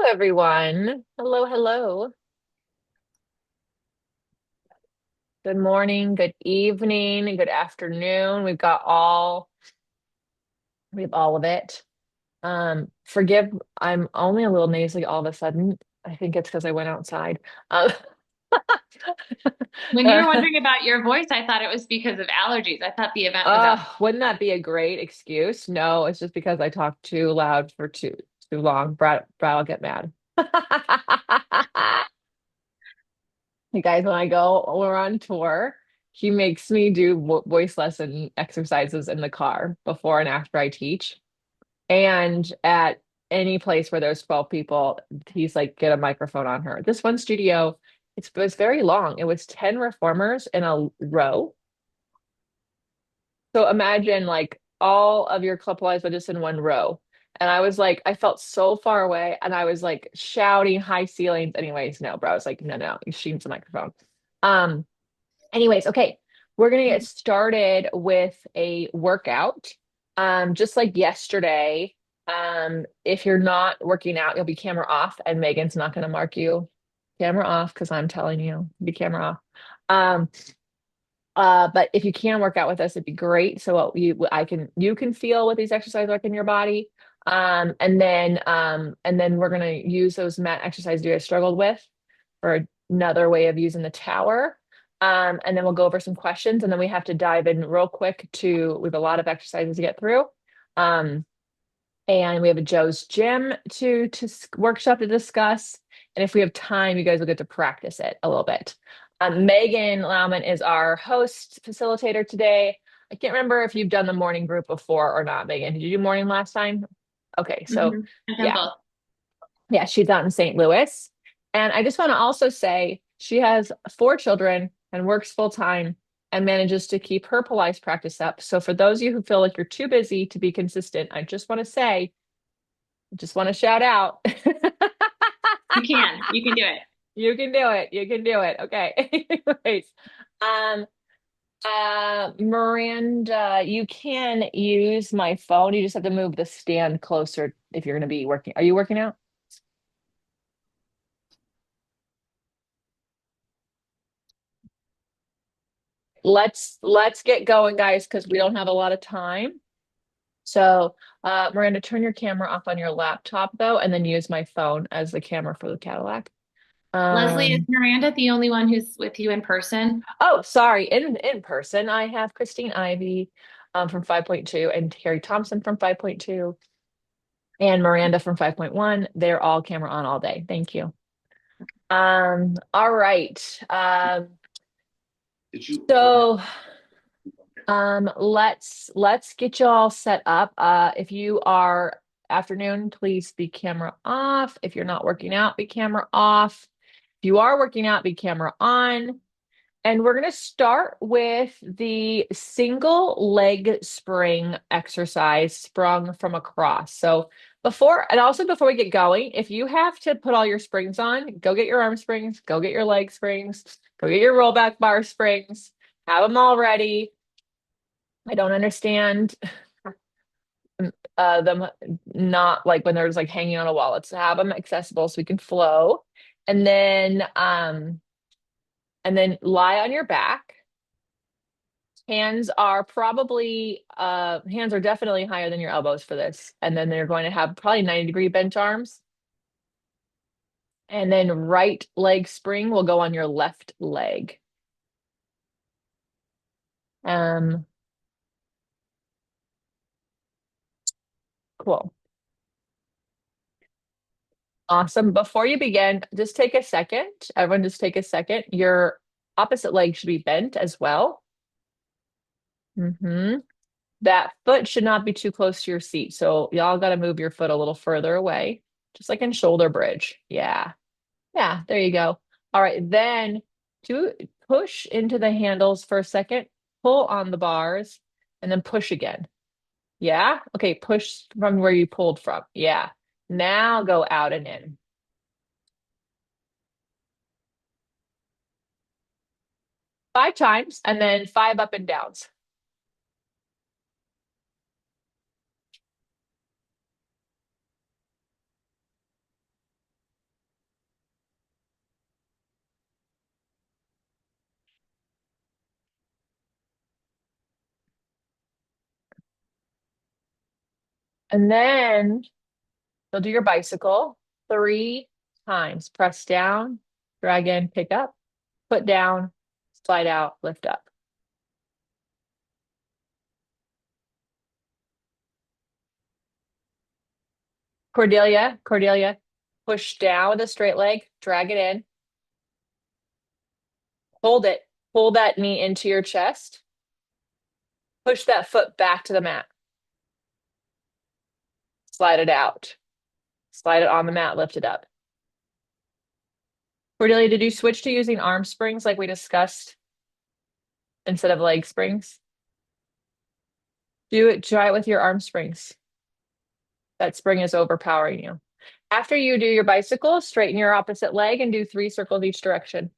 everyone. Hello, hello. Good morning, good evening, good afternoon. We have all of it. Forgive, I'm only a little nasally all of a sudden. I think it's because I went outside. Um, When you were wondering about your voice, I thought it was because of allergies. I thought the event was out. wouldn't that be a great excuse? No, it's just because I talked too loud for too long. Brad will get mad. You guys, we're on tour, he makes me do voice lesson exercises in the car before and after I teach. And at any place where there's 12 people, he's like, get a microphone on her. This one studio, it was very long. It was 10 reformers in a row. So imagine like all of your club lights, but just in one row. And I was like, I felt so far away and I was like shouting high ceilings. Anyways, no, bro. I was like, no, she needs a microphone. Um, Anyways, okay, we're gonna get started with a workout. Just like yesterday, if you're not working out, you'll be camera off, and Megan's not gonna mark you camera off because I'm telling you, be camera off. Um, but if you can work out with us, it'd be great. So you can feel what these exercises like in your body. And then we're gonna use those mat exercises you guys struggled with for another way of using the tower. And then we'll go over some questions, and then we have to dive in real quick we have a lot of exercises to get through. Um, and we have a Joe's Gym workshop to discuss. And if we have time, you guys will get to practice it a little bit. Megan Lauman is our host facilitator today. I can't remember if you've done the morning group before or not, Megan. Did you do morning last time? Okay, so I've done yeah, both. yeah, she's out in St. Louis. And I just want to also say she has four children and works full time and manages to keep her Pilates practice up. So for those of you who feel like you're too busy to be consistent, I just want to say, just want to shout out. You can. You can do it. You can do it. You can do it. Okay. Anyways, um, Miranda, you can use my phone. You just have to move the stand closer if you're going to be working. Are you working out? Let's get going, guys, because we don't have a lot of time. So, Miranda, turn your camera off on your laptop though, and then use my phone as the camera for the Cadillac. Leslie, is Um, Miranda the only one who's with you in person? oh, sorry, in person, I have Christine Ivy from 5.2 and Terry Thompson from 5.2 and Miranda from 5.1. They're all camera on all day. Thank you. All right. So let's get you all set up. If you are afternoon, please be camera off. If you're not working out, be camera off. If you are working out, be camera on. And we're going to start with the single leg spring exercise sprung from across. So before we get going, if you have to put all your springs on, go get your arm springs, go get your leg springs, go get your rollback bar springs, have them all ready. I don't understand them not like when they're just like hanging on a wall. Let's have them accessible so we can flow. And then lie on your back. Hands are definitely higher than your elbows for this. And then they're going to have probably 90-degree bench arms. And then right leg spring will go on your left leg. Um, cool. Awesome. Before you begin, just take a second. Everyone just take a second. Your opposite leg should be bent as well. That foot should not be too close to your seat. So y'all got to move your foot a little further away, just like in shoulder bridge. Yeah. Yeah, there you go. All right, then to push into the handles for a second, pull on the bars, and then push again. Yeah? Okay, push from where you pulled from. Yeah. Now go out and in. 5 times and then 5 up and downs. And then you'll do your bicycle 3 times. Press down, drag in, pick up, put down, slide out, lift up. Cordelia, push down with a straight leg, drag it in, hold it, pull that knee into your chest, push that foot back to the mat, slide it out, slide it on the mat, lift it up. Cordelia, did you switch to using arm springs like we discussed instead of leg springs? Try it with your arm springs. That spring is overpowering you. After you do your bicycle, straighten your opposite leg and do 3 circles each direction.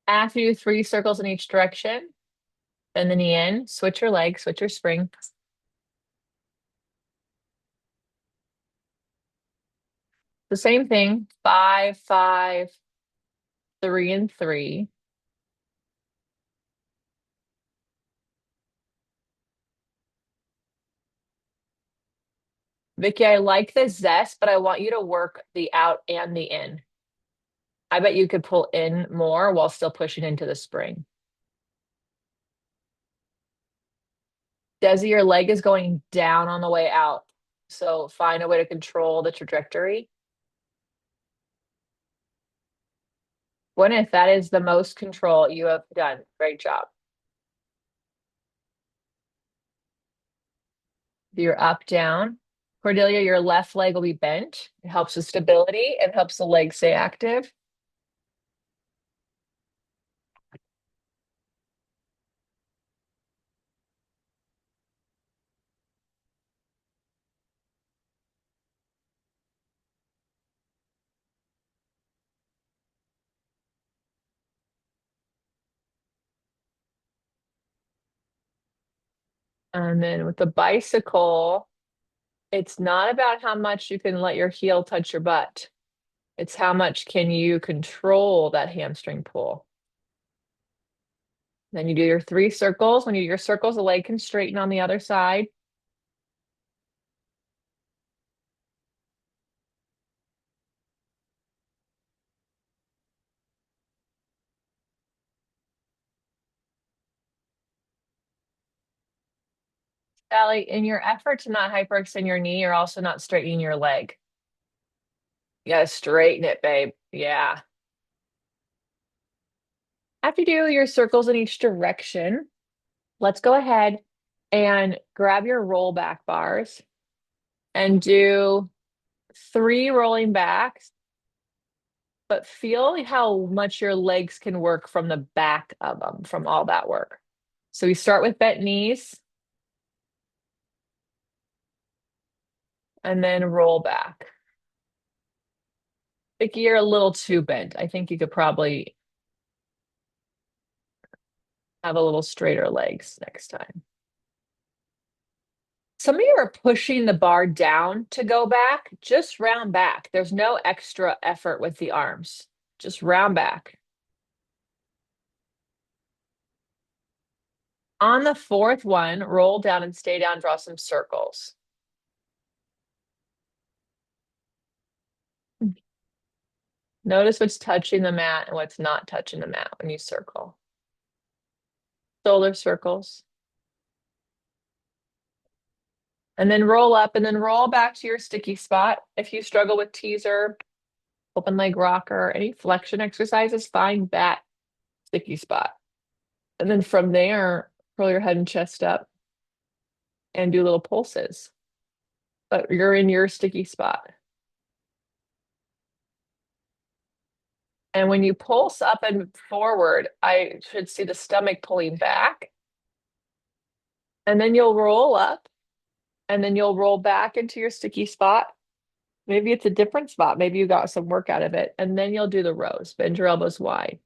After you do 3 circles in each direction, bend the knee in, switch your leg, switch your spring. The same thing, 5, 5, 3, and 3. Vicky, I like the zest, but I want you to work the out and the in. I bet you could pull in more while still pushing into the spring. Desi, your leg is going down on the way out. So find a way to control the trajectory. Gwyneth, that is the most control you have done. Great job. You're up, down. Cordelia, your left leg will be bent. It helps with stability and helps the leg stay active. And then with the bicycle, it's not about how much you can let your heel touch your butt. It's how much can you control that hamstring pull. Then you do your 3 circles. When you do your circles, the leg can straighten on the other side. Sally, in your effort to not hyperextend your knee, you're also not straightening your leg. You gotta straighten it, babe. Yeah. After you do your circles in each direction, let's go ahead and grab your rollback bars and do 3 rolling backs, but feel how much your legs can work from the back of them, from all that work. So we start with bent knees and then roll back. Vicky, you're a little too bent. I think you could probably have a little straighter legs next time. Some of you are pushing the bar down to go back. Just round back. There's no extra effort with the arms. Just round back. On the fourth one, roll down and stay down, draw some circles. Notice what's touching the mat and what's not touching the mat when you circle. Shoulder circles. And then roll up and then roll back to your sticky spot. If you struggle with teaser, open leg rocker, any flexion exercises, find that sticky spot. And then from there, curl your head and chest up and do little pulses. But you're in your sticky spot. And when you pulse up and forward, I should see the stomach pulling back. And then you'll roll up and then you'll roll back into your sticky spot. Maybe it's a different spot. Maybe you got some work out of it. And then you'll do the rows. Bend your elbows wide.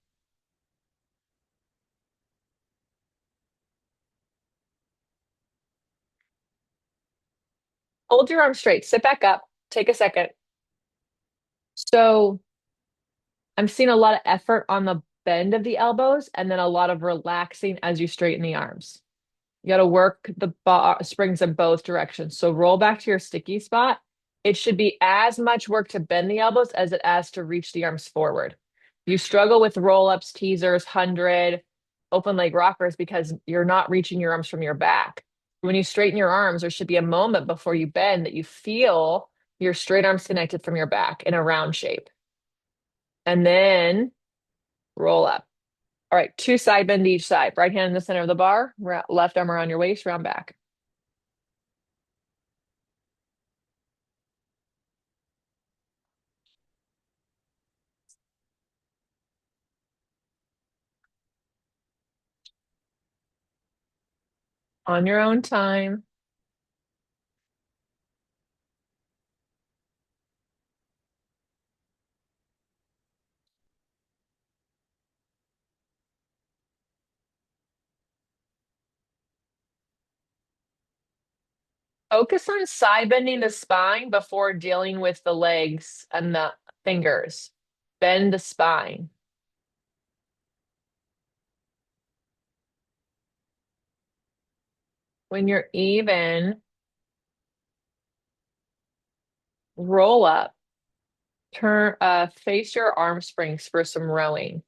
Hold your arms straight. Sit back up. Take a second. So I'm seeing a lot of effort on the bend of the elbows and then a lot of relaxing as you straighten the arms. You got to work the springs in both directions. So roll back to your sticky spot. It should be as much work to bend the elbows as it as to reach the arms forward. You struggle with roll-ups, teasers, 100, open leg rockers because you're not reaching your arms from your back. When you straighten your arms, there should be a moment before you bend that you feel your straight arms connected from your back in a round shape. And then roll up. All right, two side bend each side. Right hand in the center of the bar, left arm around your waist, round back. On your own time. Focus on side bending the spine before dealing with the legs and the fingers. Bend the spine. When you're even, roll up. Turn, face your arm springs for some rowing.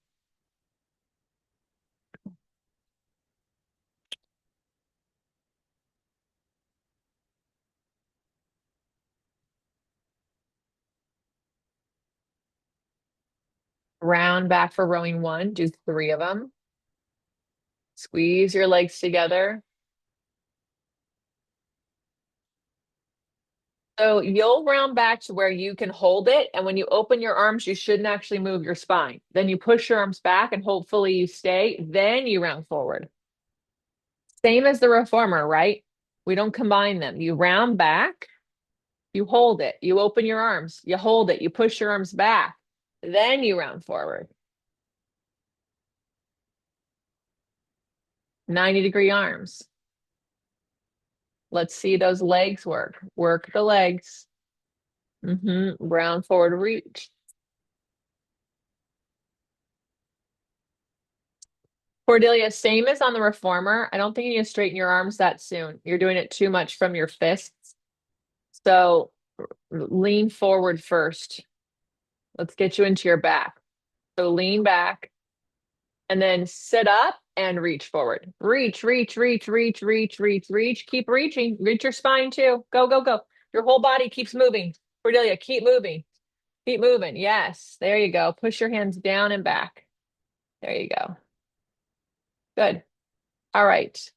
Round back for rowing one. Do three of them. Squeeze your legs together. So you'll round back to where you can hold it. And when you open your arms, you shouldn't actually move your spine. Then you push your arms back and hopefully you stay. Then you round forward. Same as the reformer, right? We don't combine them. You round back, you hold it, you open your arms, you hold it, you push your arms back, then you round forward. 90-degree arms. Let's see those legs work. Work the legs. Round forward reach. Cordelia, same as on the reformer. I don't think you need to straighten your arms that soon. You're doing it too much from your fists. So lean forward first. Let's get you into your back. So lean back and then sit up and reach forward. Reach, reach, reach, reach, reach, reach, reach. Keep reaching. Reach your spine too. Go, go, go. Your whole body keeps moving. Cordelia, keep moving. Keep moving. Yes. There you go. Push your hands down and back. There you go. Good. All right.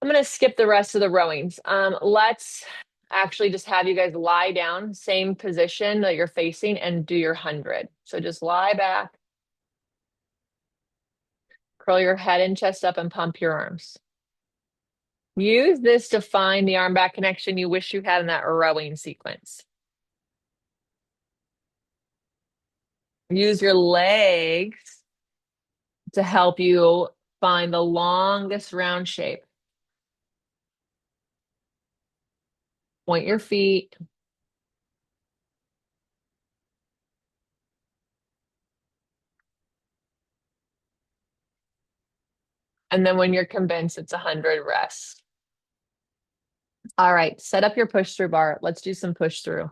I'm going to skip the rest of the rowings. Let's actually just have you guys lie down, same position that you're facing, and do your 100. So just lie back, curl your head and chest up, and pump your arms. Use this to find the arm back connection you wish you had in that rowing sequence. Use your legs to help you find the longest round shape. Point your feet. And then when you're convinced it's 100, rest. All right, set up your push through bar. Let's do some push through.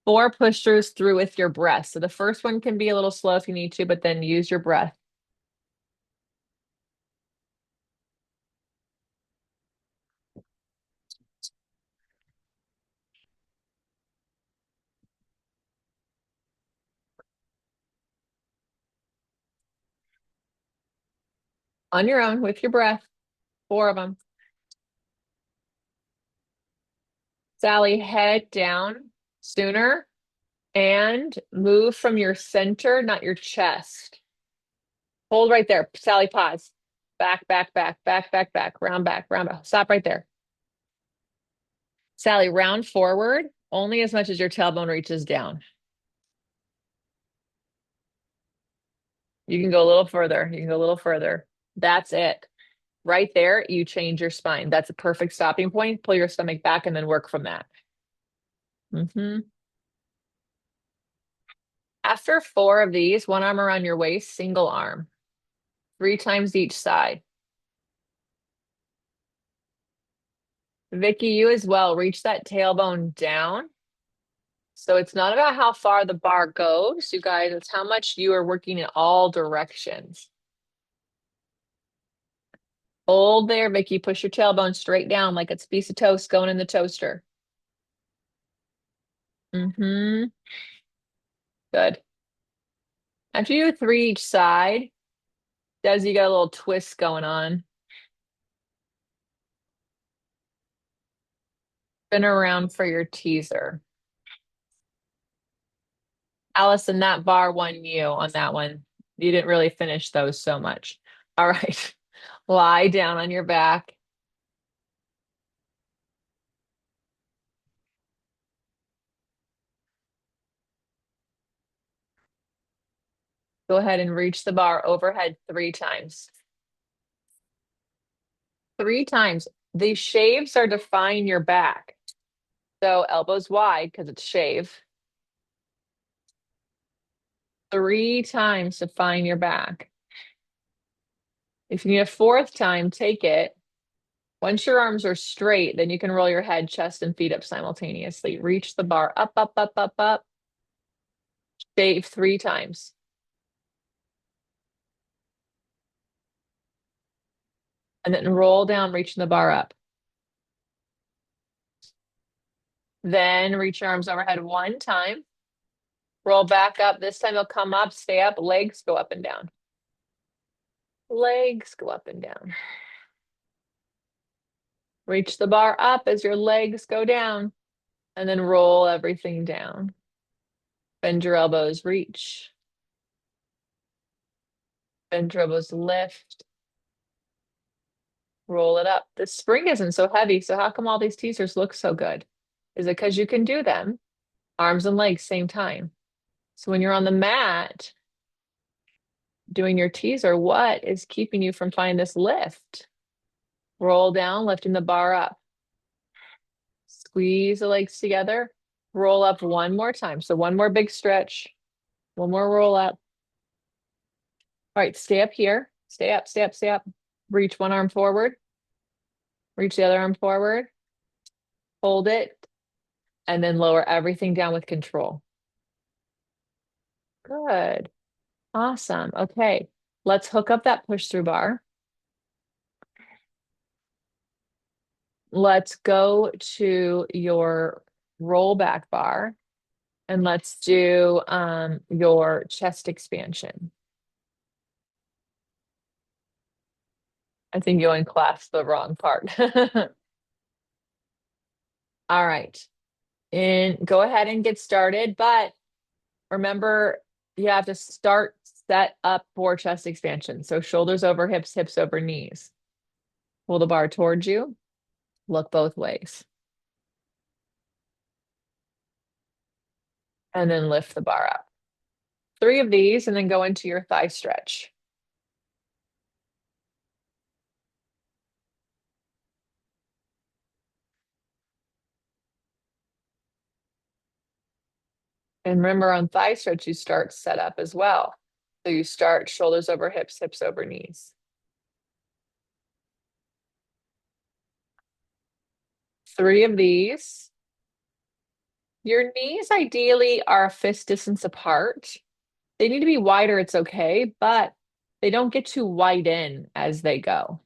4 push throughs through with your breath. So the first one can be a little slow if you need to, but then use your breath. On your own with your breath. 4 of them. Sally, head down sooner and move from your center, not your chest. Hold right there. Sally, pause. Back, back, back, back, back, back, round back, round back. Stop right there. Sally, round forward only as much as your tailbone reaches down. You can go a little further. You can go a little further. That's it. Right there, you change your spine. That's a perfect stopping point. Pull your stomach back and then work from that. Hmm. After four of these, one arm around your waist, single arm, three times each side. Vicky, you as well. Reach that tailbone down. So it's not about how far the bar goes, you guys. It's how much you are working in all directions. Hold there, Vicky. Push your tailbone straight down like it's a piece of toast going in the toaster. Mm-hmm. Good. After you do three each side, does you got a little twist going on. Spin around for your teaser. Allison, that bar won you on that one. You didn't really finish those so much. All right. Lie down on your back. Go ahead and reach the bar overhead three times. Three times. The shaves are define your back. So elbows wide because it's shave. Three times to find your back. If you need a fourth time, take it. Once your arms are straight, then you can roll your head, chest, and feet up simultaneously. Reach the bar up, up, up, up, up. Shave three times. And then roll down, reaching the bar up. Then reach your arms overhead one time. Roll back up. This time you'll come up, stay up, legs go up and down. Legs go up and down. Reach the bar up as your legs go down, and then roll everything down. Bend your elbows, reach. Bend your elbows, lift. Roll it up. The spring isn't so heavy, so how come all these teasers look so good? Is it because you can do them, arms and legs, same time? So when you're on the mat doing your teaser, what is keeping you from finding this lift? Roll down, lifting the bar up. Squeeze the legs together. Roll up one more time. So one more big stretch. One more roll up. All right, stay up here. Stay up, stay up, stay up. Reach one arm forward. Reach the other arm forward. Hold it. And then lower everything down with control. Good. Awesome. Okay. Let's hook up that push through bar. Let's go to your rollback bar and let's do your chest expansion. I think you unclasped the wrong part. All right. And go ahead and get started, but remember you have to start set up for chest expansion. So shoulders over hips, hips over knees. Pull the bar towards you. Look both ways. And then lift the bar up. Three of these and then go into your thigh stretch. And remember on thigh stretch, you start set up as well. So you start shoulders over hips, hips over knees. Three of these. Your knees ideally are a fist distance apart. They need to be wider, it's okay, but they don't get too wide in as they go.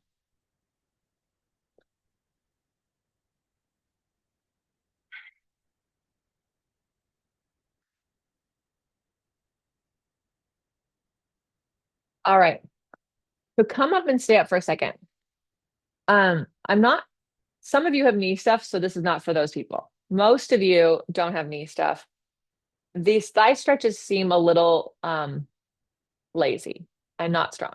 All right. So come up and stay up for a second. I'm not, some of you have knee stuff, so this is not for those people. Most of you don't have knee stuff. These thigh stretches seem a little lazy and not strong.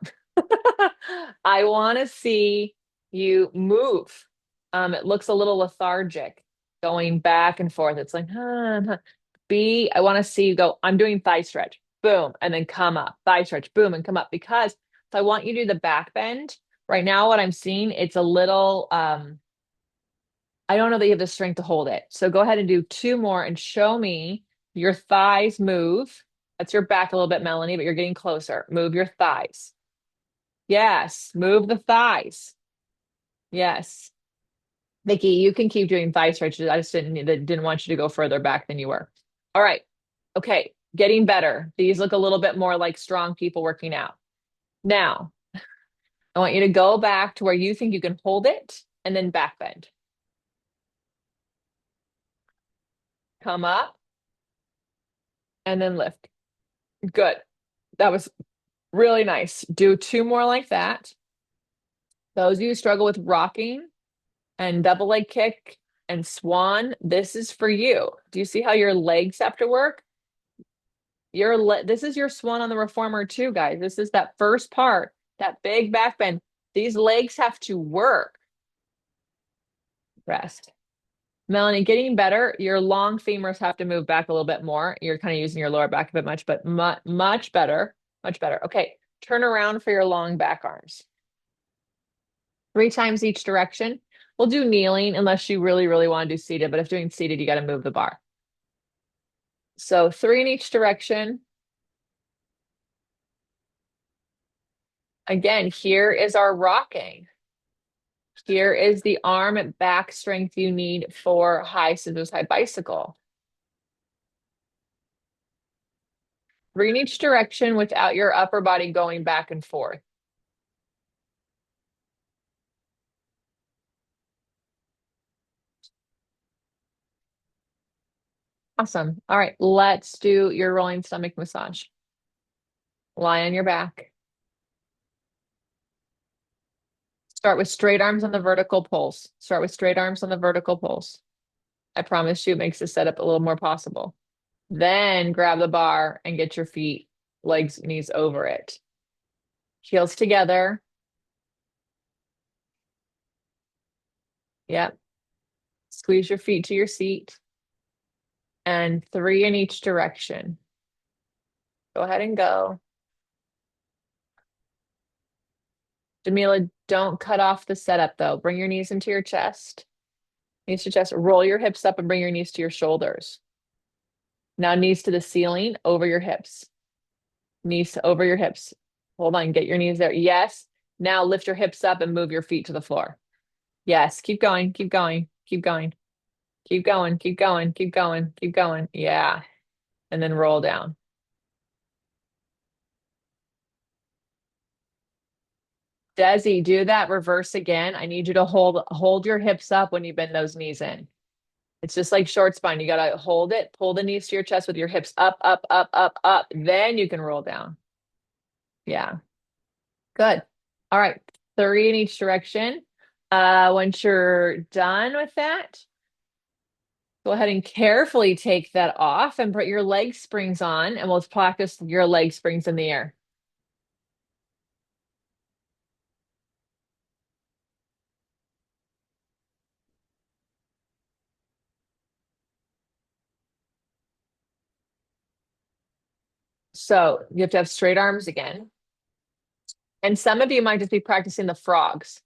I want to see you move. It looks a little lethargic, going back and forth. It's like, huh, huh. I want to see you go, I'm doing thigh stretch, boom, and then come up, thigh stretch, boom, and come up because so I want you to do the back bend Right now, what I'm seeing, it's a little, I don't know that you have the strength to hold it. So go ahead and do two more and show me your thighs move. That's your back a little bit, Melanie, but you're getting closer. Move your thighs. Yes, move the thighs. Yes. Vicky, you can keep doing thigh stretches. I just didn't want you to go further back than you were. All right. Okay. Getting better. These look a little bit more like strong people working out. Now, I want you to go back to where you think you can hold it and then back bend. Come up and then lift. Good. That was really nice. Do two more like that. Those of you who struggle with rocking and double leg kick and swan, this is for you. Do you see how your legs have to work? This is your swan on the reformer too, guys. This is that first part, that big back bend. These legs have to work. Rest. Melanie, getting better. Your long femurs have to move back a little bit more. You're kind of using your lower back a bit much, but much better. Much better. Okay. Turn around for your long back arms. 3 times each direction. We'll do kneeling unless you really, really want to do seated, but if doing seated, you got to move the bar. So 3 in each direction. Again, here is our rocking. Here is the arm and back strength you need for high scissors, high bicycle. 3 in each direction without your upper body going back and forth. Awesome. All right, let's do your rolling stomach massage. Lie on your back. Start with straight arms on the vertical pulse. Start with straight arms on the vertical pulse. I promise you it makes the setup a little more possible. Then grab the bar and get your feet, legs, knees over it. Heels together. Yep. Squeeze your feet to your seat. And 3 in each direction. Go ahead and go. Jamila, don't cut off the setup though. Bring your knees into your chest. Knees to chest. Roll your hips up and bring your knees to your shoulders. Now knees to the ceiling, over your hips. Knees to over your hips. Hold on, get your knees there. Yes. Now lift your hips up and move your feet to the floor. Yes, keep going, keep going, keep going. Keep going, keep going, keep going, keep going. Yeah. And then roll down. Desi, do that reverse again. I need you to hold your hips up when you bend those knees in. It's just like short spine. You gotta hold it, pull the knees to your chest with your hips up, up, up, up, up. Then you can roll down. Yeah. Good. All right. 3 in each direction. Once you're done with that, go ahead and carefully take that off and put your leg springs on, and we'll practice your leg springs in the air. So you have to have straight arms again. And some of you might just be practicing the frogs.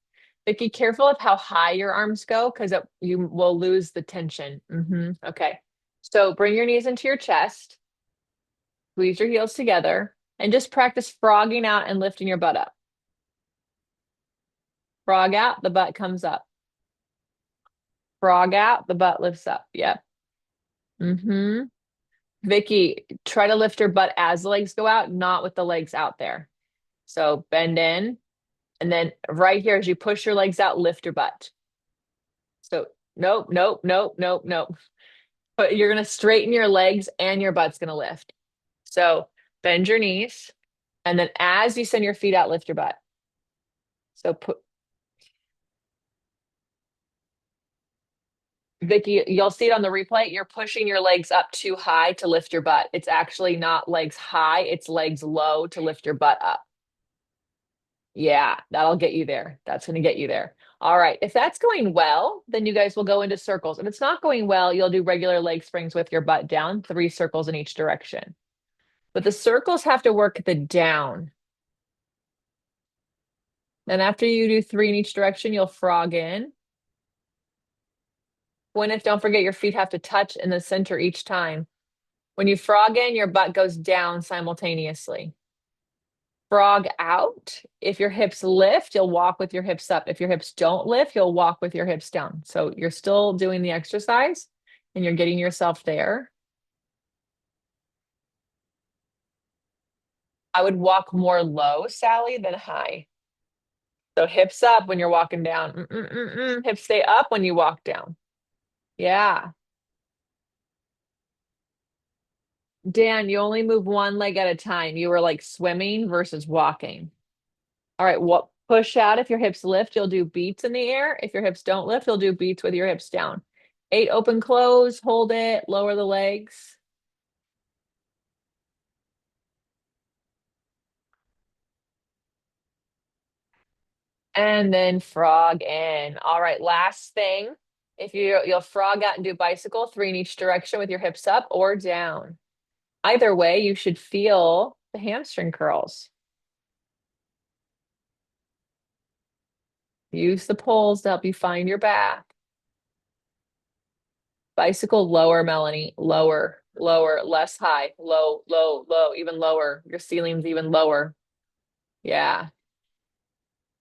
But be careful of how high your arms go because you will lose the tension. Okay. So bring your knees into your chest, squeeze your heels together, and just practice frogging out and lifting your butt up. Frog out, the butt comes up. Frog out, the butt lifts up. Yep. Vicky, try to lift your butt as the legs go out, not with the legs out there. So bend in, and then right here, as you push your legs out, lift your butt. So nope, nope, nope, nope, nope. But you're gonna straighten your legs and your butt's gonna lift. So bend your knees, and then as you send your feet out, lift your butt. So put Vicky, you'll see it on the replay. You're pushing your legs up too high to lift your butt. It's actually not legs high, it's legs low to lift your butt up. Yeah, that'll get you there. That's going to get you there. All right. If that's going well, then you guys will go into circles. If it's not going well, you'll do regular leg springs with your butt down, 3 circles in each direction. But the circles have to work the down. Then after you do three in each direction, you'll frog in. Gwyneth, don't forget your feet have to touch in the center each time. When you frog in, your butt goes down simultaneously. Frog out. If your hips lift, you'll walk with your hips up. If your hips don't lift, you'll walk with your hips down. So you're still doing the exercise and you're getting yourself there. I would walk more low, Sally, than high. So hips up when you're walking down. Hips stay up when you walk down. Yeah. Dan, you only move one leg at a time. You were like swimming versus walking. All right, what push out if your hips lift, you'll do beats in the air. If your hips don't lift, you'll do beats with your hips down. 8 open close, hold it, lower the legs. And then frog in. All right, last thing. If you'll frog out and do bicycle, three in each direction with your hips up or down. Either way, you should feel the hamstring curls. Use the poles to help you find your back. Bicycle lower, Melanie. Lower, lower, less high. Low, low, low, even lower. Your ceiling's even lower. Yeah.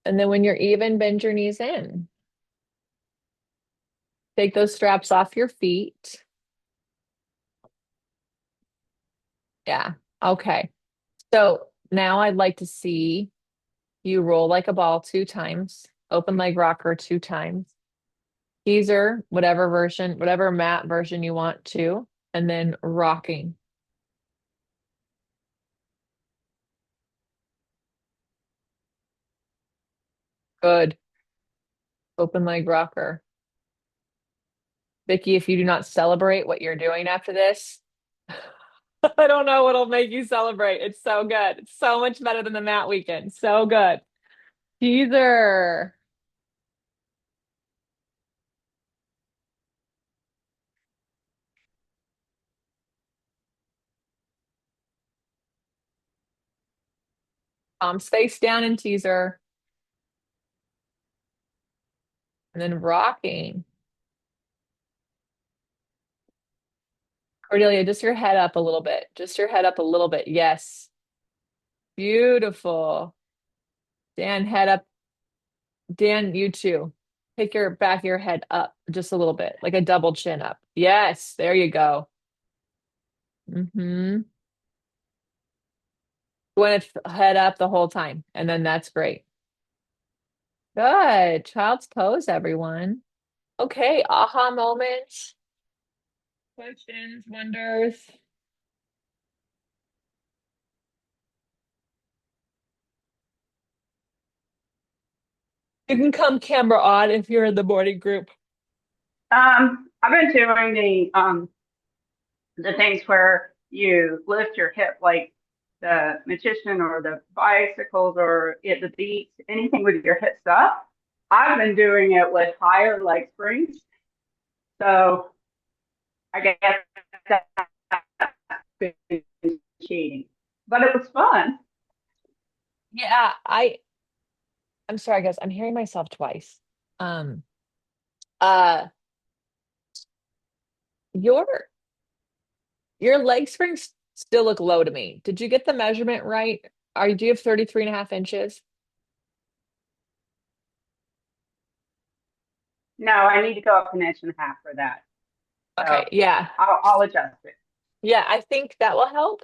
And then when you're even, bend your knees in. Take those straps off your feet. Yeah. Okay. So now I'd like to see you roll like a ball 2 times, open leg rocker 2 times, teaser, whatever version, whatever mat version you want to, and then rocking. Good. Open leg rocker. Vicky, if you do not celebrate what you're doing after this, I don't know what'll make you celebrate. It's so good. It's so much better than the mat weekend. So good. Teaser. Palms face down in teaser. And then rocking. Cordelia, just your head up a little bit. Just your head up a little bit. Yes. Beautiful. Dan, head up. Dan, you too. Take your back of your head up just a little bit, like a double chin up. Yes, there you go. Mm-hmm. Gwyneth, head up the whole time, and then that's great. Good. Child's pose, everyone. Okay, aha moments, questions, wonders. You can come camera on if you're in the morning group. I've been doing the things where you lift your hip like the magician or the bicycles or the beats, anything with your hips up. I've been doing it with higher leg springs. So I guess that's been cheating. But it was fun. Yeah, I'm sorry, guys. I'm hearing myself twice. Um, uh, your your leg springs still look low to me. Did you get the measurement right? Do you have 33.5 inches? No, I need to go up an inch and a half for that. Okay, So yeah. I'll adjust it. Yeah, I think that will help.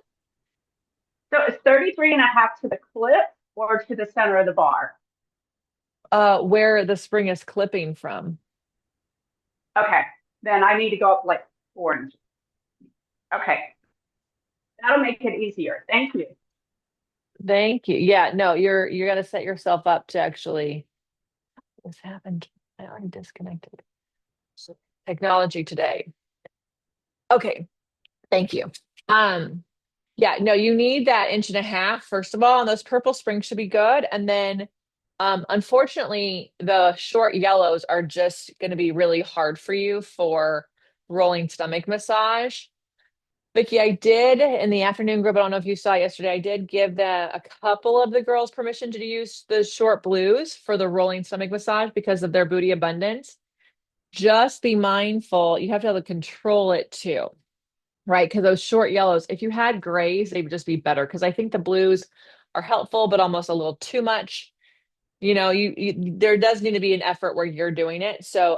So it's 33 and a half to the clip or to the center of the bar. Where the spring is clipping from. Okay. Then I need to go up like 4 inches. Okay. That'll make it easier. Thank you. Thank you. Yeah, no, you're gonna set yourself up to actually what's happened. I already disconnected. Technology today. Okay, thank you. Um, yeah, no, you need that inch and a half, first of all, and those purple springs should be good. And then unfortunately, the short yellows are just gonna be really hard for you for rolling stomach massage. Vicky, I did in the afternoon group. I don't know if you saw yesterday. I did give a couple of the girls permission to use the short blues for the rolling stomach massage because of their booty abundance. Just be mindful. You have to be able to control it too, right? Because those short yellows, if you had grays, they would just be better. Because I think the blues are helpful, but almost a little too much. There does need to be an effort where you're doing it. So,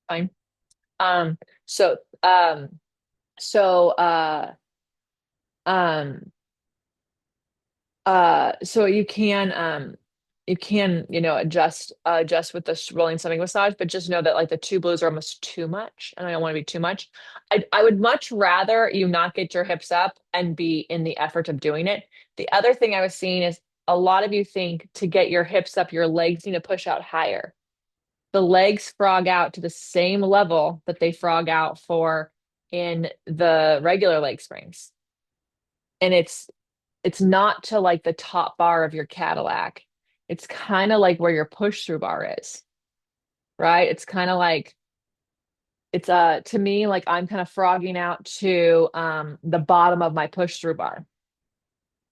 fine. Um, so, um, so, um, so you can, adjust with the rolling stomach massage, but just know that like the two blues are almost too much, and I don't want to be too much. I would much rather you not get your hips up and be in the effort of doing it. The other thing I was seeing is a lot of you think to get your hips up, your legs need to push out higher. The legs frog out to the same level that they frog out for in the regular leg springs. And it's not to like the top bar of your Cadillac. It's kind of like where your push through bar is, right? It's kind of like it's to me like I'm kind of frogging out to the bottom of my push through bar,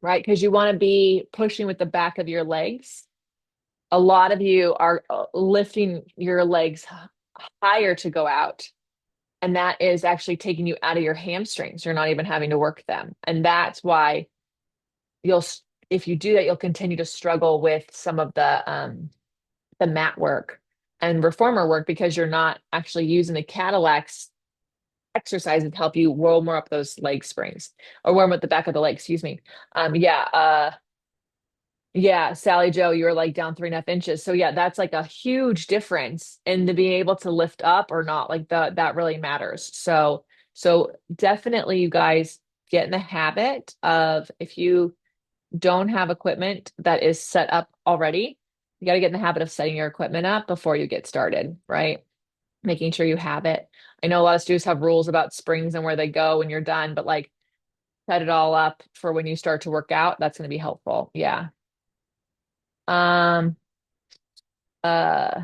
right? Because you want to be pushing with the back of your legs. A lot of you are lifting your legs higher to go out, and that is actually taking you out of your hamstrings. You're not even having to work them. And that's why you'll if you do that, you'll continue to struggle with some of the mat work and reformer work because you're not actually using the Cadillac's exercises to help you roll more up those leg springs or warm up the back of the leg, excuse me. Yeah, Sally Joe, you were like down 3.5 inches. So yeah, that's like a huge difference in the being able to lift up or not. Like that really matters. So definitely you guys get in the habit of if you don't have equipment that is set up already, you got to get in the habit of setting your equipment up before you get started, right? Making sure you have it. I know a lot of students have rules about springs and where they go when you're done, but like set it all up for when you start to work out. That's going to be helpful. Yeah. Um, uh,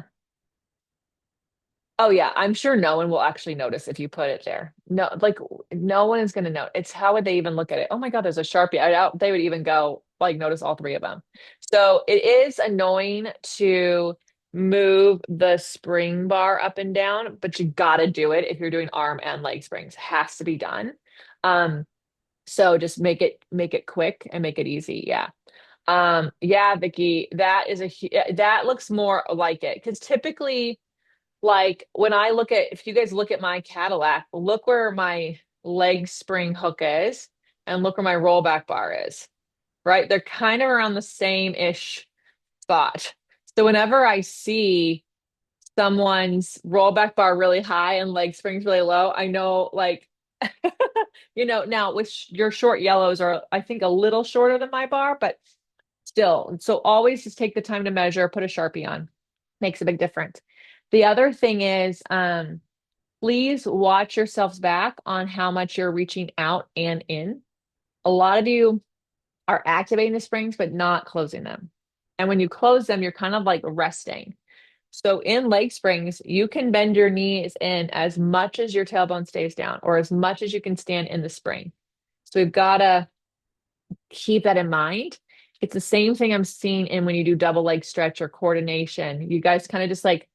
Oh yeah, I'm sure no one will actually notice if you put it there. No, like no one is going to know. It's how would they even look at it? Oh my God, there's a Sharpie. I doubt they would even go like notice all three of them. So it is annoying to move the spring bar up and down, but you got to do it if you're doing arm and leg springs. Has to be done. Um, so just make it quick and make it easy. Yeah. Yeah, Vicky, that looks more like it because typically like when I look at, if you guys look at my Cadillac, look where my leg spring hook is and look where my rollback bar is, right? They're kind of around the same-ish spot. So whenever I see someone's rollback bar really high and leg springs really low, I know like, now with your short yellows are, I think, a little shorter than my bar, but still. So always just take the time to measure, put a Sharpie on. Makes a big difference. The other thing is, please watch yourselves back on how much you're reaching out and in. A lot of you are activating the springs, but not closing them. And when you close them, you're kind of like resting. So in leg springs, you can bend your knees in as much as your tailbone stays down or as much as you can stand in the spring. So we've got to keep that in mind. It's the same thing I'm seeing in when you do double leg stretch or coordination. You guys kind of just like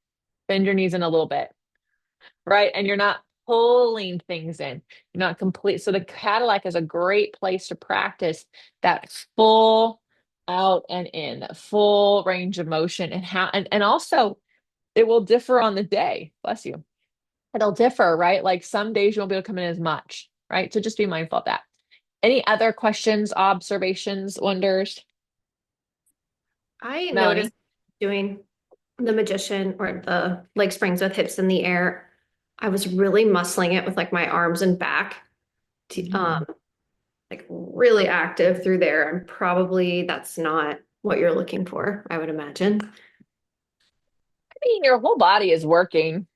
bend your knees in a little bit, right? And you're not pulling things in. You're not complete. So the Cadillac is a great place to practice that full out and in, that full range of motion and how and also it will differ on the day. Bless you. It'll differ, right? Like some days you won't be able to come in as much, right? So just be mindful of that. Any other questions, observations, wonders? I Melanie? noticed doing the magician or the leg springs with hips in the air. I was really muscling it with like my arms and back to, like really active through there. And probably that's not what you're looking for, I would imagine. I mean, your whole body is working.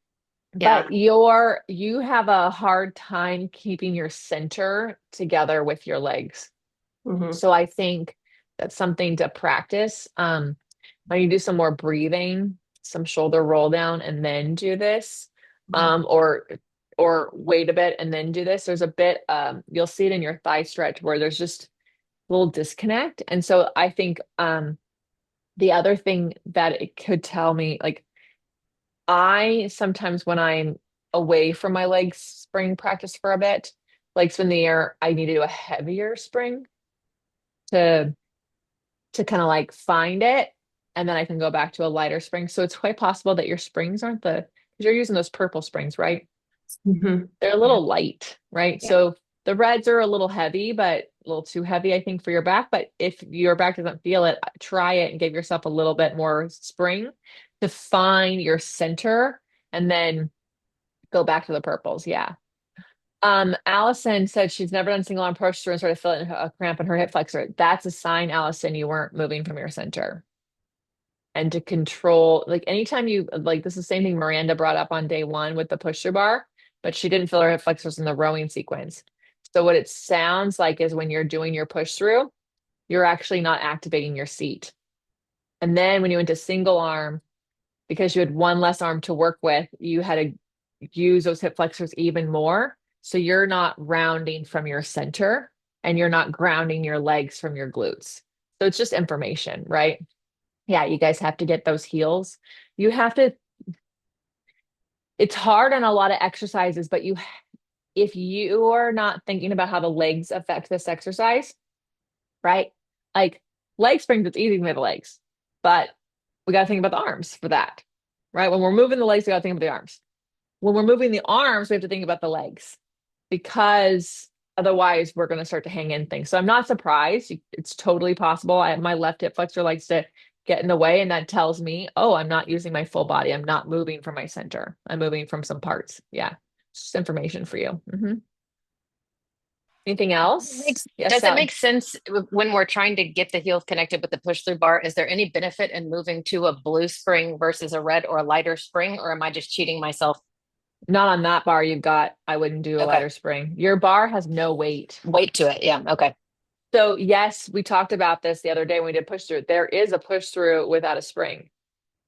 Yeah. But you have a hard time keeping your center together with your legs. Hmm. So I think that's something to practice. When you do some more breathing, some shoulder roll down, and then do this. or wait a bit and then do this. There's a bit, you'll see it in your thigh stretch where there's just a little disconnect. And so I think the other thing that it could tell me, like I sometimes when I'm away from my leg spring practice for a bit, legs in the air, I need to do a heavier spring to kind of like find it, and then I can go back to a lighter spring. So it's quite possible that your springs aren't because you're using those purple springs, right? They're a Yeah. little light, right? Yeah. So the reds are a little heavy, but a little too heavy, I think, for your back. But if your back doesn't feel it, try it and give yourself a little bit more spring to find your center and then go back to the purples. Yeah. Allison said she's never done single arm push through and started feeling a cramp in her hip flexor. That's a sign, Allison, you weren't moving from your center. And to control, like anytime you like this is the same thing Miranda brought up on day one with the push through bar, but she didn't feel her hip flexors in the rowing sequence. So what it sounds like is when you're doing your push through, you're actually not activating your seat. And then when you went to single arm, because you had one less arm to work with, you had to use those hip flexors even more. So you're not rounding from your center and you're not grounding your legs from your glutes. So it's just information, right? Yeah, you guys have to get those heels. You have to, it's hard on a lot of exercises, but if you are not thinking about how the legs affect this exercise, right? Like leg springs, it's easy to move the legs, but we got to think about the arms for that, right? When we're moving the legs, we got to think about the arms. When we're moving the arms, we have to think about the legs because otherwise we're going to start to hang in things. So I'm not surprised. It's totally possible. My left hip flexor likes to get in the way, and that tells me, oh, I'm not using my full body. I'm not moving from my center. I'm moving from some parts. Yeah. It's just information for you. Anything else? Yes, Does it Sally. make sense when we're trying to get the heels connected with the push through bar? Is there any benefit in moving to a blue spring versus a red or a lighter spring, or am I just cheating myself? Not on that bar you've got. I wouldn't do a Okay. lighter spring. Your bar has no weight. Weight to it. Yeah. Okay. So yes, we talked about this the other day when we did push through. There is a push through without a spring.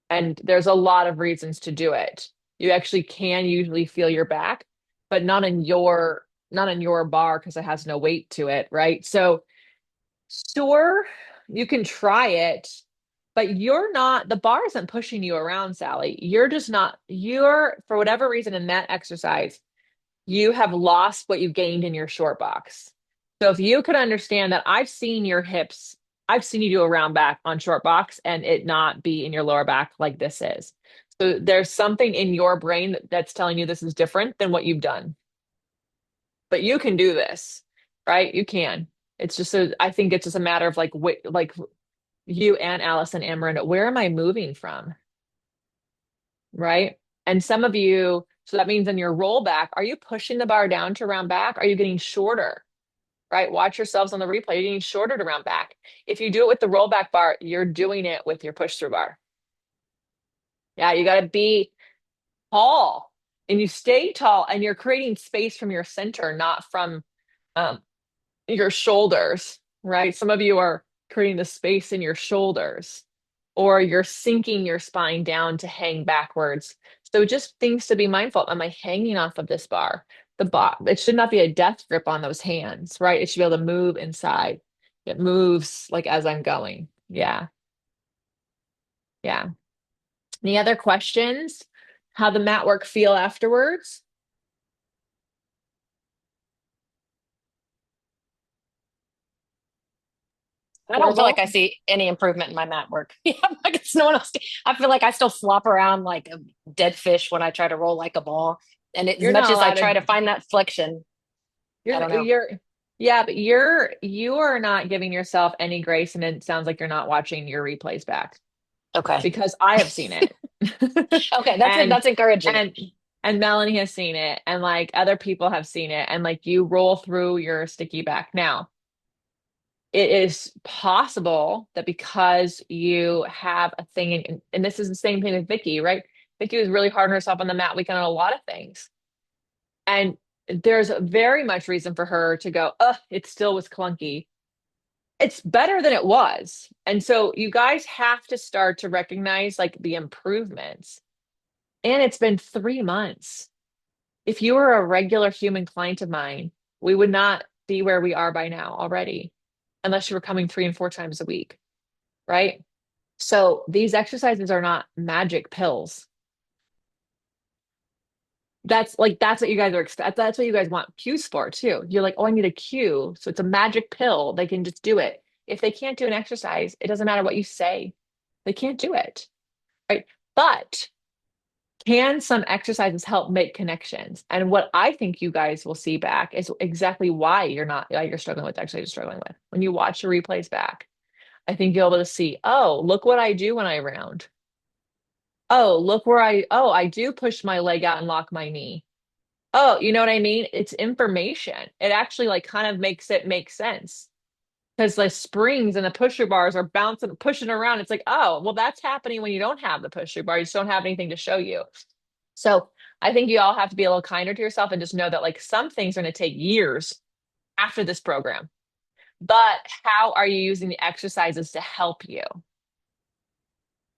And there's a lot of reasons to do it. You actually can usually feel your back, but not in your bar because it has no weight to it, right? So sure, you can try it, but the bar isn't pushing you around, Sally. You're for whatever reason in that exercise, you have lost what you gained in your short box. So if you could understand that I've seen your hips, I've seen you do a round back on short box and it not be in your lower back like this is. So there's something in your brain that's telling you this is different than what you've done. But you can do this, right? You can. I think it's just a matter of like you and Allison and Miranda, where am I moving from? Right? And some of you, so that means in your rollback, are you pushing the bar down to round back? Are you getting shorter? Right? Watch yourselves on the replay. You're getting shorter to round back. If you do it with the rollback bar, you're doing it with your push through bar. Yeah, you got to be tall and you stay tall and you're creating space from your center, not from um, your shoulders, right? Some of you are creating the space in your shoulders or you're sinking your spine down to hang backwards. So just things to be mindful. Am I hanging off of this bar? It should not be a death grip on those hands, right? It should be able to move inside. It moves like as I'm going. Yeah. Yeah. Any other questions? How the mat work feel afterwards? I don't feel like Horrible? I see any improvement in my mat work. Yeah, like it's no one else. I feel like I still flop around like a dead fish when I try to roll like a ball. And as You're much not as I allowed try to to find that flexion, I don't know. yeah, but you are not giving yourself any grace, and it sounds like you're not watching your replays back Okay. because I have seen it. Okay, And that's encouraging. and and Melanie has seen it, and like other people have seen it, and like you roll through your sticky back. Now, it is possible that because you have a thing, and this is the same thing with Vicky, right? Vicky was really hard on herself on the mat weekend on a lot of things. And there's very much reason for her to go, it still was clunky. It's better than it was. And so you guys have to start to recognize like the improvements. And it's been 3 months. If you were a regular human client of mine, we would not be where we are by now already, unless you were coming 3 and 4 times a week, right? So these exercises are not magic pills. That's what you guys are expect. That's what you guys want cues for too. You're like, oh, I need a cue. So it's a magic pill. They can just do it. If they can't do an exercise, it doesn't matter what you say. They can't do it, right? But can some exercises help make connections? And what I think you guys will see back is exactly why you're struggling with exercise you're struggling with. When you watch the replays back, I think you'll be able to see, oh, look what I do when I round. Oh, I do push my leg out and lock my knee. Oh, you know what I mean? It's information. It actually like kind of makes it make sense because the springs and the pusher bars are bouncing, pushing around. It's like, oh, well, that's happening when you don't have the pusher bar. You just don't have anything to show you. So I think you all have to be a little kinder to yourself and just know that like some things are going to take years after this program. But how are you using the exercises to help you?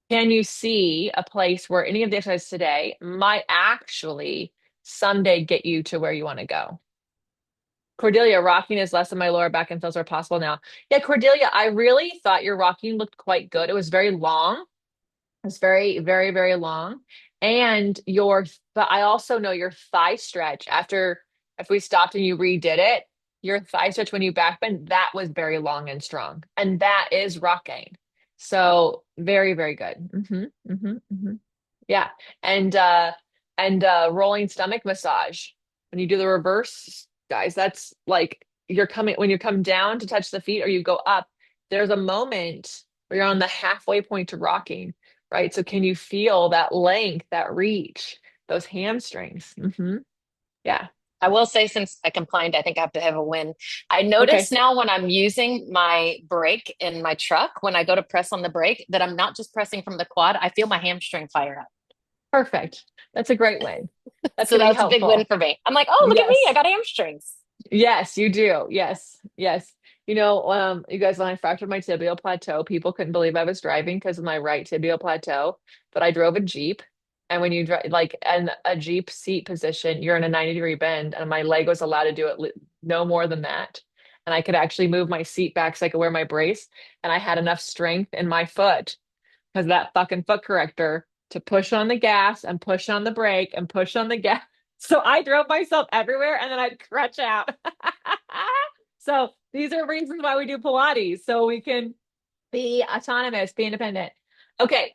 Can you see a place where any of the exercises today might actually someday get you to where you want to go? Cordelia, rocking is less than my lower back and feels are possible now. Yeah, Cordelia, I really thought your rocking looked quite good. It was very long. It's very, very, very long. And but I also know your thigh stretch after, if we stopped and you redid it, your thigh stretch when you back bend, that was very long and strong. And that is rocking. So very, very good. Yeah. And, rolling stomach massage. When you do the reverse, guys, that's like when you come down to touch the feet or you go up, there's a moment where you're on the halfway point to rocking, right? So can you feel that length, that reach, those hamstrings? Yeah. I will say, since I complained, I think I have to have a win. I Okay. notice now when I'm using my brake in my truck, when I go to press on the brake, that I'm not just pressing from the quad. I feel my hamstring fire up. Perfect. That's a great win. That's So going to be that's a big win helpful. for me. I'm like, oh, look at me. I Yes. got hamstrings. Yes, you do. Yes. Yes. You guys, when I fractured my tibial plateau, people couldn't believe I was driving because of my right tibial plateau, but I drove a Jeep. And when you drive, like in a Jeep seat position, you're in a 90-degree bend, and my leg was allowed to do it no more than that. And I could actually move my seat back so I could wear my brace. And I had enough strength in my foot because that fucking foot corrector to push on the gas and push on the brake and push on the gas. So I drove myself everywhere and then I'd crutch out. So these are reasons why we do Pilates, so we can be autonomous, be independent. Okay,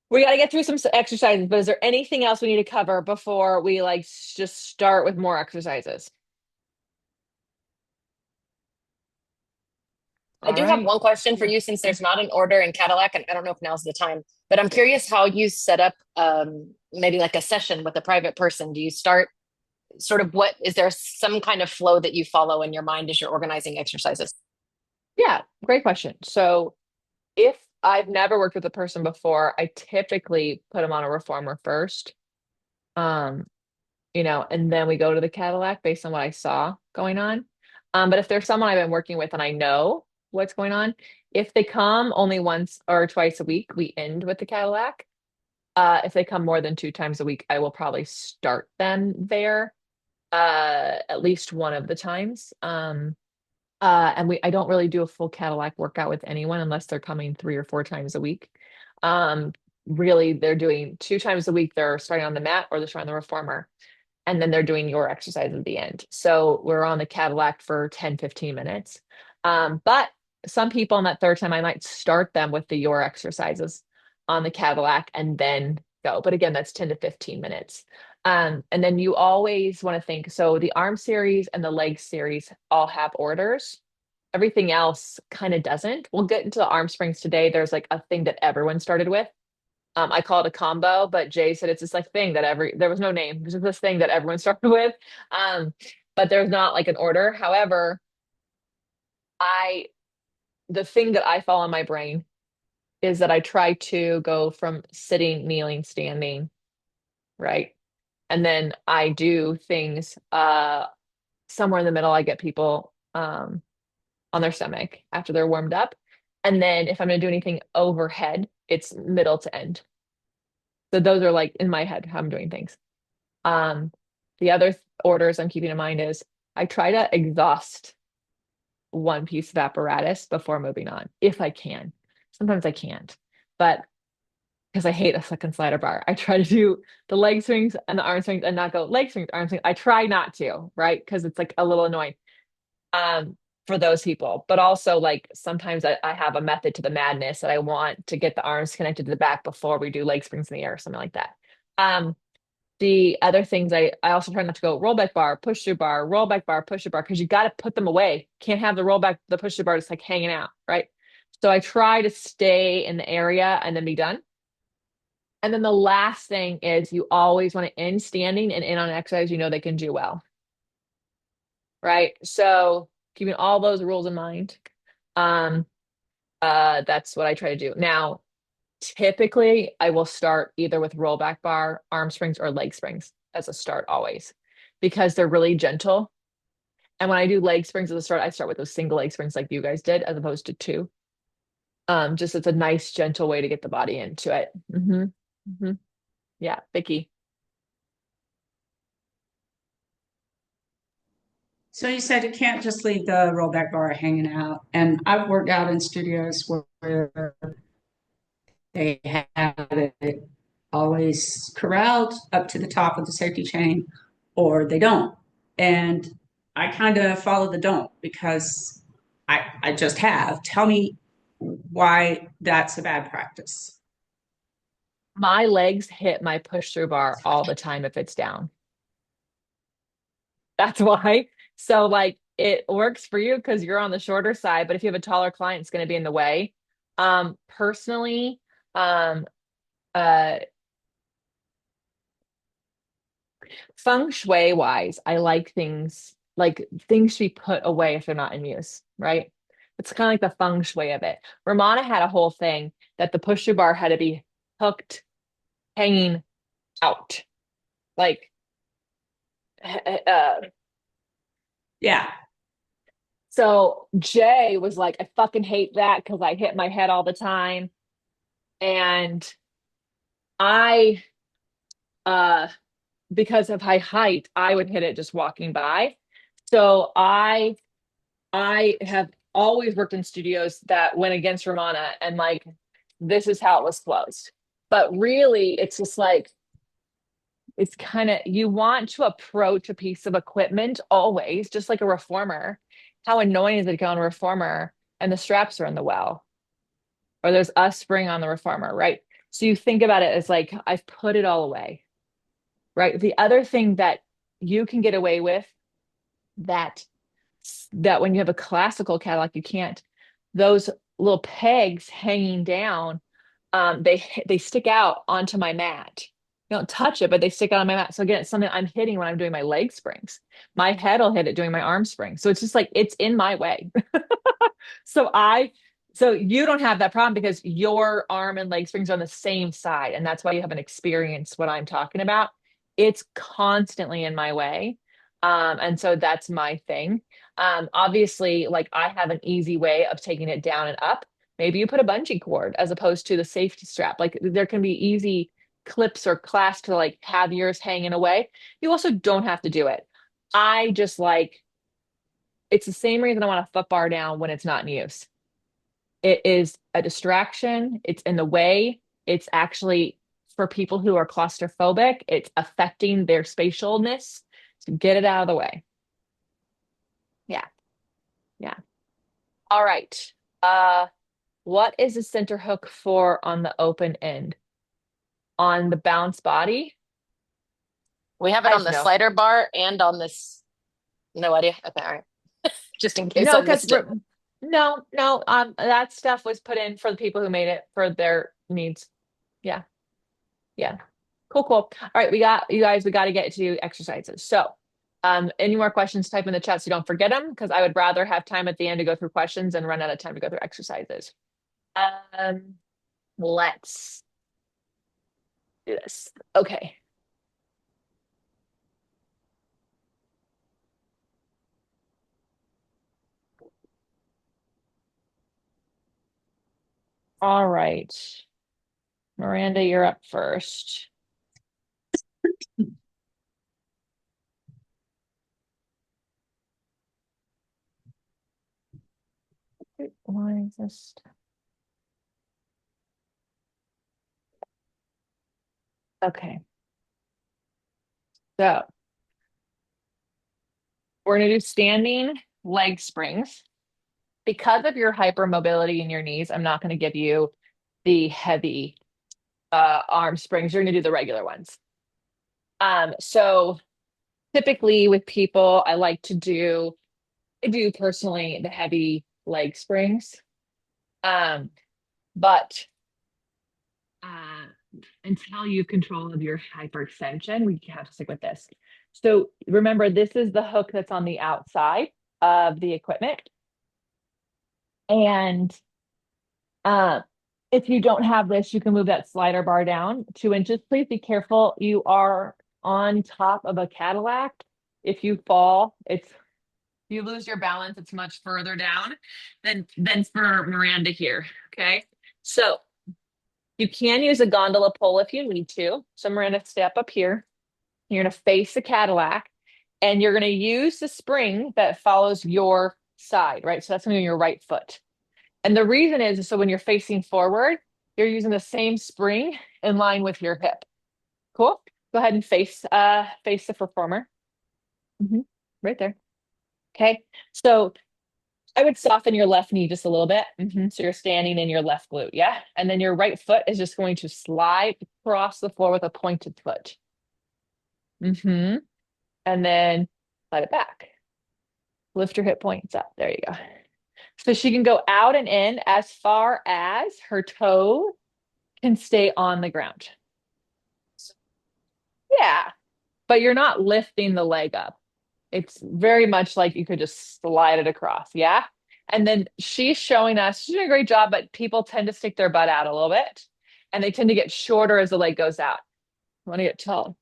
we got to get through some exercises, but is there anything else we need to cover before we like just start with more exercises? I All do have right. one question for you, since there's not an order in Cadillac, and I don't know if now's the time, but I'm curious how you set up maybe like a session with a private person. Do you start sort of is there some kind of flow that you follow in your mind as you're organizing exercises? Yeah, great question. So if I've never worked with a person before, I typically put them on a reformer first. Um, and then we go to the Cadillac based on what I saw going on. But if there's someone I've been working with and I know what's going on, if they come only once or twice a week, we end with the Cadillac. If they come more than 2 times a week, I will probably start them there at least one of the times. And I don't really do a full Cadillac workout with anyone unless they're coming 3 or 4 times a week. Um, Really, they're doing 2 times a week. They're starting on the mat or they're starting on the reformer, and then they're doing your exercise at the end. So we're on the Cadillac for 10, 15 minutes. But some people on that third time, I might start them with the your exercises on the Cadillac and then go. But again, that's 10 to 15 minutes. And then you always want to think, so the arm series and the leg series all have orders. Everything else kind of doesn't. We'll get into the arm springs today. There's like a thing that everyone started with. I call it a combo, but Jay said it's this like thing that there was no name. It's just this thing that everyone started with. Um, but there's not like an order. However, I the thing that I follow in my brain is that I try to go from sitting, kneeling, standing, right? And then I do things somewhere in the middle. I get people on their stomach after they're warmed up. And then if I'm gonna do anything overhead, it's middle to end. So those are like in my head how I'm doing things. Um, The other orders I'm keeping in mind is I try to exhaust one piece of apparatus before moving on, if I can. Sometimes I can't, but because I hate a second slider bar, I try to do the leg swings and the arm swings and not go leg swings, arm swings. I try not to, right? Because it's like a little annoying um, for those people. But also, like sometimes I have a method to the madness that I want to get the arms connected to the back before we do leg springs in the air or something like that. Um, the other things I also try not to go rollback bar, push through bar, rollback bar, push through bar, because you got to put them away. Can't have the rollback, the push through bar just like hanging out, right? So I try to stay in the area and then be done. And then the last thing is you always want to end standing and in on exercise you know they can do well, right? So keeping all those rules in mind, um, that's what I try to do. Now, typically, I will start either with rollback bar, arm springs, or leg springs as a start always because they're really gentle. And when I do leg springs as a start, I start with those single leg springs like you guys did as opposed to two. Just it's a nice, gentle way to get the body into it. Yeah, Vicky. So you said you can't just leave the rollback bar hanging out. And I've worked out in studios where they have it always corralled up to the top of the safety chain, or they don't. And I kind of follow the don't because I just have. Tell me why that's a bad practice. My legs hit my push through bar all the time if it's down. That's why. So like it works for you because you're on the shorter side, but if you have a taller client, it's going to be in the way. Personally, um, uh, feng shui wise, I like things should be put away if they're not in use, right? It's kind of like the feng shui of it. Ramana had a whole thing that the push through bar had to be hooked, hanging out, like uh, Yeah. so Jay was like, I fucking hate that because I hit my head all the time. And I, uh, because of high height, I would hit it just walking by. So I have always worked in studios that went against Ramana and like, this is how it was closed. But really, it's just like, it's kind of, you want to approach a piece of equipment always, just like a reformer. How annoying is it to go on a reformer and the straps are in the well? Or there's a spring on the reformer, right? So you think about it as like, I've put it all away, right? The other thing that you can get away with that that when you have a classical Cadillac, you can't, those little pegs hanging down, they stick out onto my mat. You don't touch it, but they stick out on my mat. So again, it's something I'm hitting when I'm doing my leg springs. My head will hit it doing my arm springs. So it's just like it's in my way. So so you don't have that problem because your arm and leg springs are on the same side, and that's why you haven't experienced what I'm talking about. It's constantly in my way. And so that's my thing. Obviously, like I have an easy way of taking it down and up. Maybe you put a bungee cord as opposed to the safety strap. Like there can be easy clips or clasps to like have yours hanging away. You also don't have to do it. I just like it's the same reason I want a foot bar down when it's not in use. It is a distraction. It's in the way. It's actually for people who are claustrophobic, it's affecting their spatialness. So get it out of the way. Yeah. Yeah. All right. What is the center hook for on the open end? On the bounce body? We have it on Guys the know. slider bar and on this. No idea. Okay, all right. Just in case No, I because missed it. no, that stuff was put in for the people who made it for their needs. Yeah. Yeah. Cool, cool. All right, we got to get to exercises. So, any more questions, type in the chat so you don't forget them, because I would rather have time at the end to go through questions and run out of time to go through exercises. Um, let's do this. Okay. All right. Miranda, you're up first. why is this? Okay. So we're going to do standing leg springs. Because of your hypermobility in your knees, I'm not going to give you the heavy arm springs. You're going to do the regular ones. So typically with people, I do personally the heavy leg springs. But uh, until you have control of your hyperextension, we have to stick with this. So remember, this is the hook that's on the outside of the equipment. And uh, if you don't have this, you can move that slider bar down 2 inches. Please be careful. You are on top of a Cadillac. If you fall, you lose your balance, it's much further down than for Miranda here. Okay. So you can use a gondola pole if you need to. So Miranda, step up here. You're going to face the Cadillac and you're going to use the spring that follows your side, right? So that's going to be your right foot. And the reason is so when you're facing forward, you're using the same spring in line with your hip. Cool. Go ahead and face the performer. Right there. Okay. So I would soften your left knee just a little bit. So you're standing in your left glute. Yeah. And then your right foot is just going to slide across the floor with a pointed foot. And then slide it back. Lift your hip points up. There you go. So she can go out and in as far as her toe can stay on the ground. Yeah. But you're not lifting the leg up. It's very much like you could just slide it across. Yeah. And then she's showing us, she's doing a great job, but people tend to stick their butt out a little bit and they tend to get shorter as the leg goes out. I want to get tall.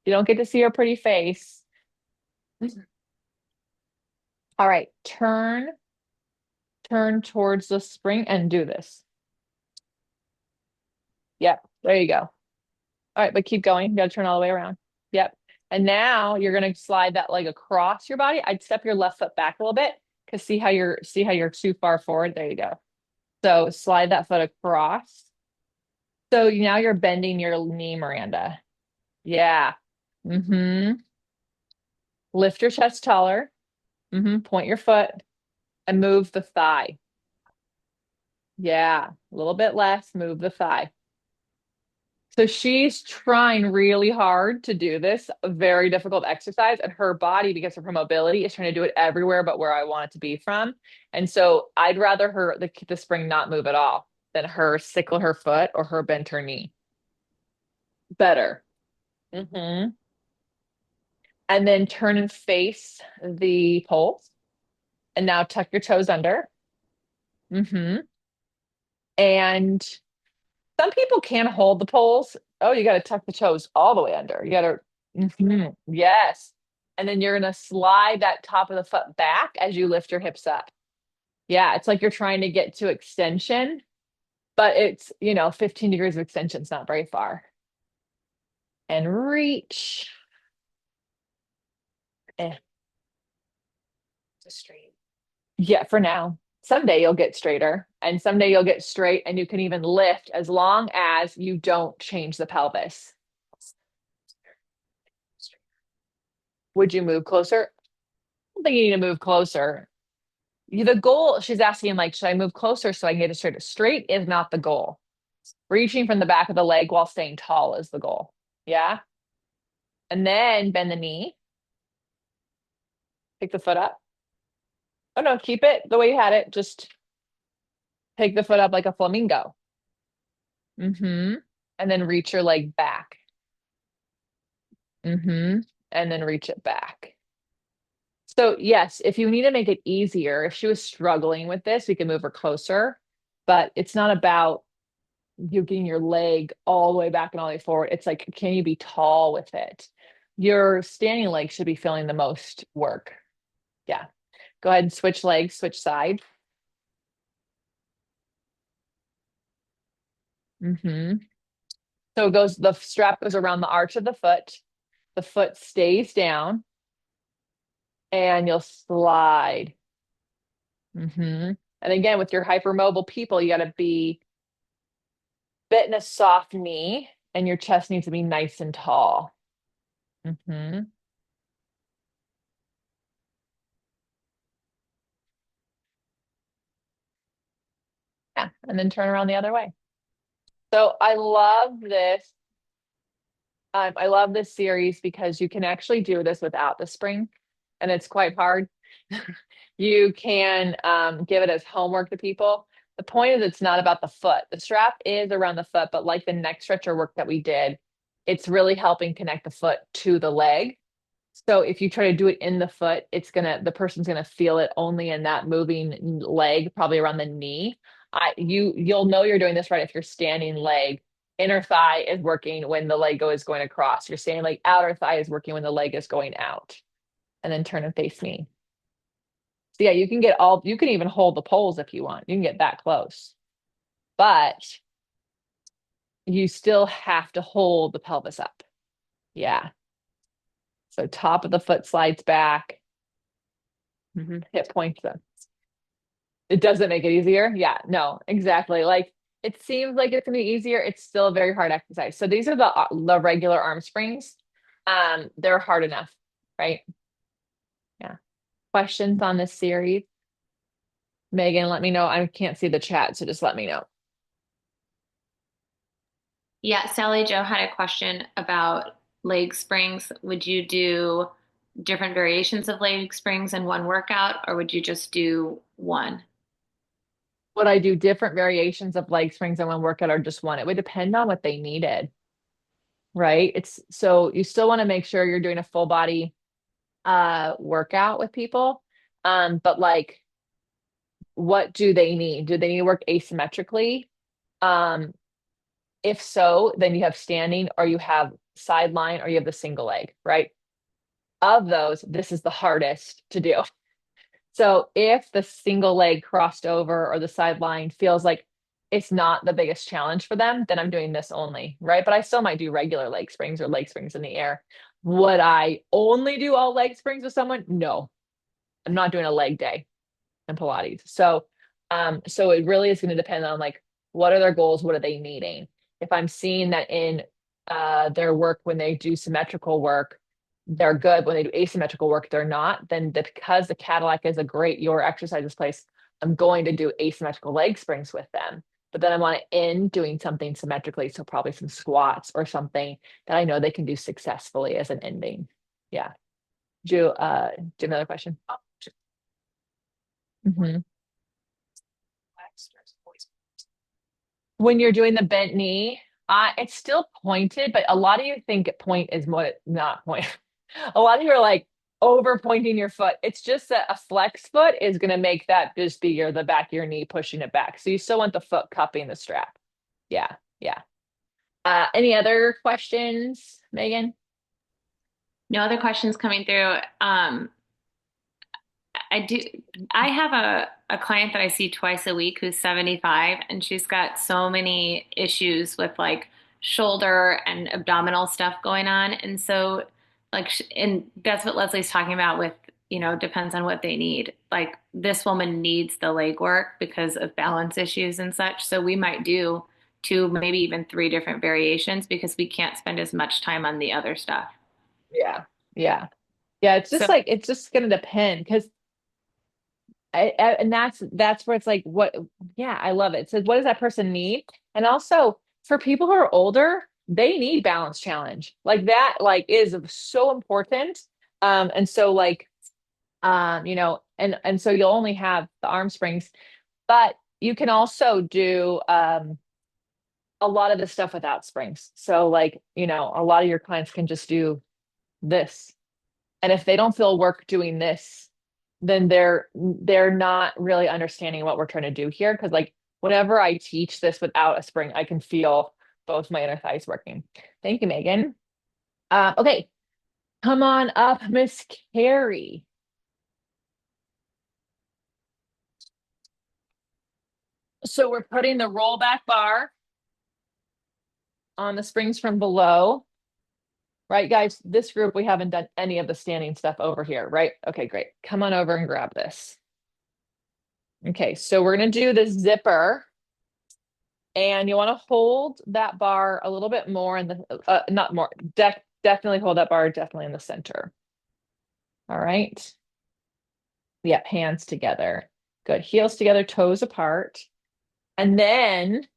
You don't get to see her pretty face. All right. Turn towards the spring and do this. Yep. There you go. All right. But keep going. You got to turn all the way around. Yep. And now you're going to slide that leg across your body. I'd step your left foot back a little bit because see how you're too far forward. There you go. So slide that foot across. So now you're bending your knee, Miranda. Yeah. Lift your chest taller. Point your foot and move the thigh. Yeah. A little bit less. Move the thigh. So she's trying really hard to do this, a very difficult exercise, and her body, because of her mobility, is trying to do it everywhere but where I want it to be from. And so I'd rather the spring not move at all than her sickle her foot or her bend her knee. Better. And then turn and face the poles. And now tuck your toes under. And some people can hold the poles. Oh, you got to tuck the toes all the way under. You got to, yes. And then you're going to slide that top of the foot back as you lift your hips up. Yeah, it's like you're trying to get to extension, but it's, 15 degrees of extension. It's not very far. And reach. Just straight. Yeah, for now. Someday you'll get straighter and someday you'll get straight and you can even lift as long as you don't change the pelvis. Would you move closer? I don't think you need to move closer. The goal, she's asking, like, should I move closer so I can get it straighter? Straight is not the goal. Reaching from the back of the leg while staying tall is the goal. Yeah. And then bend the knee. Pick the foot up. Oh, no, keep it the way you had it. Just take the foot up like a flamingo. And then reach your leg back. And then reach it back. So yes, if you need to make it easier, if she was struggling with this, we can move her closer, but it's not about you getting your leg all the way back and all the way forward. It's like, can you be tall with it? Your standing leg should be feeling the most work. Yeah. Go ahead and switch legs, switch side. So the strap goes around the arch of the foot stays down, and you'll slide. And again, with your hypermobile people, you got to be bit in a soft knee, and your chest needs to be nice and tall. Yeah, and then turn around the other way. So I love this. I love this series because you can actually do this without the spring, and it's quite hard. You can give it as homework to people. The point is, it's not about the foot. The strap is around the foot, but like the neck stretcher work that we did, it's really helping connect the foot to the leg. So if you try to do it in the foot, the person's gonna feel it only in that moving leg, probably around the knee. You'll know you're doing this right if your standing leg, inner thigh is working when the leg is going across. Your standing leg, outer thigh is working when the leg is going out. And then turn and face me. So yeah, you can even hold the poles if you want. You can get that close. But you still have to hold the pelvis up. Yeah. So top of the foot slides back. Hip points up. It doesn't make it easier. Yeah, no, exactly. Like it seems like it's gonna be easier. It's still a very hard exercise. So these are the regular arm springs. They're hard enough, right? Yeah. Questions on this series? Megan, let me know. I can't see the chat, so just let me know. Yeah, Sally Joe had a question about leg springs. Would you do different variations of leg springs in one workout, or would you just do one? Would I do different variations of leg springs in one workout or just one? It would depend on what they needed, right? It's so you still want to make sure you're doing a full body workout with people. But like what do they need? Do they need to work asymmetrically? Um, if so, then you have standing or you have sideline or you have the single leg, right? Of those, this is the hardest to do. So if the single leg crossed over or the sideline feels like it's not the biggest challenge for them, then I'm doing this only, right? But I still might do regular leg springs or leg springs in the air. Would I only do all leg springs with someone? No, I'm not doing a leg day in Pilates. So it really is going to depend on like what are their goals, what are they needing. If I'm seeing that in their work when they do symmetrical work, they're good. When they do asymmetrical work, they're not. Because the Cadillac is a great your exercises place, I'm going to do asymmetrical leg springs with them. But then I want to end doing something symmetrically, so probably some squats or something that I know they can do successfully as an ending. Yeah. Do you have another question? Mhm. When you're doing the bent knee, it's still pointed, but a lot of you think point is not point. A lot of you are like over pointing your foot. It's just that a flex foot is going to make that just be the back of your knee pushing it back. So you still want the foot cupping the strap. Yeah, yeah. Any other questions, Megan? No other questions coming through. I do. I have a client that I see twice a week who's 75, and she's got so many issues with like shoulder and abdominal stuff going on. And so, and that's what Leslie's talking about with, depends on what they need. Like this woman needs the leg work because of balance issues and such. So we might do two, maybe even three different variations because we can't spend as much time on the other stuff. Yeah, yeah, yeah. So It's just going to depend because and that's where it's like what yeah, I love it. So what does that person need? And also for people who are older, they need balance challenge. Like that like is so important. And so like and so you'll only have the arm springs, but you can also do a lot of the stuff without springs. So like, a lot of your clients can just do this. And if they don't feel work doing this, then they're not really understanding what we're trying to do here. Because like whenever I teach this without a spring, I can feel both my inner thighs working. Thank you, Megan. Okay, come on up, Miss Carrie. So we're putting the rollback bar on the springs from below. Right, guys, this group, we haven't done any of the standing stuff over here, right? Okay, great. Come on over and grab this. Okay, so we're going to do the zipper. And you want to hold that bar a little bit more in the, not more, definitely hold that bar definitely in the center. All right. Yep, hands together. Good. Heels together, toes apart. And then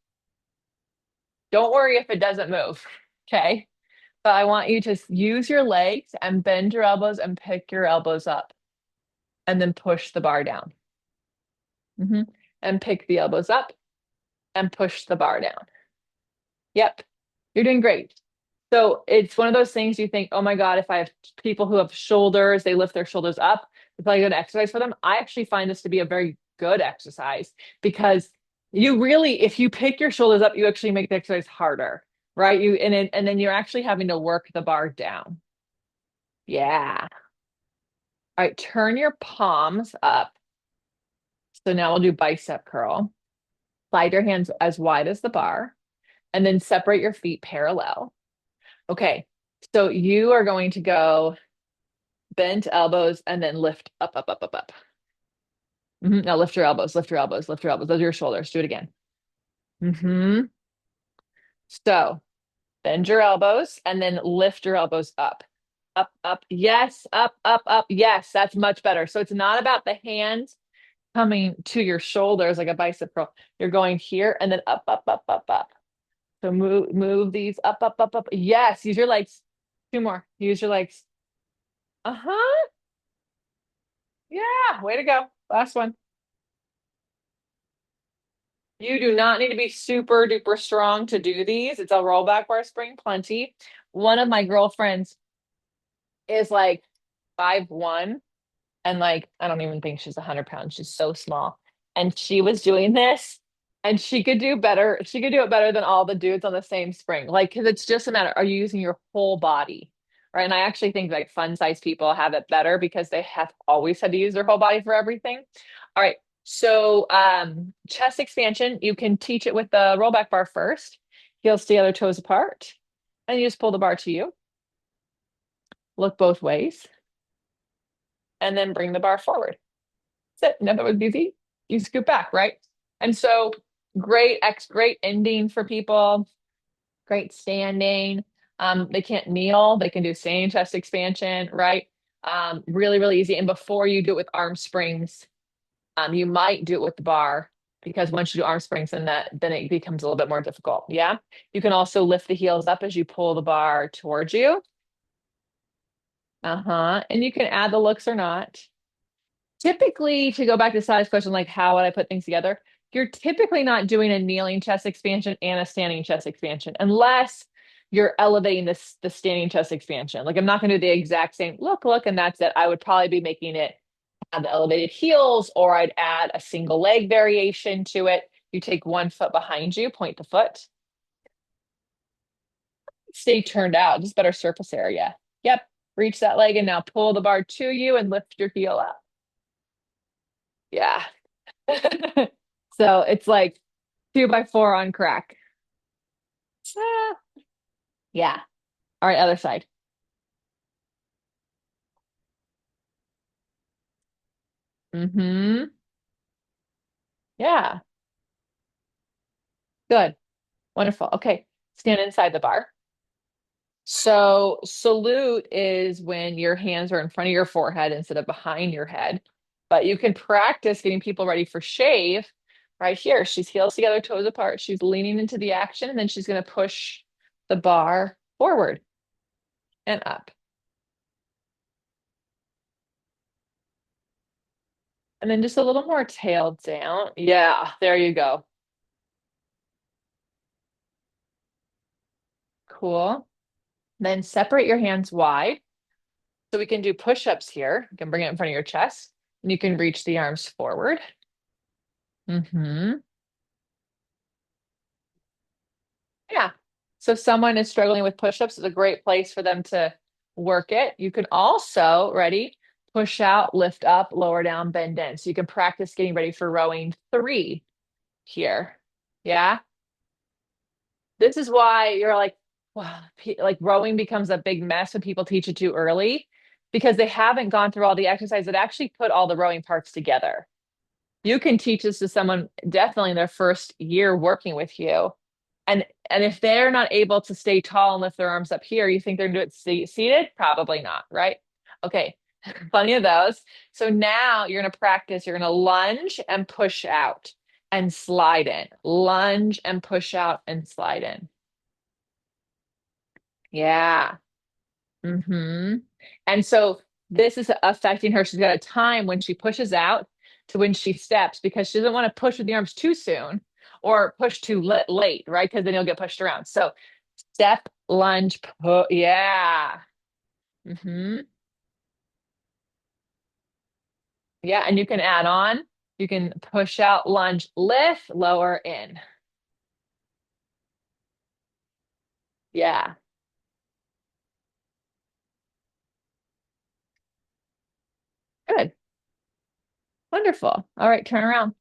don't worry if it doesn't move. Okay. But I want you to use your legs and bend your elbows and pick your elbows up and then push the bar down. And pick the elbows up and push the bar down. Yep. You're doing great. So it's one of those things you think, oh my God, if I have people who have shoulders, they lift their shoulders up, it's probably a good exercise for them. I actually find this to be a very good exercise because you really, if you pick your shoulders up, you actually make the exercise harder, right? And then you're actually having to work the bar down. Yeah. All right, turn your palms up. So now we'll do bicep curl. Slide your hands as wide as the bar, and then separate your feet parallel. Okay, so you are going to go bent elbows and then lift up, up, up, up, up. Now lift your elbows, lift your elbows, lift your elbows. Those are your shoulders. Do it again. So bend your elbows and then lift your elbows up. Up, up. Yes, up, up, up. Yes, that's much better. So it's not about the hands coming to your shoulders like a bicep curl. You're going here and then up, up, up, up, up. So move these up, up, up, up. Yes, use your legs. Two more. Use your legs. Uh-huh. Yeah, way to go. Last one. You do not need to be super duper strong to do these. It's a rollback bar spring, plenty. One of my girlfriends is like 5'1", and like I don't even think she's 100 pounds. She's so small. And she was doing this and she could do better. She could do it better than all the dudes on the same spring. Like, because it's just a matter, are you using your whole body? Right. And I actually think like fun size people have it better because they have always had to use their whole body for everything. All right. So chest expansion, you can teach it with the rollback bar first. Heels together, toes apart. And you just pull the bar to you. Look both ways. And then bring the bar forward. That's it. No, that was easy. You scoop back, right? And so great ending for people. Great standing. They can't kneel. They can do standing chest expansion, right? Really, really easy. And before you do it with arm springs, you might do it with the bar because once you do arm springs, then it becomes a little bit more difficult. Yeah. You can also lift the heels up as you pull the bar towards you. And you can add the looks or not. Typically, to go back to Sally's question, like how would I put things together? You're typically not doing a kneeling chest expansion and a standing chest expansion unless you're elevating the standing chest expansion. Like I'm not going to do the exact same look, and that's it. I would probably be making it have the elevated heels, or I'd add a single leg variation to it. You take one foot behind you, point the foot. Stay turned out, just better surface area. Yep, reach that leg and now pull the bar to you and lift your heel up. Yeah. So it's like 2x4 on crack. Ah. Yeah. All right, other side. Yeah. Good. Wonderful. Okay. Stand inside the bar. So salute is when your hands are in front of your forehead instead of behind your head. But you can practice getting people ready for shave right here. She's heels together, toes apart. She's leaning into the action, and then she's going to push the bar forward and up. And then just a little more tail down. Yeah, there you go. Cool. Then separate your hands wide. So we can do push-ups here. You can bring it in front of your chest and you can reach the arms forward. Yeah. So if someone is struggling with push-ups, it's a great place for them to work it. You can also, ready, push out, lift up, lower down, bend in. So you can practice getting ready for rowing 3 here. Yeah. This is why you're like, wow, like rowing becomes a big mess when people teach it too early because they haven't gone through all the exercise that actually put all the rowing parts together. You can teach this to someone definitely in their first year working with you. And if they're not able to stay tall and lift their arms up here, you think they're going to do it seated? Probably not, right? Okay, plenty of those. So now you're going to practice. You're going to lunge and push out and slide in. Lunge and push out and slide in. Yeah. And so this is affecting her. She's got a time when she pushes out to when she steps because she doesn't want to push with the arms too soon or push too late, right? Because then you'll get pushed around. So step, lunge, yeah. hmm Yeah, and you can add on. You can push out, lunge, lift, lower in. Yeah, good. Wonderful. All right, turn around.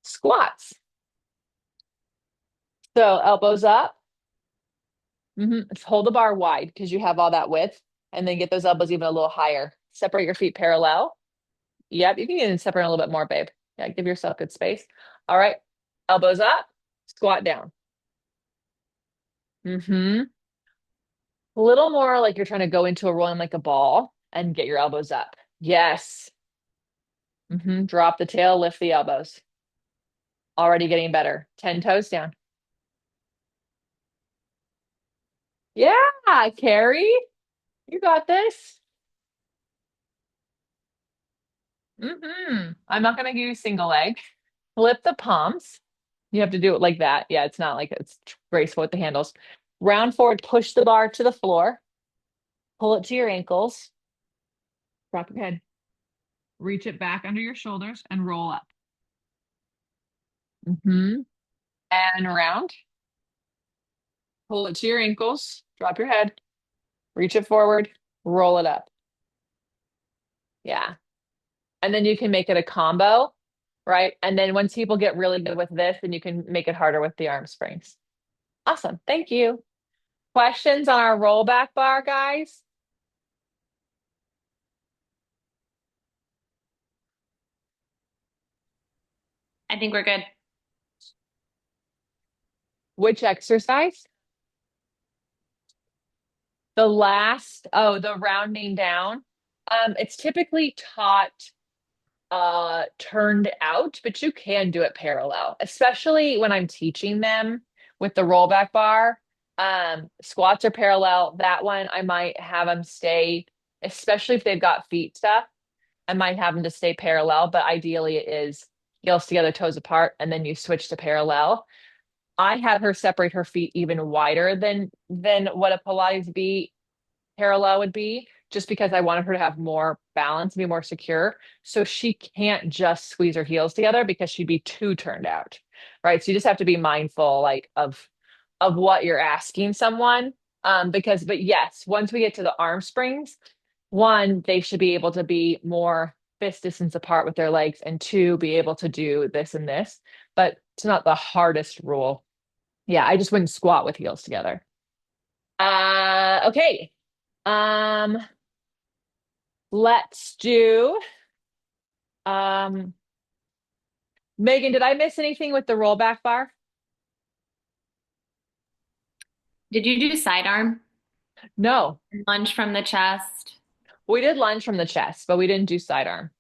Squats. So elbows up. Hold the bar wide because you have all that width, and then get those elbows even a little higher. Separate your feet parallel. Yep, you can even separate a little bit more, babe. Yeah, give yourself good space. All right, elbows up, squat down. Mm-hmm. A little more like you're trying to go into a rolling like a ball and get your elbows up. Yes. Drop the tail, lift the elbows. Already getting better. 10 toes down. Yeah, Carrie, you got this. I'm not gonna give you single leg. Flip the palms. You have to do it like that. Yeah, it's not like it's graceful with the handles. Round forward, push the bar to the floor. Pull it to your ankles. Drop your head. Reach it back under your shoulders and roll up. hmm And around. Pull it to your ankles. Drop your head. Reach it forward. Roll it up. Yeah. And then you can make it a combo, right? And then once people get really good with this, then you can make it harder with the arm springs. Awesome. Thank you. Questions on our rollback bar, guys? I think we're good. Which exercise? The rounding down. It's typically taught turned out, but you can do it parallel, especially when I'm teaching them with the rollback bar. Squats are parallel. That one I might have them stay, especially if they've got feet stuff. I might have them to stay parallel, but ideally it is heels together, toes apart, and then you switch to parallel. I had her separate her feet even wider than what a Pilates B parallel would be, just because I wanted her to have more balance, be more secure. So she can't just squeeze her heels together because she'd be too turned out. Right. So you just have to be mindful like of what you're asking someone. But yes, once we get to the arm springs, one, they should be able to be more fist distance apart with their legs, and two, be able to do this and this. But it's not the hardest rule. Yeah, I just wouldn't squat with heels together. Okay. Um, let's do um Megan, did I miss anything with the rollback bar? Did you do sidearm? No. Lunge from the chest? We did lunge from the chest, but we didn't do sidearm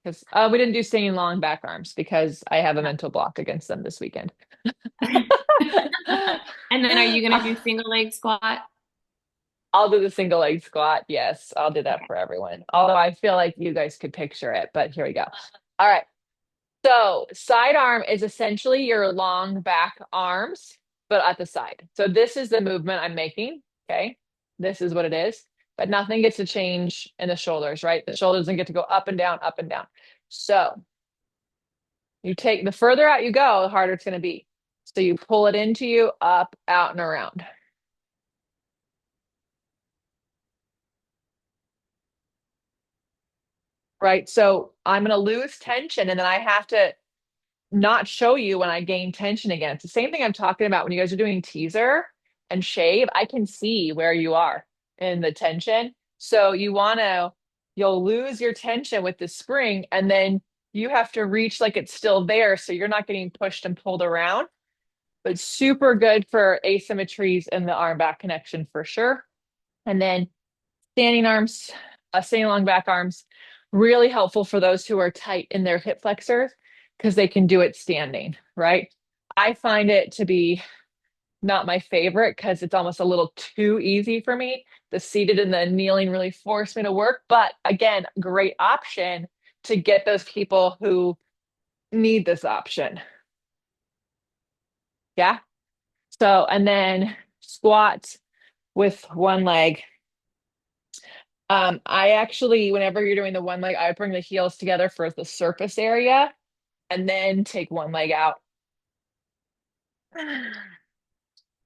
because we didn't do singing long back arms because I have a mental block against them this weekend. And then are you going to do single leg squat? I'll do the single leg squat. Yes, I'll do that for everyone. Although I feel like you guys could picture it, but here we go. All right. So sidearm is essentially your long back arms, but at the side. So this is the movement I'm making. Okay. This is what it is, but nothing gets to change in the shoulders, right? The shoulders doesn't get to go up and down, up and down. So you take the further out you go, the harder it's going to be. So you pull it into you, up, out, and around. Right. So I'm going to lose tension and then I have to not show you when I gain tension again. It's the same thing I'm talking about when you guys are doing teaser and shave. I can see where you are in the tension. So you'll lose your tension with the spring and then you have to reach like it's still there. So you're not getting pushed and pulled around, but super good for asymmetries in the arm back connection for sure. And then standing arms, standing long back arms, really helpful for those who are tight in their hip flexors because they can do it standing, right? I find it to be not my favorite because it's almost a little too easy for me. The seated and the kneeling really force me to work. But again, great option to get those people who need this option. Yeah. So, and then squat with one leg. I actually, whenever you're doing the one leg, I would bring the heels together for the surface area and then take one leg out.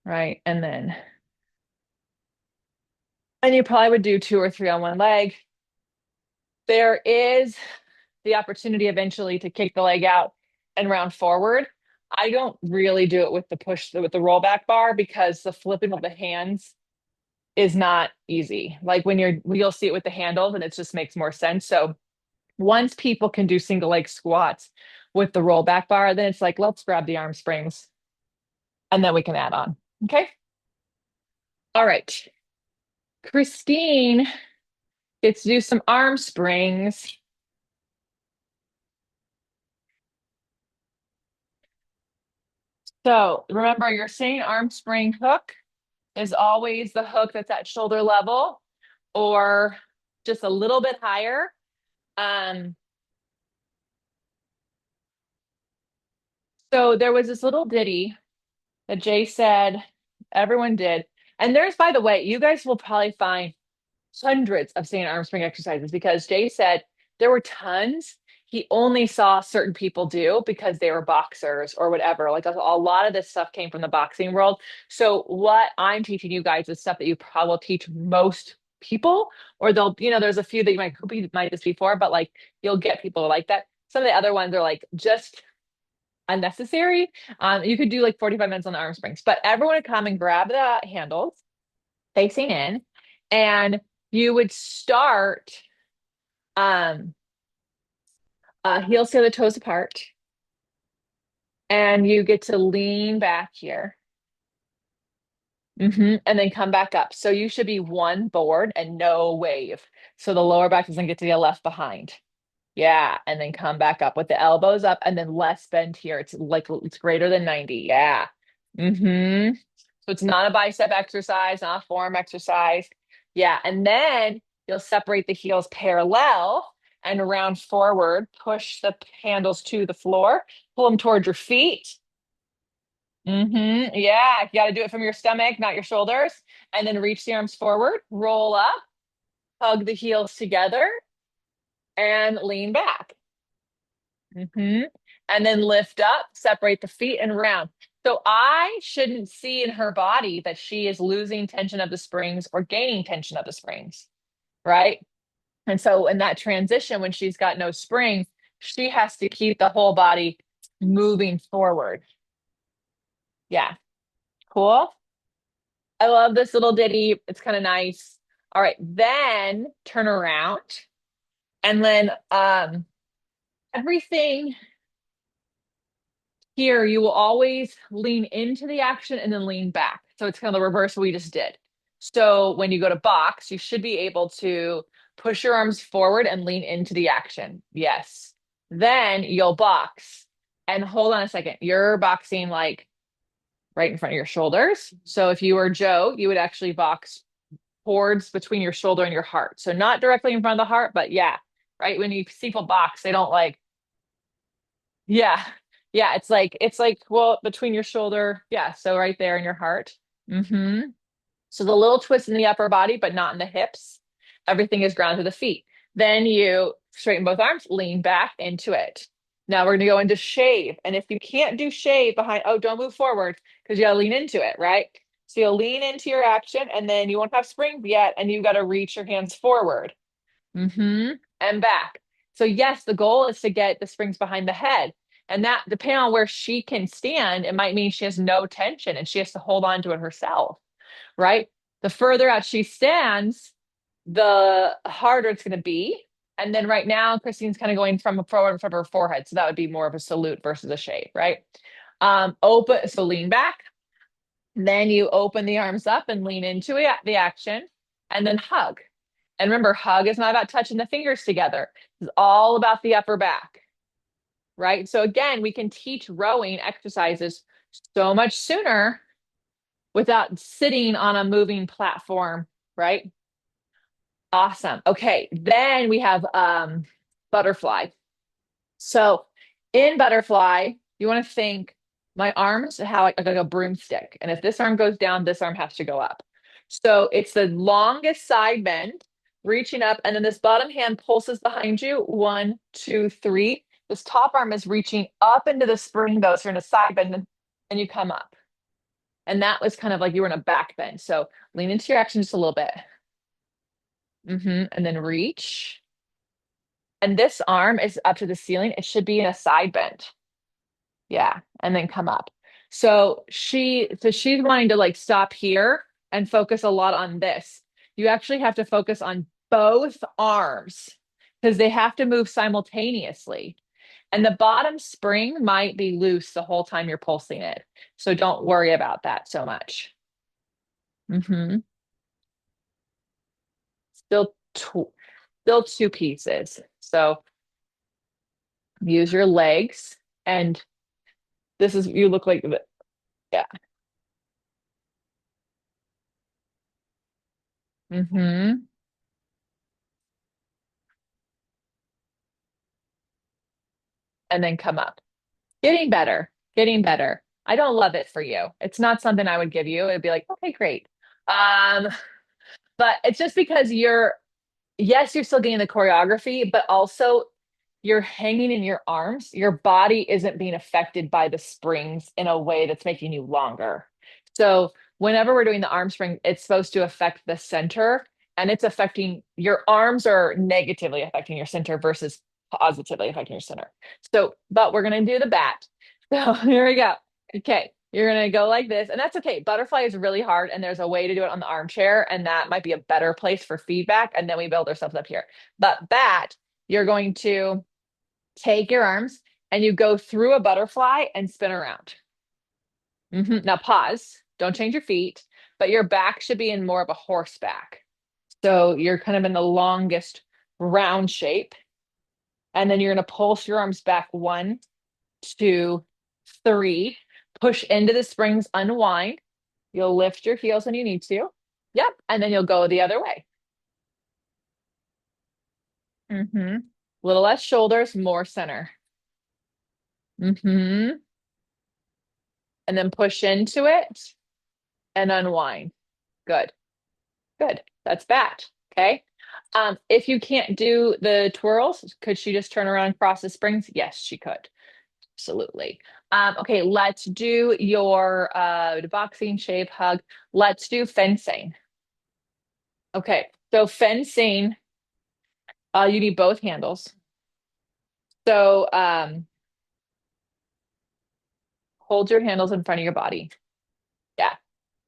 Right. And you probably would do two or three on one leg. There is the opportunity eventually to kick the leg out and round forward. I don't really do it with the push, with the rollback bar because the flipping of the hands is not easy. Like you'll see it with the handles and it just makes more sense. So once people can do single leg squats with the rollback bar, then it's like, let's grab the arm springs and then we can add on. Okay. All right. Christine gets to do some arm springs. So remember, your same arm spring hook is always the hook that's at shoulder level or just a little bit higher. Um, so there was this little ditty that Jay said everyone did. And there's, by the way, you guys will probably find hundreds of standing arm spring exercises because Jay said there were tons he only saw certain people do because they were boxers or whatever. Like a lot of this stuff came from the boxing world. So what I'm teaching you guys is stuff that you probably will teach most people, or there's a few that you might just be for, but like you'll get people like that. Some of the other ones are like just unnecessary. You could do like 45 minutes on the arm springs, but everyone would come and grab the handles facing in, and you would start um heels to the toes apart, and you get to lean back here. And then come back up. So you should be one board and no wave. So the lower back doesn't get to get left behind. Yeah. And then come back up with the elbows up and then less bend here. It's like it's greater than 90. Yeah. So it's not a bicep exercise, not a forearm exercise. Yeah. And then you'll separate the heels parallel and round forward, push the handles to the floor, pull them towards your feet. Yeah, you got to do it from your stomach, not your shoulders. And then reach the arms forward, roll up, hug the heels together, and lean back. And then lift up, separate the feet, and round. So I shouldn't see in her body that she is losing tension of the springs or gaining tension of the springs, right? And so in that transition, when she's got no spring, she has to keep the whole body moving forward. Yeah, cool. I love this little ditty. It's kind of nice. All right, then turn around and then everything here, you will always lean into the action and then lean back. So it's kind of the reverse we just did. So when you go to box, you should be able to push your arms forward and lean into the action. Yes. Then you'll box. And hold on a second. You're boxing like right in front of your shoulders. So if you were Joe, you would actually box towards between your shoulder and your heart. So not directly in front of the heart, but yeah, right? When you see people box, they don't like, yeah, yeah, it's like, well, between your shoulder. Yeah. So right there in your heart. So the little twist in the upper body, but not in the hips. Everything is grounded to the feet. Then you straighten both arms, lean back into it. Now we're going to go into shave. And if you can't do shave behind, oh, don't move forward because you got to lean into it, right? So you'll lean into your action and then you won't have spring yet. And you got to reach your hands forward and back. So yes, the goal is to get the springs behind the head. And that, depending on where she can stand, it might mean she has no tension and she has to hold on to it herself, right? The further out she stands, the harder it's going to be. And then right now, Christine's kind of going from forward from her forehead. So that would be more of a salute versus a shave, right? Open, so lean back. Then you open the arms up and lean into it, the action, and then hug. And remember, hug is not about touching the fingers together. It's all about the upper back, right? So again, we can teach rowing exercises so much sooner without sitting on a moving platform, right? Awesome. Okay, then we have butterfly. So in butterfly, you want to think my arms how like a broomstick. And if this arm goes down, this arm has to go up. So it's the longest side bend, reaching up, and then this bottom hand pulses behind you. One, two, three. This top arm is reaching up into the spring though. So you're in a side bend and you come up. And that was kind of like you were in a back bend. So lean into your action just a little bit. And then reach. And this arm is up to the ceiling. It should be in a side bend. Yeah. And then come up. So she's wanting to like stop here and focus a lot on this. You actually have to focus on both arms because they have to move simultaneously. And the bottom spring might be loose the whole time you're pulsing it. So don't worry about that so much. Still still two pieces. So use your legs and this is you look like yeah. Mm-hmm. And then come up. Getting better. Getting better. I don't love it for you. It's not something I would give you. It'd be like, okay, great. Um, but it's just because yes, you're still getting the choreography, but also you're hanging in your arms. Your body isn't being affected by the springs in a way that's making you longer. So whenever we're doing the arm spring, it's supposed to affect the center and it's affecting your arms are negatively affecting your center versus positively affecting your center. So, but we're going to do the bat. So here we go. Okay. You're going to go like this, and that's okay. Butterfly is really hard, and there's a way to do it on the armchair, and that might be a better place for feedback. And then we build ourselves up here. But bat, you're going to take your arms and you go through a butterfly and spin around. Now pause. Don't change your feet, but your back should be in more of a horseback. So you're kind of in the longest round shape. And then you're going to pulse your arms back. One, two, three. Push into the springs, unwind. You'll lift your heels when you need to. Yep. And then you'll go the other way. Little less shoulders, more center. And then push into it and unwind. Good. Good. That's bat. Okay. If you can't do the twirls, could she just turn around and cross the springs? Yes, she could. Absolutely. Okay, let's do your boxing, shave, hug. Let's do fencing. Okay, so fencing, you need both handles. So hold your handles in front of your body. Yeah.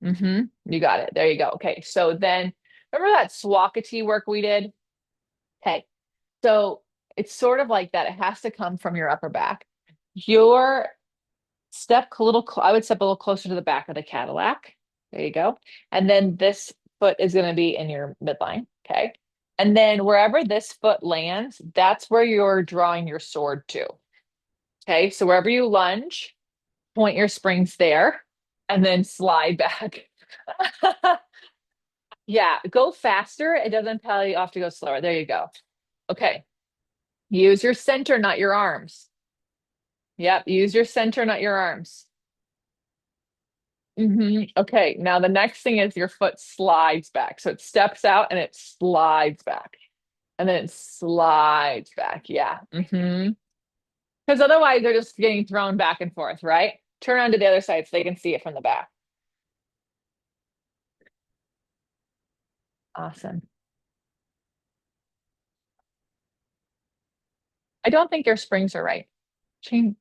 You got it. There you go. Okay, so then remember that Swakati work we did? Okay, so it's sort of like that. It has to come from your upper back. Your step a little, I would step a little closer to the back of the Cadillac. There you go. And then this foot is going to be in your midline. Okay. And then wherever this foot lands, that's where you're drawing your sword to. Okay. So wherever you lunge, point your springs there and then slide back. Yeah. Go faster. It doesn't tell you off to go slower. There you go. Okay. Use your center, not your arms. Yep. Use your center, not your arms. Okay, now the next thing is your foot slides back. So it steps out and it slides back. And then it slides back. Yeah. Because otherwise they're just getting thrown back and forth, right? Turn on to the other side so they can see it from the back. Awesome. I don't think your springs are right. Change.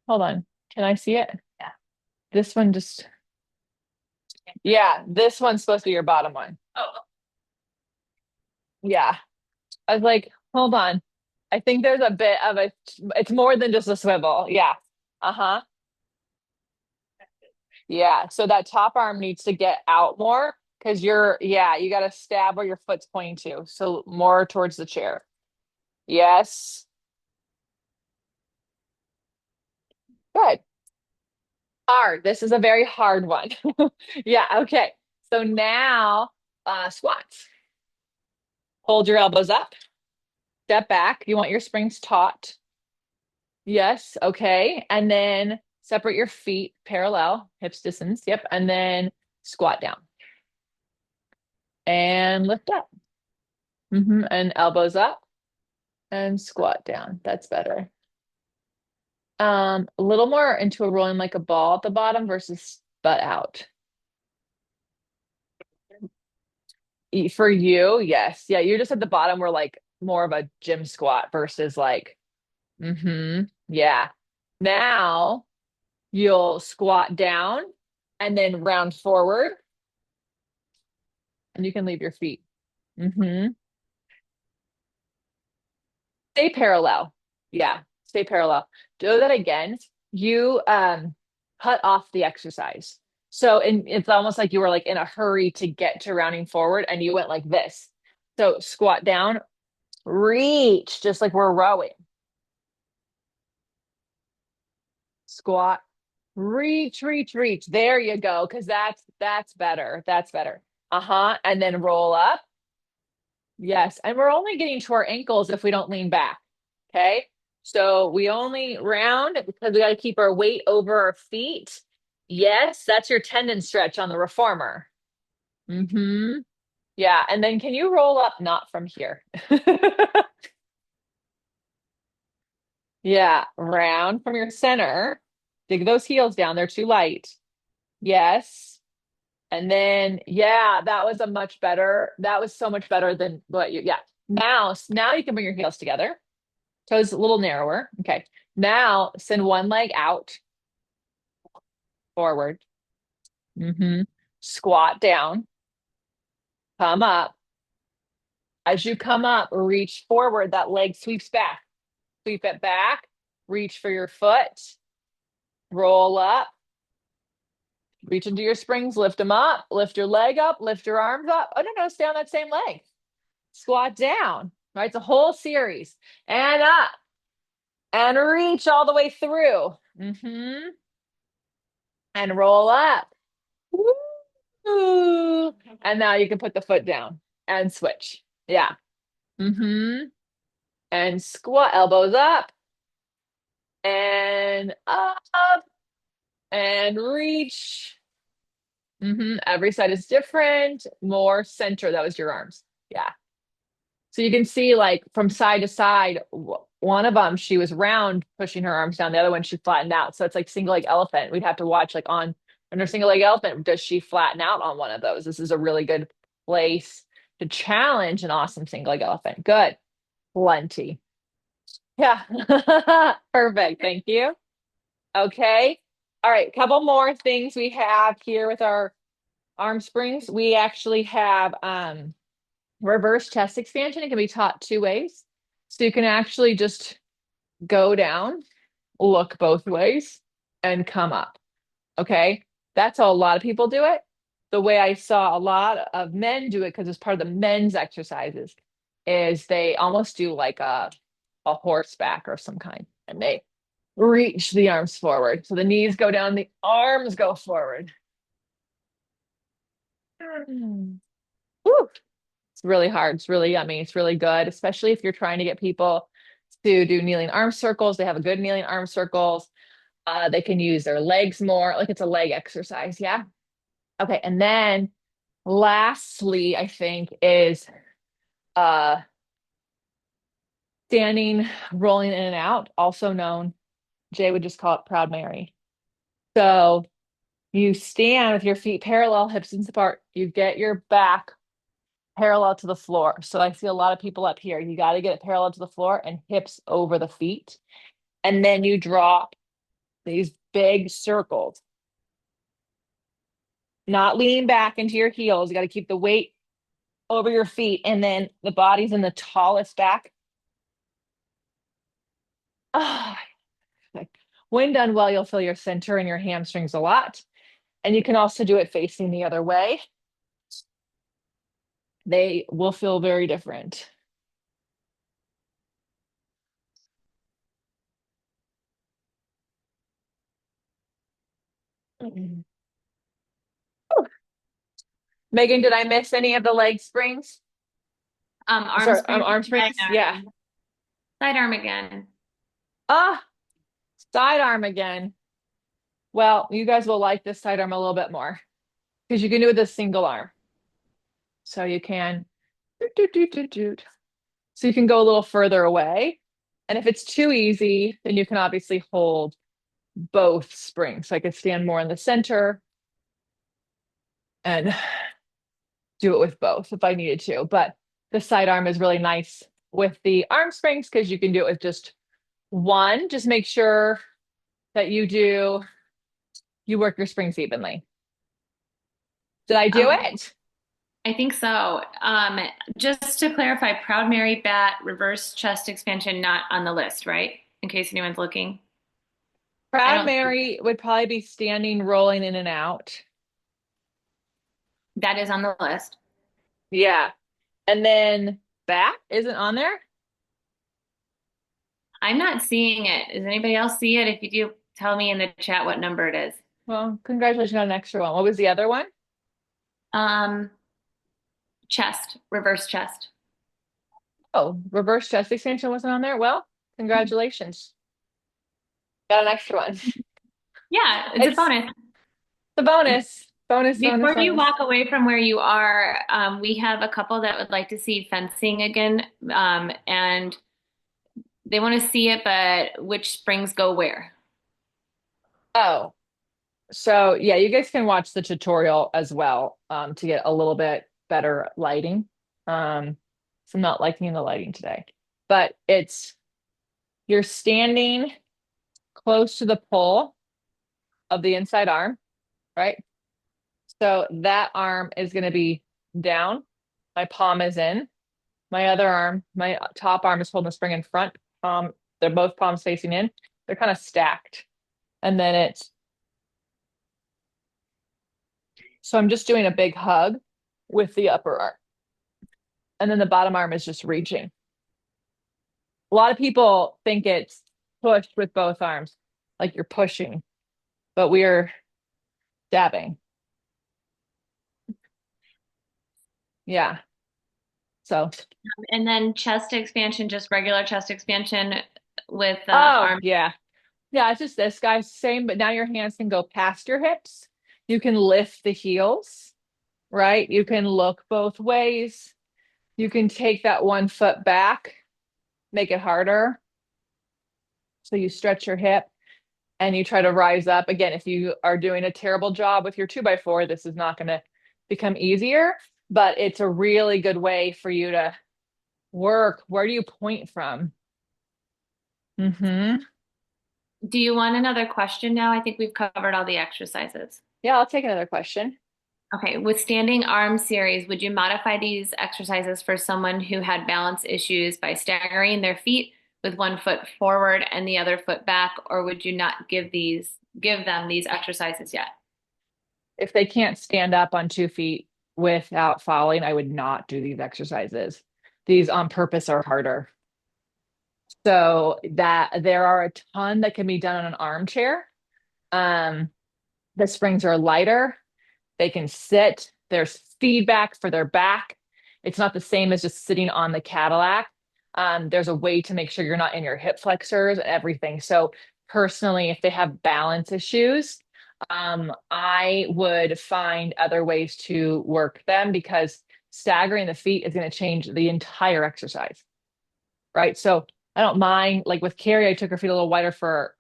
Hold on. Can I see it? Yeah. This one just, yeah, this one's supposed to be your bottom one. Oh, Yeah. I was like, hold on. I think there's a bit of a, it's more than just a swivel. Yeah. Uh-huh. Yeah. So that top arm needs to get out more because yeah, you got to stab where your foot's pointing to. So more towards the chair. Yes. Good. Hard. This is a very hard one. Yeah. Okay. So now, squats. Hold your elbows up. Step back. You want your springs taut. Yes. Okay. And then separate your feet parallel, hips distance. Yep. And then squat down and lift up. And elbows up and squat down. That's better. A little more into a rolling like a ball at the bottom versus butt out. For you, yes. Yeah, you're just at the bottom where like more of a gym squat versus like, yeah. Now you'll squat down and then round forward and you can leave your feet. Mm-hmm. Stay parallel. Yeah, stay parallel. Do that again. You cut off the exercise. So it's almost like you were like in a hurry to get to rounding forward and you went like this. So squat down, reach, just like we're rowing. Squat, reach, reach, reach. There you go. Because that's better. That's better. Uh-huh. And then roll up. Yes. And we're only getting to our ankles if we don't lean back. Okay. So we only round because we got to keep our weight over our feet. Yes, that's your tendon stretch on the reformer. Yeah. And then can you roll up not from here? Yeah. Round from your center. Dig those heels down. They're too light. Yes. And then, yeah, that was a much better. That was so much better than what yeah. Now you can bring your heels together. Toes a little narrower. Okay. Now send one leg out, forward. Squat down, come up. As you come up, reach forward. That leg sweeps back. Sweep it back. Reach for your foot. Roll up. Reach into your springs. Lift them up. Lift your leg up. Lift your arms up. Oh, no, stay on that same leg. Squat down. Right? It's a whole series. And up. And reach all the way through. And roll up. Woo. And now you can put the foot down and switch. Yeah. And squat, elbows up and up and reach. Every side is different. More center. That was your arms. Yeah. So you can see like from side to side, one of them, she was round, pushing her arms down. The other one, she flattened out. So it's like single leg elephant. We'd have to watch like on under single leg elephant, does she flatten out on one of those? This is a really good place to challenge an awesome single leg elephant. Good. Plenty. Yeah. Perfect. Thank you. Okay. All right. Couple more things we have here with our arm springs. We actually have reverse chest expansion. It can be taught two ways. So you can actually just go down, look both ways, and come up. Okay. That's how a lot of people do it. The way I saw a lot of men do it, because it's part of the men's exercises, is they almost do like a horseback or some kind, and they reach the arms forward. So the knees go down, the arms go forward. Woo. It's really hard. It's really yummy. It's really good, especially if you're trying to get people to do kneeling arm circles. They have a good kneeling arm circles. They can use their legs more. Like it's a leg exercise. Yeah. Okay. And then lastly, I think is standing, rolling in and out, also known, Jay would just call it Proud Mary. So you stand with your feet parallel, hips distance apart. You get your back parallel to the floor. So I see a lot of people up here. You got to get it parallel to the floor and hips over the feet. And then you drop these big circles, not leaning back into your heels. You got to keep the weight over your feet, and then the body's in the tallest back. Ah, like, when done well, you'll feel your center and your hamstrings a lot. And you can also do it facing the other way. They will feel very different. Mhm. Megan, did I miss any of the leg springs? Arm Sorry, springs, arm springs. Yeah. side arm again. Ah, sidearm again. Well, you guys will like this sidearm a little bit more because you can do it with a single arm. So you can doot, doot, doot, doot, doot. So you can go a little further away. And if it's too easy, then you can obviously hold both springs. So I could stand more in the center and do it with both if I needed to. But the sidearm is really nice with the arm springs because you can do it with just one. Just make sure that you work your springs evenly. Did I do Okay, it? I think so. Just to clarify, Proud Mary bat, reverse chest expansion, not on the list, right? In case anyone's looking. I Proud don't see Mary would probably be standing, rolling in and out. that is on the list. Yeah. And then bat isn't on there. I'm not seeing it. Does anybody else see it? If you do, tell me in the chat what number it is. Well, congratulations on an extra one. What was the other one? Um, chest, reverse chest. Oh, reverse chest extension wasn't on there. Well, congratulations. Got an extra one. Yeah, it's a It's bonus. the bonus. Bonus, bonus, Before you bonus. walk away from where you are, we have a couple that would like to see fencing again, and they want to see it, but which springs go where? Oh, so yeah, you guys can watch the tutorial as well to get a little bit better lighting. So I'm not liking the lighting today, but you're standing close to the pole of the inside arm, right? So that arm is going to be down. My palm is in. My other arm, my top arm is holding the spring in front. They're both palms facing in. They're kind of stacked. And then so I'm just doing a big hug with the upper arm. And then the bottom arm is just reaching. A lot of people think it's pushed with both arms, like you're pushing, but we are dabbing. Yeah. So, And then chest expansion, just regular chest expansion with the oh, arm. yeah. Yeah, it's just this guy's same, but now your hands can go past your hips. You can lift the heels, right? You can look both ways. You can take that one foot back, make it harder. So you stretch your hip and you try to rise up. Again, if you are doing a terrible job with your 2x4, this is not going to become easier, but it's a really good way for you to work. Where do you point from? Mm-hmm. Do you want another question now? I think we've covered all the exercises. Yeah, I'll take another question. Okay, with standing arm series, would you modify these exercises for someone who had balance issues by staggering their feet with one foot forward and the other foot back, or would you not give them these exercises yet? If they can't stand up on 2 feet without falling, I would not do these exercises. These on purpose are harder. So that there are a ton that can be done on an armchair. Um, the springs are lighter. They can sit. There's feedback for their back. It's not the same as just sitting on the Cadillac. There's a way to make sure you're not in your hip flexors and everything. So personally, if they have balance issues, I would find other ways to work them because staggering the feet is going to change the entire exercise, right? So I don't mind, like with Carrie, I took her feet a little wider for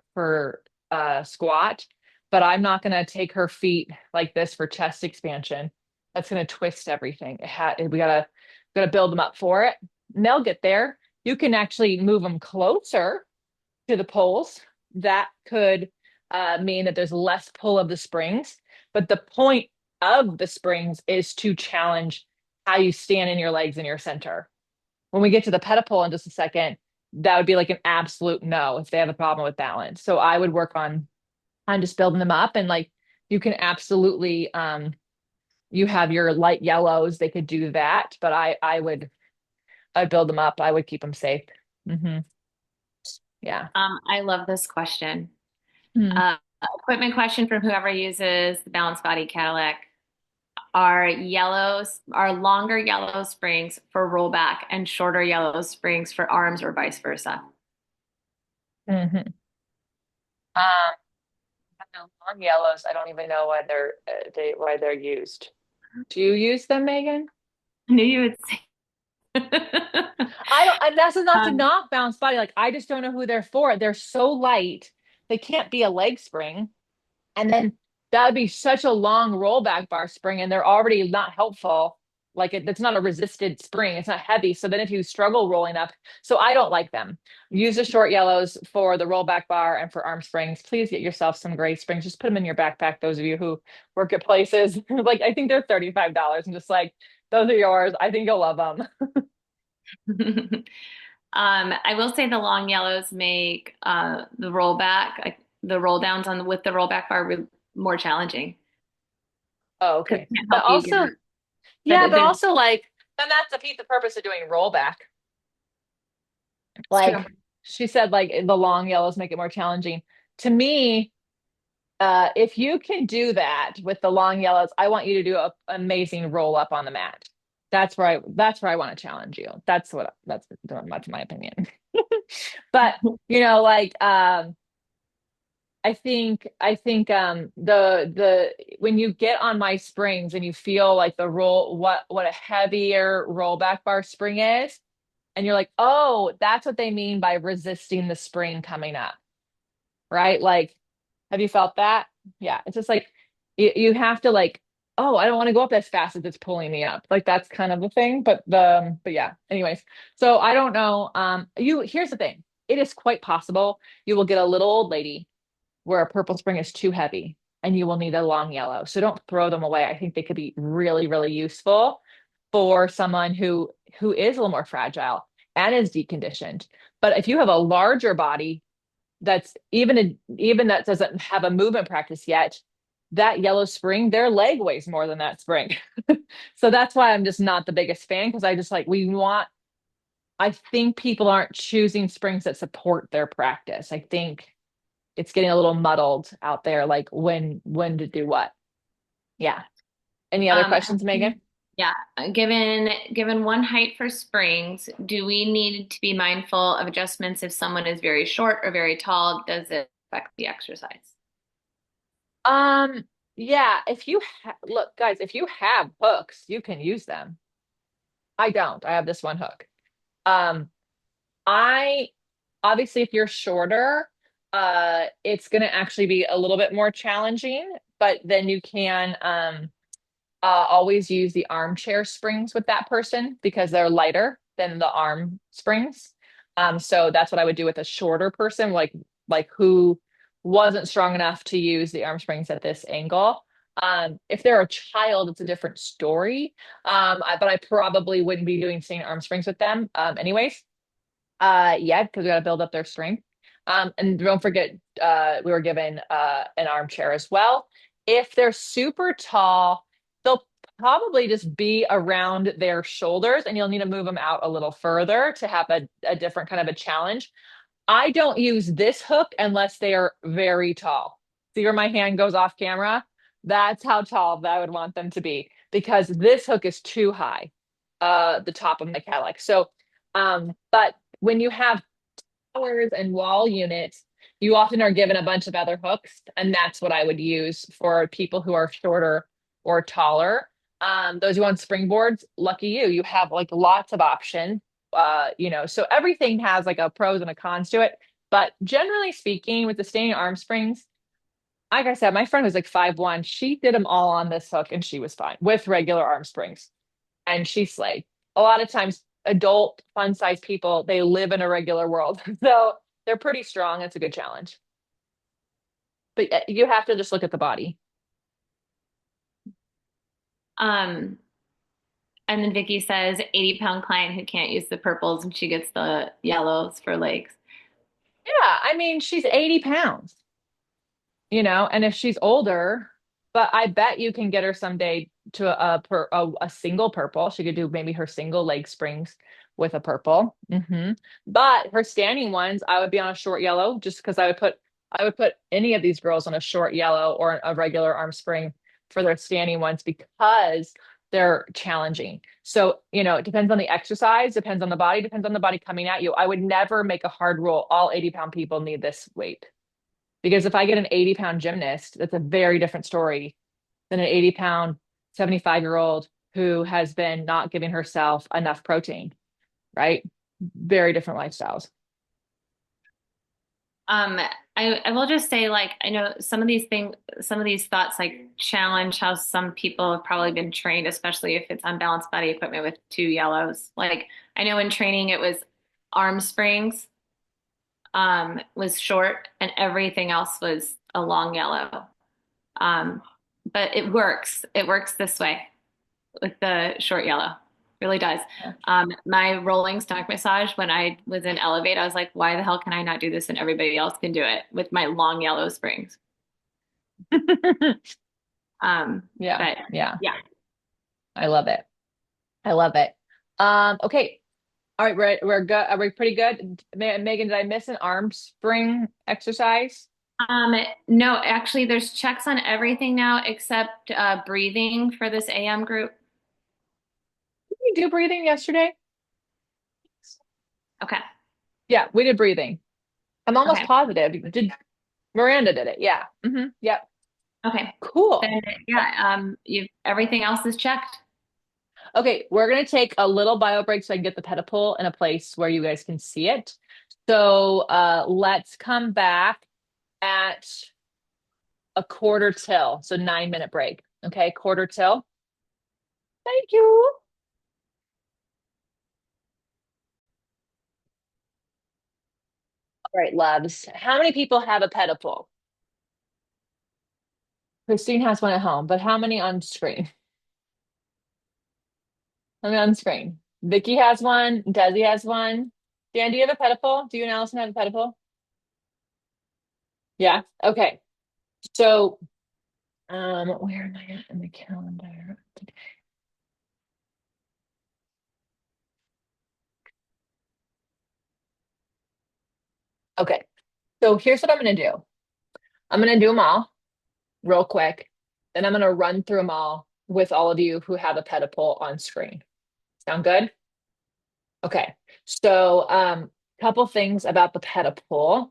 squat, but I'm not going to take her feet like this for chest expansion. That's going to twist everything. We gotta build them up for it. And they'll get there. You can actually move them closer to the poles. That could mean that there's less pull of the springs. But the point of the springs is to challenge how you stand in your legs and your center. When we get to the pedipole in just a second, that would be like an absolute no if they have a problem with balance. So I would work on just building them up, and like you can absolutely you have your light yellows, they could do that, but I'd build them up. I would keep them safe. Hmm. Yeah. I love this question. Hmm. Equipment question from whoever uses the Balanced Body Cadillac. Are longer yellow springs for rollback and shorter yellow springs for arms or vice versa? Hmm. Um, the long yellows, I don't even know why they're used. Do you use them, Megan? I knew you would say. I don't, and that's not to Um, knock Balanced Body. Like I just don't know who they're for. They're so light. They can't be a leg spring. And then that would be such a long rollback bar spring, and they're already not helpful. Like it's not a resisted spring. It's not heavy. So then if you struggle rolling up, so I don't like them. Use the short yellows for the rollback bar and for arm springs. Please get yourself some gray springs. Just put them in your backpack. Those of you who work at places, like I think they're $35 and just like, those are yours. I think you'll love them. I will say the long yellows make the rollback, the roll downs on with the rollback bar more challenging Oh, because okay. it can't But help you also, get. But yeah, but there's, also like then that's defeat the purpose of doing rollback. it's true. Like she said, like the long yellows make it more challenging. To me, if you can do that with the long yellows, I want you to do an amazing roll up on the mat. That's where I want to challenge you. That's my opinion. But like I think the when you get on my springs and you feel like the roll what a heavier rollback bar spring is, and you're like, oh, that's what they mean by resisting the spring coming up, right? Like, have you felt that? Yeah, it's just like you have to like, oh, I don't want to go up as fast as it's pulling me up. Like that's kind of the thing. But yeah, anyways. So I don't know. Here's the thing. It is quite possible you will get a little old lady where a purple spring is too heavy and you will need a long yellow. So don't throw them away. I think they could be really, really useful for someone who is a little more fragile and is deconditioned. But if you have a larger body that's even that doesn't have a movement practice yet, that yellow spring, their leg weighs more than that spring. So that's why I'm just not the biggest fan because I just like I think people aren't choosing springs that support their practice. I think it's getting a little muddled out there, like when to do what. Yeah. Any other Um, questions, Megan? yeah, given one height for springs, do we need to be mindful of adjustments if someone is very short or very tall? Does it affect the exercise? Um, yeah, if you look, guys, if you have hooks, you can use them. I don't. I have this one hook. Um, I obviously if you're shorter, it's gonna actually be a little bit more challenging, but then you can always use the armchair springs with that person because they're lighter than the arm springs. So that's what I would do with a shorter person, like who wasn't strong enough to use the arm springs at this angle. If they're a child, it's a different story. But I probably wouldn't be doing same arm springs with them. Anyways, yeah, because we got to build up their strength. And don't forget, we were given an armchair as well. If they're super tall, they'll probably just be around their shoulders, and you'll need to move them out a little further to have a different kind of a challenge. I don't use this hook unless they are very tall. See where my hand goes off camera? That's how tall that I would want them to be because this hook is too high, the top of my Cadillac. So, but when you have towers and wall units, you often are given a bunch of other hooks, and that's what I would use for people who are shorter or taller. Those who want springboards, lucky you, you have like lots of options. So everything has like a pros and a cons to it. But generally speaking, with the standing arm springs, like I said, my friend was like 5'1". She did them all on this hook and she was fine with regular arm springs and she slayed. A lot of times, adult, fun sized people, they live in a regular world. So they're pretty strong. It's a good challenge. but you have to just look at the body. Um, and then Vicky says 80-pound client who can't use the purples and she gets the yellows for legs. Yeah, I mean, she's 80 pounds, and if she's older, but I bet you can get her someday to a single purple. She could do maybe her single leg springs with a purple. But her standing ones, I would be on a short yellow just because I would put any of these girls on a short yellow or a regular arm spring for their standing ones because they're challenging. So, it depends on the exercise, depends on the body, depends on the body coming at you. I would never make a hard rule. All 80-pound people need this weight. Because if I get an 80-pound gymnast, that's a very different story than an 80-pound, 75-year-old who has been not giving herself enough protein, right? Very different lifestyles. Um, I will just say, like, I know some of these things, some of these thoughts, like, challenge how some people have probably been trained, especially if it's unbalanced body equipment with two yellows. Like, I know in training it was arm springs, was short, and everything else was a long yellow. Um, but it works. It works this way with the short yellow. Really does. My rolling stomach massage when I was in eLevate, I was like, why the hell can I not do this and everybody else can do it with my long yellow springs? Yeah, But yeah, yeah. I love it. I love it. Okay. All right, we're good. Are we pretty good? Megan, did I miss an arm spring exercise? No, actually, there's checks on everything now except breathing for this AM group. Did we do breathing yesterday? Okay. Yeah, we did breathing. I'm almost Okay. positive. Miranda did it? Yeah. Yep. Okay. Cool. Then yeah, you everything else is checked. Okay, we're gonna take a little bio break so I can get the pedipole in a place where you guys can see it. So let's come back at a quarter till. So 9-minute break. Okay, quarter till. Thank you. All right, loves. How many people have a pedipole? Christine has one at home, but how many on screen? How many on screen? Vicky has one. Desi has one. Dan, do you have a pedipole? Do you and Allison have a pedipole? Yeah. Okay. So, where am I at in the calendar? Okay. So here's what I'm gonna do. I'm gonna do them all real quick. Then I'm gonna run through them all with all of you who have a pedipole on screen. Sound good? Okay. So, couple things about the pedipole.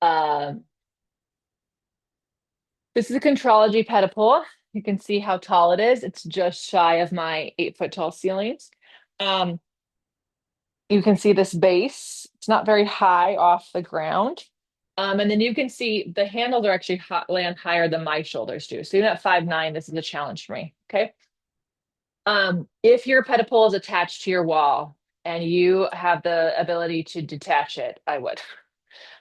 Um, this is a Contrology pedipole. You can see how tall it is. It's just shy of my 8-foot tall ceilings. Um, you can see this base. It's not very high off the ground. And then you can see the handles are actually land higher than my shoulders do. So even at 5'9", this is a challenge for me. Okay. If your pedipole is attached to your wall and you have the ability to detach it, I would.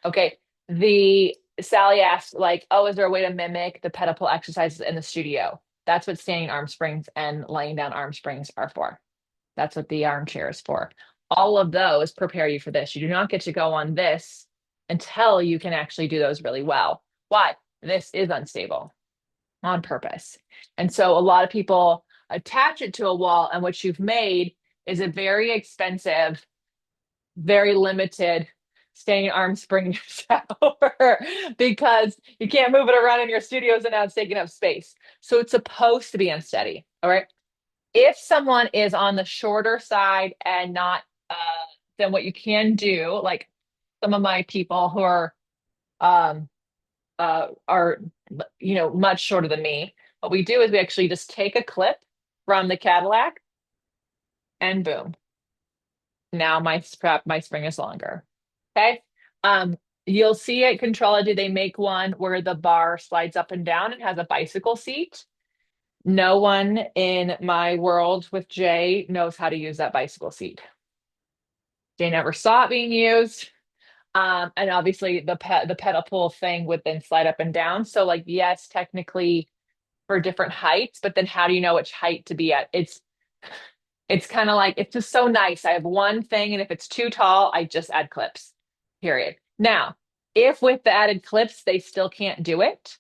Okay. The Sally asked, like, oh, is there a way to mimic the pedipole exercises in the studio? That's what standing arm springs and laying down arm springs are for. That's what the armchair is for. All of those prepare you for this. You do not get to go on this until you can actually do those really well. Why? This is unstable on purpose. And so a lot of people attach it to a wall, and what you've made is a very expensive, very limited standing arm spring shower because you can't move it around in your studios and now it's taking up space. So it's supposed to be unsteady. All right. If someone is on the shorter side and not, then what you can do, like some of my people who um, are much shorter than me, what we do is we actually just take a clip from the Cadillac and boom. Now my spring is longer. Okay. You'll see at Contrology, they make one where the bar slides up and down and has a bicycle seat. No one in my world with Jay knows how to use that bicycle seat. Jay never saw it being used. And obviously the pedal pull thing would then slide up and down. So like, yes, technically for different heights, but then how do you know which height to be at? It's kind of like, it's just so nice. I have one thing, and if it's too tall, I just add clips, period. Now, if with the added clips, they still can't do it,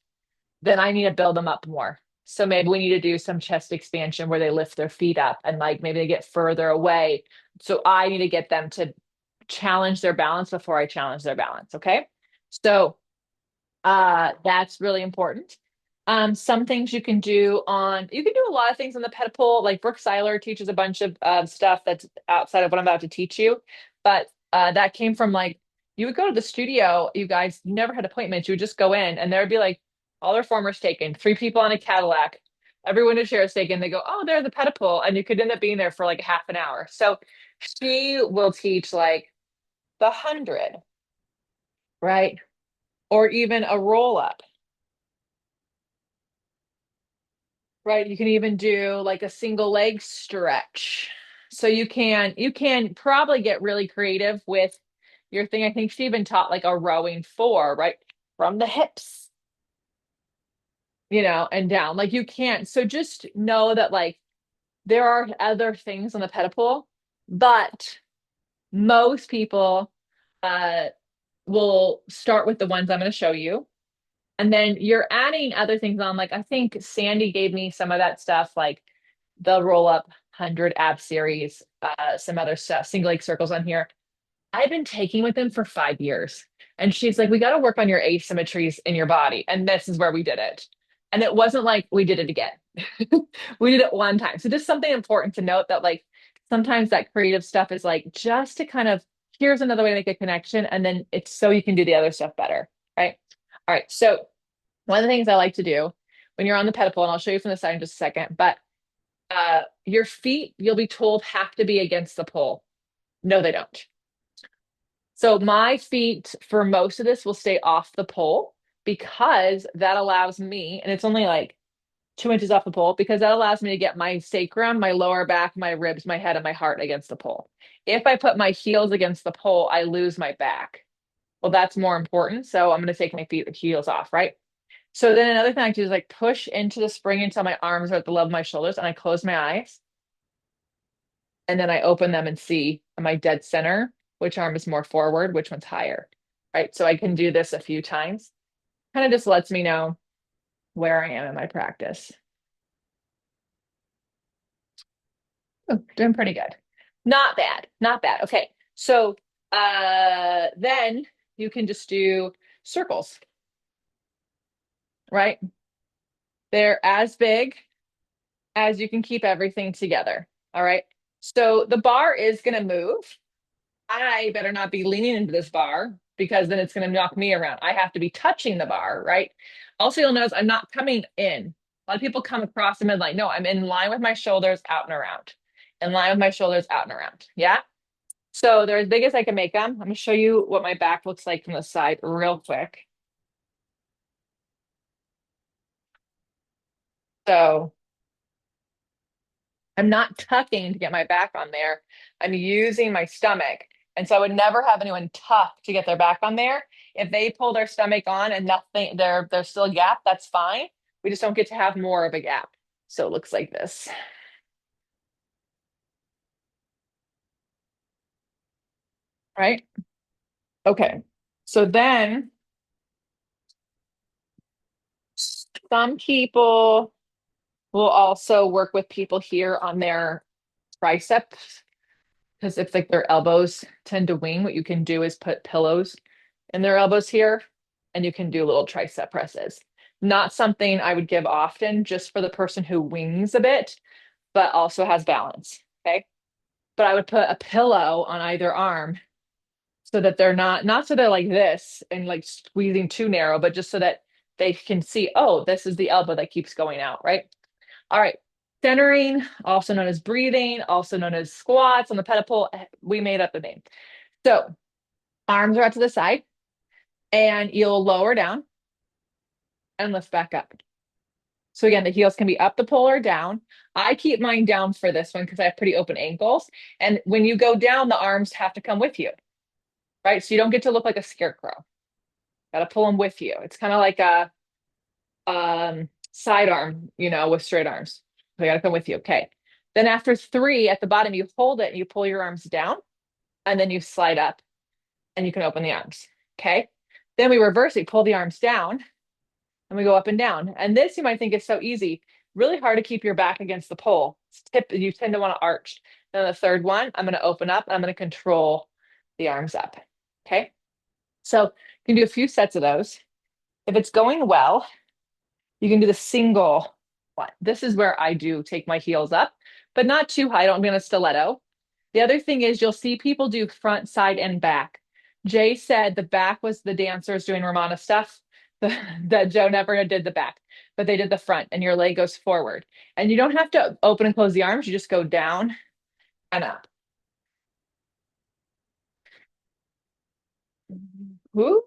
then I need to build them up more. So maybe we need to do some chest expansion where they lift their feet up and like maybe they get further away. So I need to get them to challenge their balance before I challenge their balance. Okay. So that's really important. Some things you can do a lot of things on the pedal. Like Brooke Seiler teaches a bunch of stuff that's outside of what I'm about to teach you. But that came from like, you would go to the studio, you guys, you never had appointments. You would just go in and there would be like all their formers taken, three people on a Cadillac, every window chair is taken. They go, oh, there's a pedal. And you could end up being there for like half an hour. So she will teach like the 100, right? Or even a roll up. Right, you can even do like a single leg stretch. So you can probably get really creative with your thing. I think she even taught like a rowing four, right? From the hips, and down. Like you can't. So just know that like there are other things on the pedal, but most people uh will start with the ones I'm going to show you. And then you're adding other things on. Like I think Sandy gave me some of that stuff, like the roll up 100 ab series, some other stuff, single leg circles on here. I've been taking with them for 5 years. And she's like, we got to work on your asymmetries in your body. And this is where we did it. And it wasn't like we did it again. We did it one time. So just something important to note that like sometimes that creative stuff is like just to kind of here's another way to make a connection. And then it's so you can do the other stuff better. Right. All right. So one of the things I like to do when you're on the pedal, and I'll show you from the side in just a second, but your feet, you'll be told, have to be against the pole. No, they don't. So my feet for most of this will stay off the pole because that allows me, and it's only like 2 inches off the pole, because that allows me to get my sacrum, my lower back, my ribs, my head, and my heart against the pole. If I put my heels against the pole, I lose my back. Well, that's more important. So I'm going to take my heels off, right? So then another thing I do is like push into the spring until my arms are at the level of my shoulders and I close my eyes. And then I open them and see, am I dead center? Which arm is more forward? Which one's higher? Right. So I can do this a few times. Kind of just lets me know where I am in my practice. Oh, doing pretty good. Not bad. Not bad. Okay. So then you can just do circles, right? They're as big as you can keep everything together. All right. So the bar is going to move. I better not be leaning into this bar because then it's going to knock me around. I have to be touching the bar, right? Also, you'll notice I'm not coming in. A lot of people come across the midline. No, I'm in line with my shoulders out and around. In line with my shoulders out and around. Yeah. So they're as big as I can make them. I'm going to show you what my back looks like from the side real quick. So I'm not tucking to get my back on there. I'm using my stomach. And so I would never have anyone tuck to get their back on there. If they pull their stomach on and nothing, there's still a gap, that's fine. We just don't get to have more of a gap. So it looks like this. Right? Okay. So then some people will also work with people here on their triceps. Because if like their elbows tend to wing, what you can do is put pillows in their elbows here, and you can do little tricep presses. Not something I would give often, just for the person who wings a bit, but also has balance. Okay. But I would put a pillow on either arm so that they're not so they're like this and like squeezing too narrow, but just so that they can see, oh, this is the elbow that keeps going out, right? All right. Centering, also known as breathing, also known as squats on the pedal. We made up the name. So arms are out to the side and you'll lower down and lift back up. So again, the heels can be up the pole or down. I keep mine down for this one because I have pretty open ankles. And when you go down, the arms have to come with you. right? So you don't get to look like a scarecrow. Got to pull them with you. It's kind of like a sidearm, with straight arms. They got to come with you. Okay. Then after three at the bottom, you hold it and you pull your arms down and then you slide up and you can open the arms. Okay. Then we reverse it, pull the arms down and we go up and down. And this you might think is so easy, really hard to keep your back against the pole. You tend to want to arch. Then the third one, I'm going to open up and I'm going to control the arms up. Okay. So you can do a few sets of those. If it's going well, you can do the single one. This is where I do take my heels up, but not too high. I don't be on a stiletto. The other thing is you'll see people do front, side, and back. Jay said the back was the dancers doing Romana stuff, that Joe never did the back, but they did the front and your leg goes forward. And you don't have to open and close the arms. You just go down and up. Woo.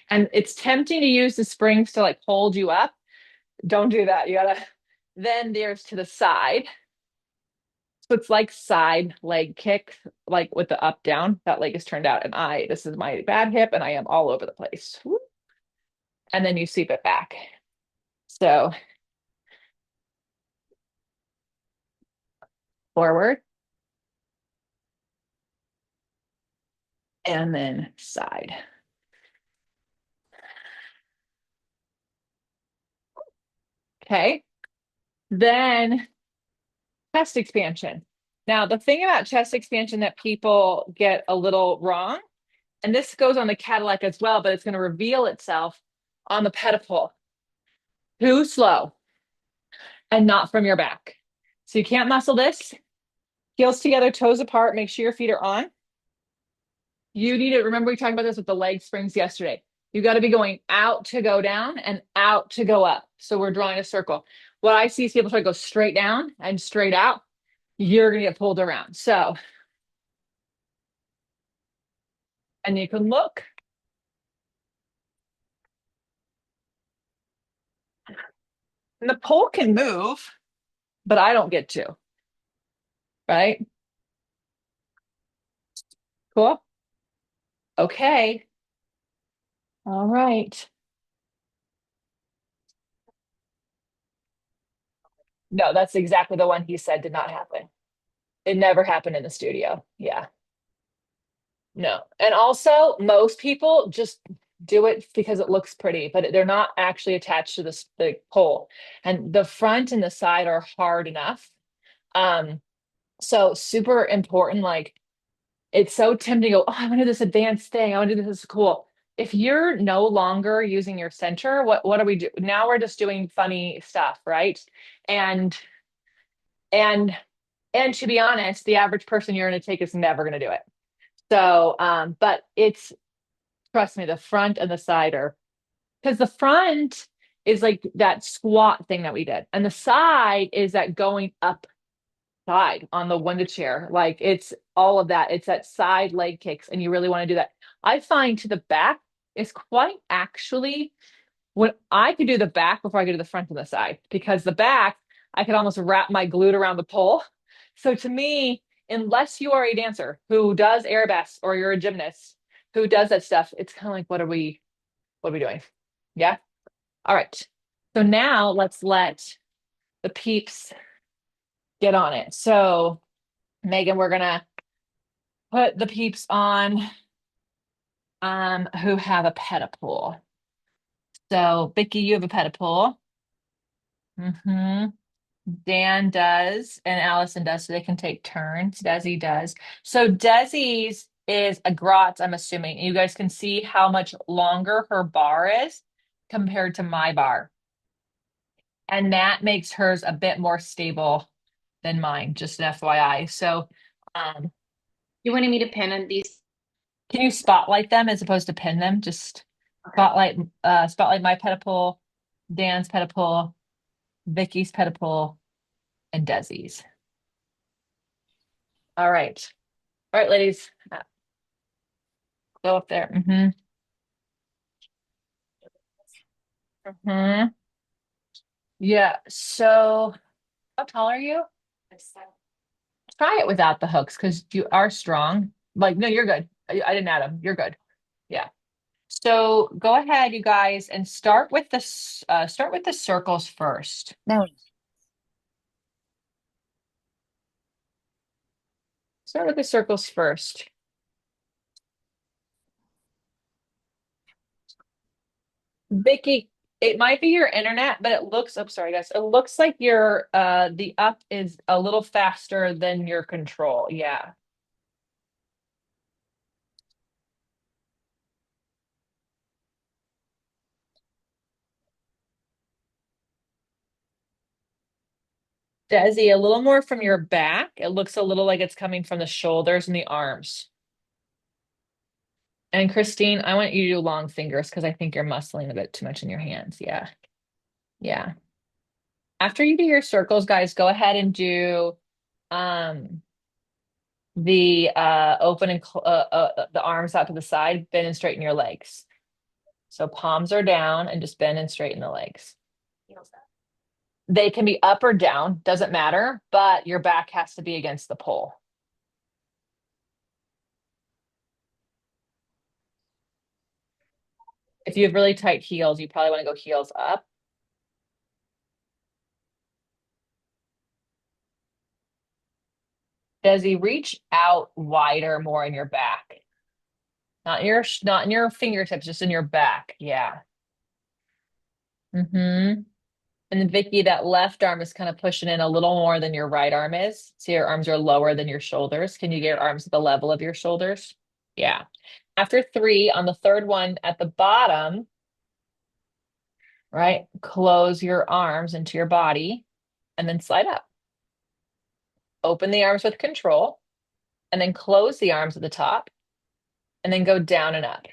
And it's tempting to use the springs to like hold you up. Don't do that. You gotta, then there's to the side. So it's like side leg kick, like with the up down. That leg is turned out, and this is my bad hip, and I am all over the place. Woo. And then you sweep it back. So forward and then side. Okay. Then chest expansion. Now, the thing about chest expansion that people get a little wrong, and this goes on the Cadillac as well, but it's going to reveal itself on the pedal. Too slow and not from your back. So you can't muscle this. Heels together, toes apart. Make sure your feet are on. You need to remember we talked about this with the leg springs yesterday. You got to be going out to go down and out to go up. So we're drawing a circle. What I see is people try to go straight down and straight out. You're going to get pulled around. So, and you can look. And the pole can move, but I don't get to. Right? Cool. Okay. All right. No, that's exactly the one he said did not happen. It never happened in the studio. Yeah. No. And also, most people just do it because it looks pretty, but they're not actually attached to the pole. And the front and the side are hard enough. So super important. Like it's so tempting to go, oh, I want to do this advanced thing. I want to do this. This is cool. If you're no longer using your center, what do we do? Now we're just doing funny stuff, right? And and and to be honest, the average person you're going to take is never going to do it. So, but trust me, the front and the side are, because the front is like that squat thing that we did, and the side is that going up side on the window chair. Like it's all of that. It's that side leg kicks, and you really want to do that. I find to the back is quite actually when I could do the back before I could do the front and the side, because the back, I could almost wrap my glute around the pole. So to me, unless you are a dancer who does arabesque or you're a gymnast who does that stuff, it's kind of like, what are we doing? Yeah. All right. So now let's let the peeps get on it. So Megan, we're gonna put the peeps on who have a pedal. So Vicky, you have a pedal. Mm-hmm. Dan does, and Allison does, so they can take turns. Desi does. So Desi's is a grot, I'm assuming. You guys can see how much longer her bar is compared to my bar. And that makes hers a bit more stable than mine, just an FYI. So You wanted me to pin on these? can you spotlight them as opposed to pin them? Just spotlight my pedal, Dan's pedal, Vicky's pedal, and Desi's. All right. All right, ladies. Go up there. Mm-hmm. Mm-hmm. Yeah. So how tall are you? Try it without the hooks because you are strong. Like, no, you're good. I didn't add them. You're good. Yeah. So go ahead, you guys, and start with the circles first. No. Start with the circles first. Vicky, it might be your internet, but it looks, oh, sorry guys. It looks like your the up is a little faster than your control. Yeah. Desi, a little more from your back. It looks a little like it's coming from the shoulders and the arms. And Christine, I want you to do long fingers because I think you're muscling a bit too much in your hands. Yeah. Yeah. After you do your circles, guys, go ahead and do um the open and the arms out to the side, bend and straighten your legs. So palms are down and just bend and straighten the legs. They can be up or down, doesn't matter, but your back has to be against the pole. If you have really tight heels, you probably want to go heels up. Desi, reach out wider more in your back. Not in your fingertips, just in your back. Yeah. Mm-hmm. And then Vicky, that left arm is kind of pushing in a little more than your right arm is. So your arms are lower than your shoulders. Can you get your arms at the level of your shoulders? Yeah. After three, on the third one at the bottom, right? Close your arms into your body and then slide up. Open the arms with control and then close the arms at the top and then go down and up.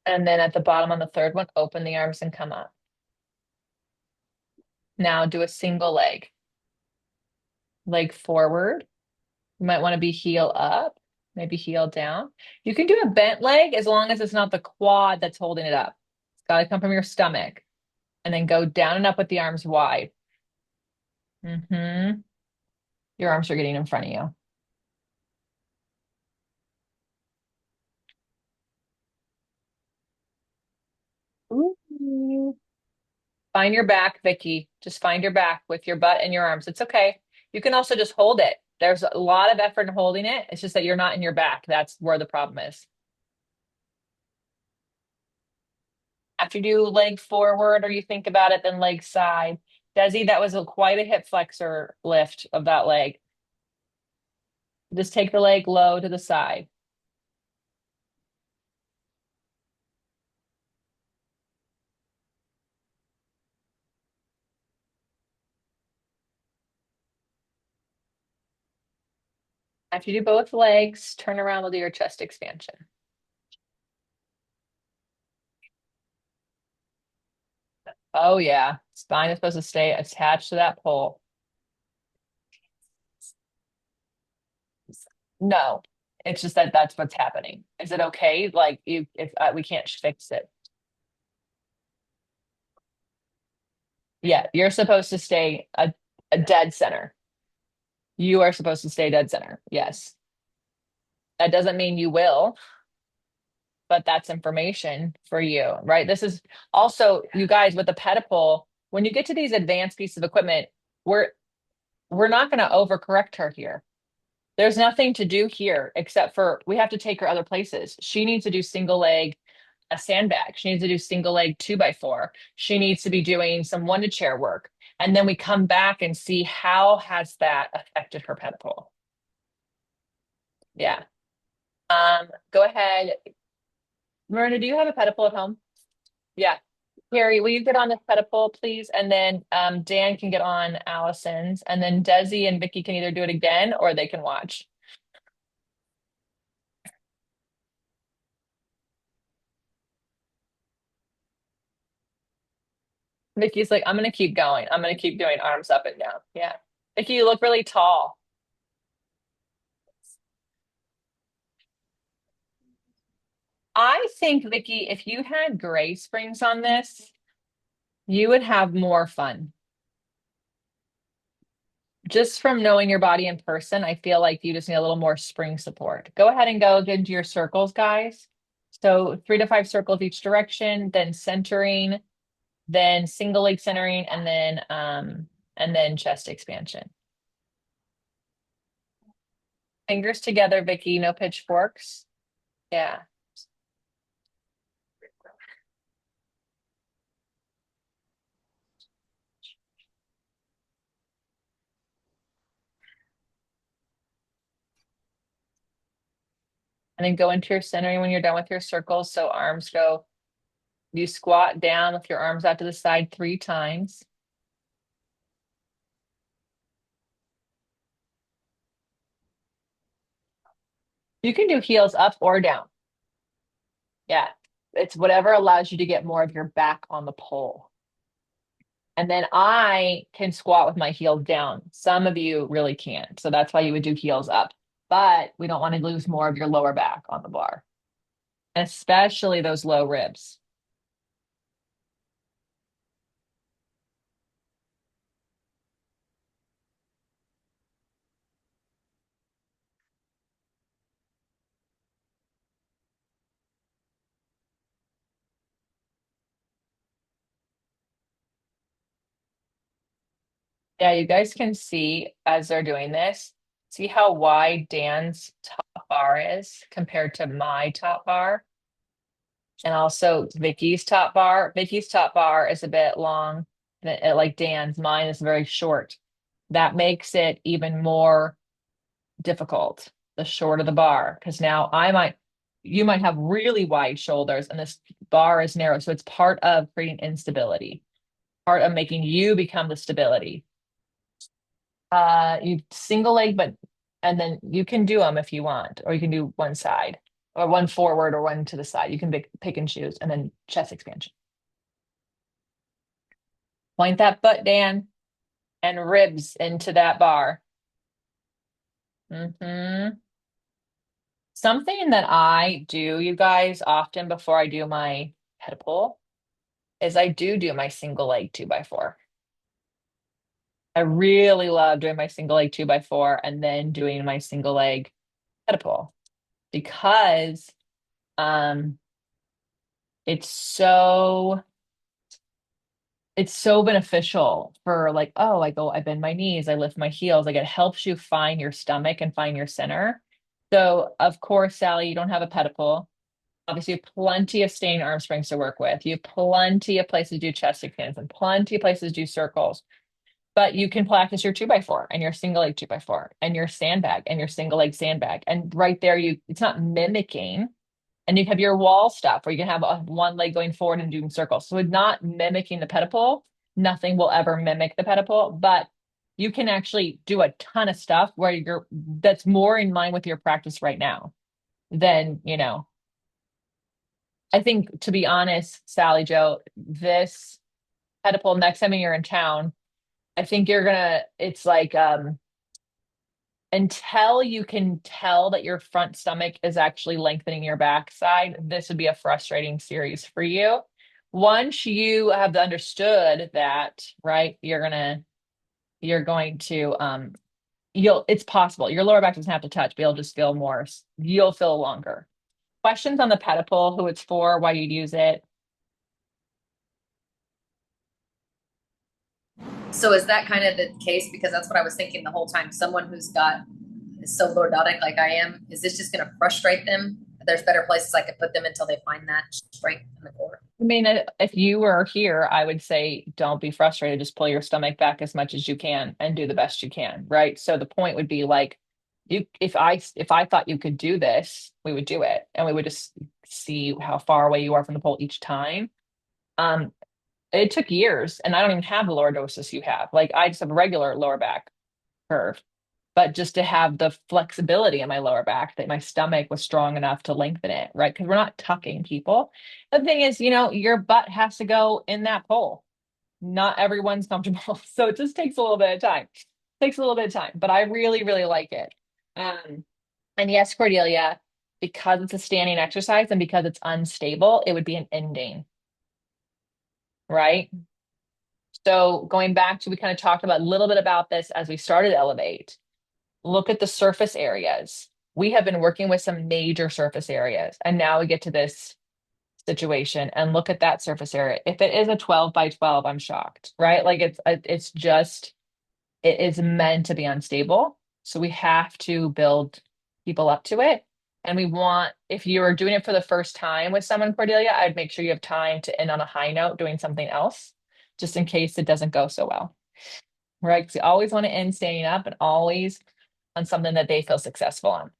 And then at the bottom on the third one, open the arms and come up. Now do a single leg. Leg forward. You might want to be heel up, maybe heel down. You can do a bent leg as long as it's not the quad that's holding it up. It's got to come from your stomach. And then go down and up with the arms wide. Mm-hmm. Your arms are getting in front of you. Ooh. Find your back, Vicky. Just find your back with your butt and your arms. It's okay. You can also just hold it. There's a lot of effort in holding it. It's just that you're not in your back. That's where the problem is. After you do leg forward or you think about it, then leg side. Desi, that was quite a hip flexor lift of that leg. Just take the leg low to the side. After you do both legs, turn around, we'll do your chest expansion. Oh yeah, spine is supposed to stay attached to that pole. No, it's just that that's what's happening. Is it okay? Like you, if we can't fix it. Yeah, you're supposed to stay a dead center. You are supposed to stay dead center. Yes. That doesn't mean you will, but that's information for you, right? This is also, you guys, with the pedipole, when you get to these advanced pieces of equipment, we're not going to overcorrect her here. There's nothing to do here except for we have to take her other places. She needs to do single leg a sandbag. She needs to do single leg 2x4. She needs to be doing some one to chair work. And then we come back and see how has that affected her pedipole. Yeah. Go ahead. Miranda, do you have a pedipole at home? Yeah. Carrie, will you get on the pedipole, please? And then Dan can get on Allison's. And then Desi and Vicky can either do it again or they can watch. Vicky's like, I'm gonna keep going. I'm gonna keep doing arms up and down. Yeah. Vicky, you look really tall. I think, Vicky, if you had gray springs on this, you would have more fun. Just from knowing your body in person, I feel like you just need a little more spring support. Go ahead and go get into your circles, guys. So 3 to 5 circles each direction, then centering, then single leg centering, and then chest expansion. Fingers together, Vicky, no pitchforks. Yeah. And then go into your centering when you're done with your circles. So arms go, you squat down with your arms out to the side 3 times. You can do heels up or down. Yeah. It's whatever allows you to get more of your back on the pole. And then I can squat with my heels down. Some of you really can't. So that's why you would do heels up. But we don't want to lose more of your lower back on the bar, especially those low ribs. Yeah, you guys can see as they're doing this, see how wide Dan's top bar is compared to my top bar, and also Vicky's top bar. Vicky's top bar is a bit long, like Dan's. Mine is very short. That makes it even more difficult, the shorter the bar, because now you might have really wide shoulders and this bar is narrow. So it's part of creating instability, part of making you become the stability. You single leg, and then you can do them if you want, or you can do one side, or one forward, or one to the side. You can pick and choose, and then chest expansion. Point that butt, Dan, and ribs into that bar. Something that I do, you guys, often before I do my head pull, is I do my single leg 2x4. I really love doing my single leg 2x4 and then doing my single leg head pull because um it's so beneficial for like, oh, I bend my knees, I lift my heels, like it helps you find your stomach and find your center. So of course, Sally, you don't have a pedicle. Obviously, you have plenty of standing arm springs to work with. You have plenty of places to do chest expansion, plenty of places to do circles. But you can practice your 2x4 and your single leg 2x4 and your sandbag and your single leg sandbag. And right there, it's not mimicking. And you have your wall stuff where you can have one leg going forward and doing circles. So it's not mimicking the pedicle. Nothing will ever mimic the pedicle, but you can actually do a ton of stuff where that's more in line with your practice right now than, I think, to be honest, Sally Joe, this pedicle next time you're in town, I think it's like, until you can tell that your front stomach is actually lengthening your backside, this would be a frustrating series for you. Once you have understood that, right, it's possible. Your lower back doesn't have to touch, but you'll feel longer. Questions on the pedicle, who it's for, why you'd use it? So is that kind of the case? Because that's what I was thinking the whole time. Someone who's is so lordotic like I am, is this just going to frustrate them? There's better places I could put them until they find that strength in the core. I mean, if you were here, I would say don't be frustrated. Just pull your stomach back as much as you can and do the best you can, right? So the point would be like, if I thought you could do this, we would do it, and we would just see how far away you are from the pole each time. It took years, and I don't even have the lordosis you have. Like I just have a regular lower back curve, but just to have the flexibility in my lower back that my stomach was strong enough to lengthen it, right? Because we're not tucking people. The thing is, your butt has to go in that pole. Not everyone's comfortable. So it just takes a little bit of time. Takes a little bit of time, but I really, really like it. And yes, Cordelia, because it's a standing exercise and because it's unstable, it would be an ending, right? So going back to, we kind of talked about a little bit about this as we started eLevate. Look at the surface areas. We have been working with some major surface areas, and now we get to this situation and look at that surface area. If it is a 12 by 12, I'm shocked, right? Like it's just, it is meant to be unstable. So we have to build people up to it. And we want, if you're doing it for the first time with someone, Cordelia, I'd make sure you have time to end on a high note doing something else, just in case it doesn't go so well, right? Because you always want to end standing up and always on something that they feel successful on.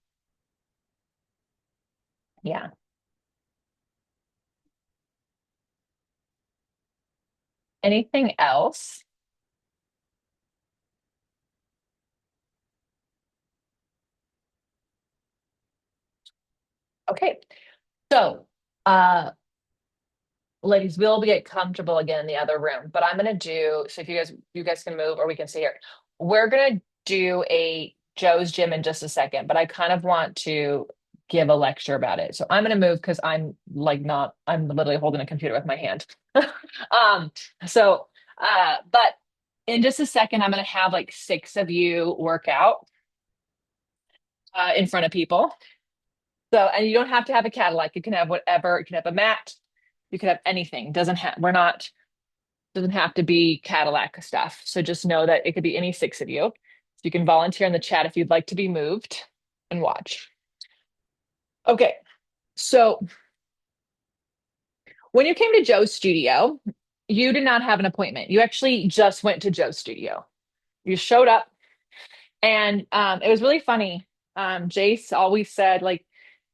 Yeah. Anything else? Okay. So, ladies, we'll get comfortable again in the other room, but I'm gonna do, so if you guys can move or we can see here. We're gonna do a Joe's gym in just a second, but I kind of want to give a lecture about it. So I'm gonna move because I'm like not, I'm literally holding a computer with my hand. Um, but in just a second, I'm gonna have like 6 of you work out in front of people. So, and you don't have to have a Cadillac. You can have whatever. You can have a mat. You can have anything. Doesn't have. We're not. Doesn't have to be Cadillac stuff. So just know that it could be any 6 of you. So you can volunteer in the chat if you'd like to be moved and watch. Okay. So when you came to Joe's studio, you did not have an appointment. You actually just went to Joe's studio. You showed up, and it was really funny. Jace always said, like,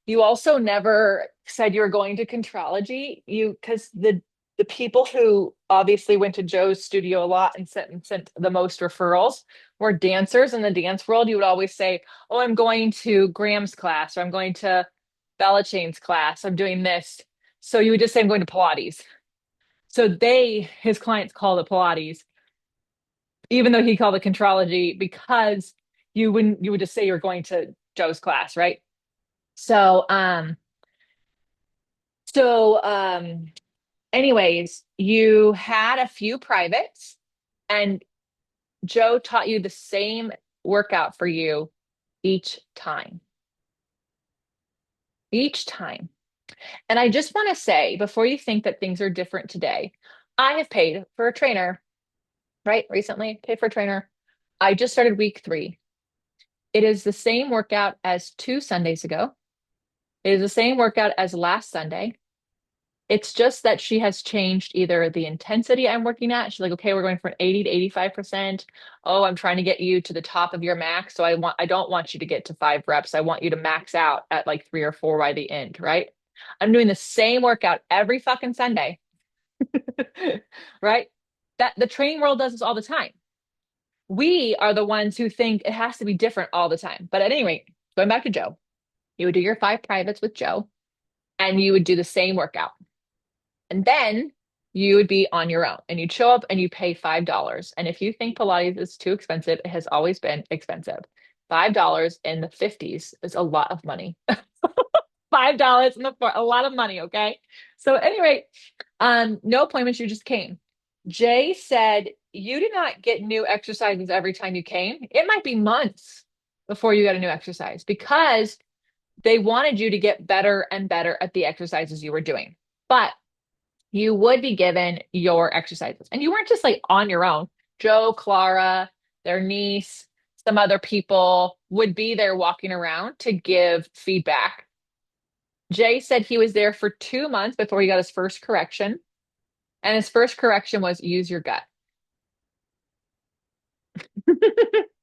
you also never said you were going to Contrology. Because the people who obviously went to Joe's studio a lot and sent the most referrals were dancers in the dance world. You would always say, "Oh, I'm going to Graham's class," or "I'm going to Bella Chain's class. I'm doing this." So you would just say, "I'm going to Pilates." So his clients call it Pilates, even though he called it Contrology, because you would just say you're going to Joe's class, right? So, so, um, anyways, you had a few privates, and Joe taught you the same workout for you each time. Each time. And I just want to say, before you think that things are different today, I have paid for a trainer, right? Recently, paid for a trainer. I just started week 3. It is the same workout as 2 Sundays ago. It is the same workout as last Sunday. It's just that she has changed either the intensity I'm working at. She's like, okay, we're going from 80 to 85%. Oh, I'm trying to get you to the top of your max. So I don't want you to get to 5 reps. I want you to max out at like 3 or 4 by the end, right? I'm doing the same workout every fucking Sunday, right? That the training world does this all the time. We are the ones who think it has to be different all the time. But at any rate, going back to Joe, you would do your 5 privates with Joe and you would do the same workout. And then you would be on your own and you'd show up and you pay $5. And if you think Pilates is too expensive, it has always been expensive. $5 in the 50s is a lot of money. $5 in a lot of money, okay? So anyway, no appointments, you just came. Jay said you did not get new exercises every time you came. It might be months before you got a new exercise because they wanted you to get better and better at the exercises you were doing. But you would be given your exercises. And you weren't just like on your own. Joe, Clara, their niece, some other people would be there walking around to give feedback. Jay said he was there for 2 months before he got his first correction. And his first correction was use your gut.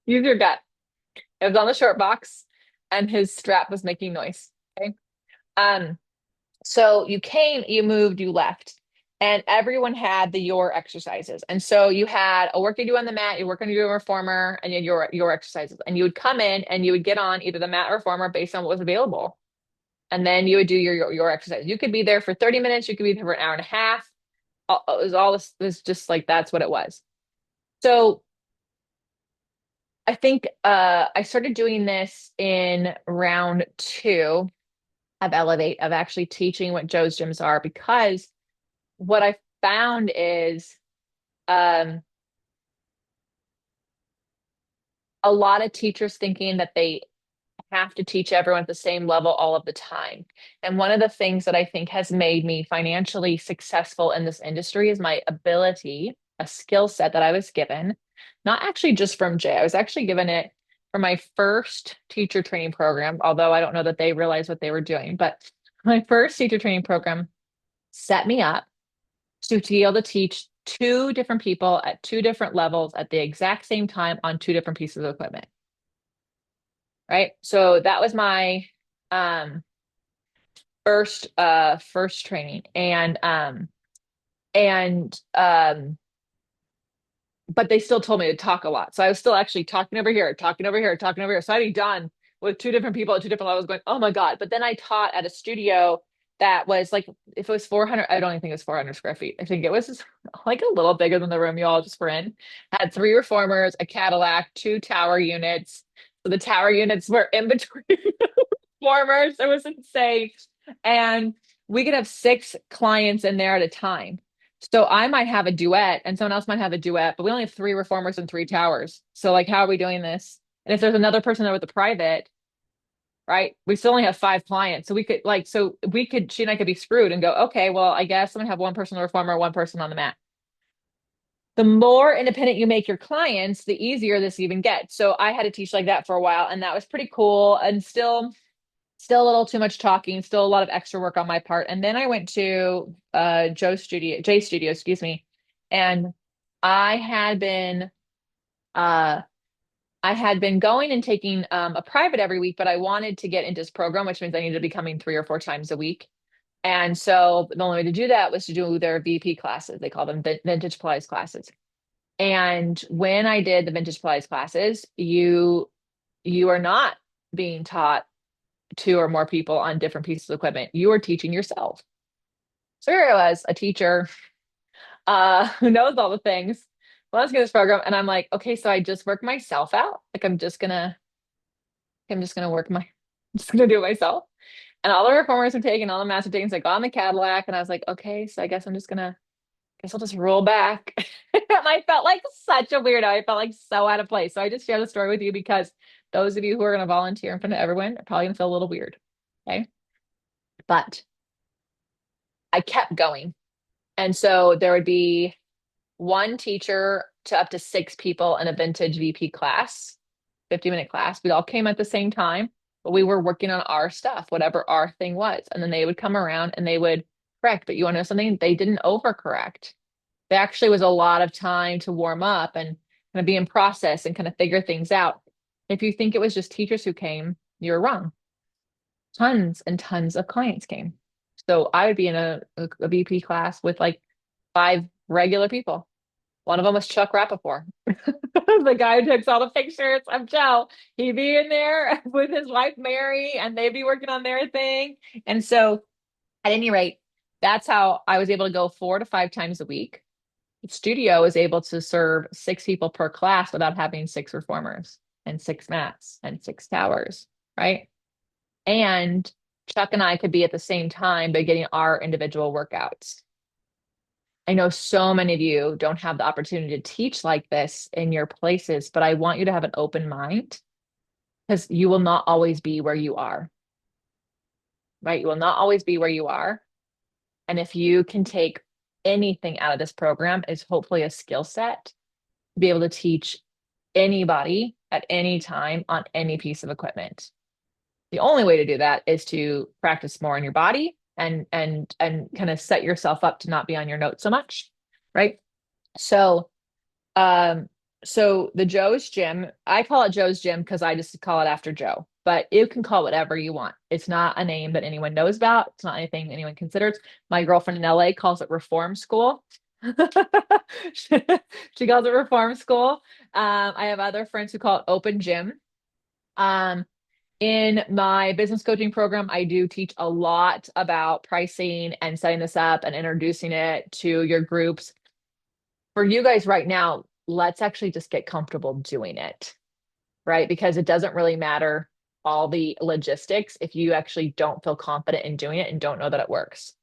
Use your gut. It was on the short box and his strap was making noise. Okay. Um, So you came, you moved, you left, and everyone had your exercises. And so you had a work you do on the mat, you work on your reformer, and you had your exercises. And you would come in and you would get on either the mat or reformer based on what was available. And then you would do your exercise. You could be there for 30 minutes, you could be there for an hour and a half. It was all this, this just like that's what it was. So I think I started doing this in round 2. of eLevate, of actually teaching what Joe's gyms are, because what I found is um, a lot of teachers thinking that they have to teach everyone at the same level all of the time. And one of the things that I think has made me financially successful in this industry is my ability, a skill set that I was given, not actually just from Jay. I was actually given it from my first teacher training program, although I don't know that they realized what they were doing. But my first teacher training program set me up to be able to teach two different people at two different levels at the exact same time on two different pieces of equipment. Right. So that was my um first training. And but they still told me to talk a lot. So I was still actually talking over here, talking over here, talking over here. So I'd be done with two different people at two different levels going, oh my God. But then I taught at a studio that was like, if it was 400, I don't even think it was 400 square feet. I think it was like a little bigger than the room you all just were in. Had three reformers, a Cadillac, two tower units. So the tower units were in between reformers. It was insane. And we could have six clients in there at a time. So I might have a duet and someone else might have a duet, but we only have three reformers and three towers. So like, how are we doing this? And if there's another person there with a private, right? We still only have five clients. So we could like, so we could, she and I could be screwed and go, okay, well, I guess I'm gonna have one person on the reformer, one person on the mat. The more independent you make your clients, the easier this even gets. So I had to teach like that for a while, and that was pretty cool. And still a little too much talking, still a lot of extra work on my part. And then I went to Jay Studio, excuse me. And I had been uh I had been going and taking a private every week, but I wanted to get into this program, which means I needed to be coming 3 or 4 times a week. And so the only way to do that was to do their VP classes. They call them vintage Pilates classes. And when I did the vintage Pilates classes, you are not being taught two or more people on different pieces of equipment. You are teaching yourself. So here I was, a teacher who knows all the things. Well, let's get this program. And I'm like, okay, so I just work myself out. Like I'm just gonna work my I'm just gonna do it myself. And all the reformers are taking, all the mats are taking, so I got on the Cadillac and I was like, okay, so I guess I'll just roll back. And I felt like such a weirdo. I felt like so out of place. So I just share the story with you because those of you who are going to volunteer in front of everyone are probably going to feel a little weird. Okay. But I kept going. And so there would be one teacher to up to six people in a vintage VP class, 50-minute class. We all came at the same time, but we were working on our stuff, whatever our thing was. And then they would come around and they would correct. But you want to know something? They didn't overcorrect. There actually was a lot of time to warm up and kind of be in process and kind of figure things out. If you think it was just teachers who came, you're wrong. Tons and tons of clients came. So I would be in a VP class with like five regular people. One of them was Chuck Rappaport, the guy who takes all the pictures of Joe. He'd be in there with his wife, Mary, and they'd be working on their thing. And so at any rate, that's how I was able to go 4 to 5 times a week. The studio is able to serve six people per class without having six reformers and six mats and six towers, right? And Chuck and I could be at the same time, but getting our individual workouts. I know so many of you don't have the opportunity to teach like this in your places, but I want you to have an open mind because you will not always be where you are, right? You will not always be where you are. And if you can take anything out of this program, is hopefully a skill set to be able to teach anybody at any time on any piece of equipment. The only way to do that is to practice more in your body and kind of set yourself up to not be on your notes so much, right? So so the Joe's Gym, I call it Joe's Gym because I just call it after Joe, but you can call it whatever you want. It's not a name that anyone knows about. It's not anything anyone considers. My girlfriend in LA calls it Reform School. She calls it Reform School. I have other friends who call it Open Gym. In my business coaching program, I do teach a lot about pricing and setting this up and introducing it to your groups. For you guys right now, let's actually just get comfortable doing it, right? Because it doesn't really matter all the logistics if you actually don't feel confident in doing it and don't know that it works.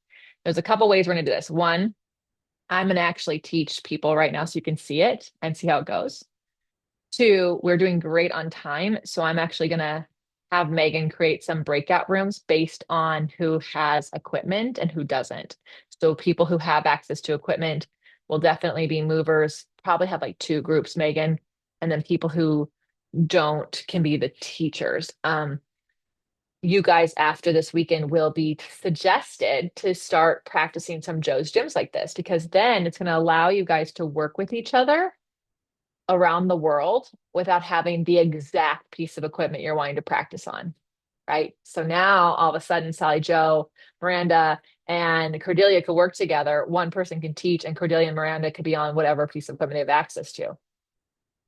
There's a couple ways we're going to do this. One, I'm going to actually teach people right now so you can see it and see how it goes. Two, we're doing great on time. So I'm actually going to have Megan create some breakout rooms based on who has equipment and who doesn't. So people who have access to equipment will definitely be movers, probably have like two groups, Megan, and then people who don't can be the teachers. You guys after this weekend will be suggested to start practicing some Joe's gyms like this because then it's going to allow you guys to work with each other around the world without having the exact piece of equipment you're wanting to practice on, right? So now all of a sudden, Sally Joe, Miranda, and Cordelia could work together. One person can teach, and Cordelia and Miranda could be on whatever piece of equipment they have access to,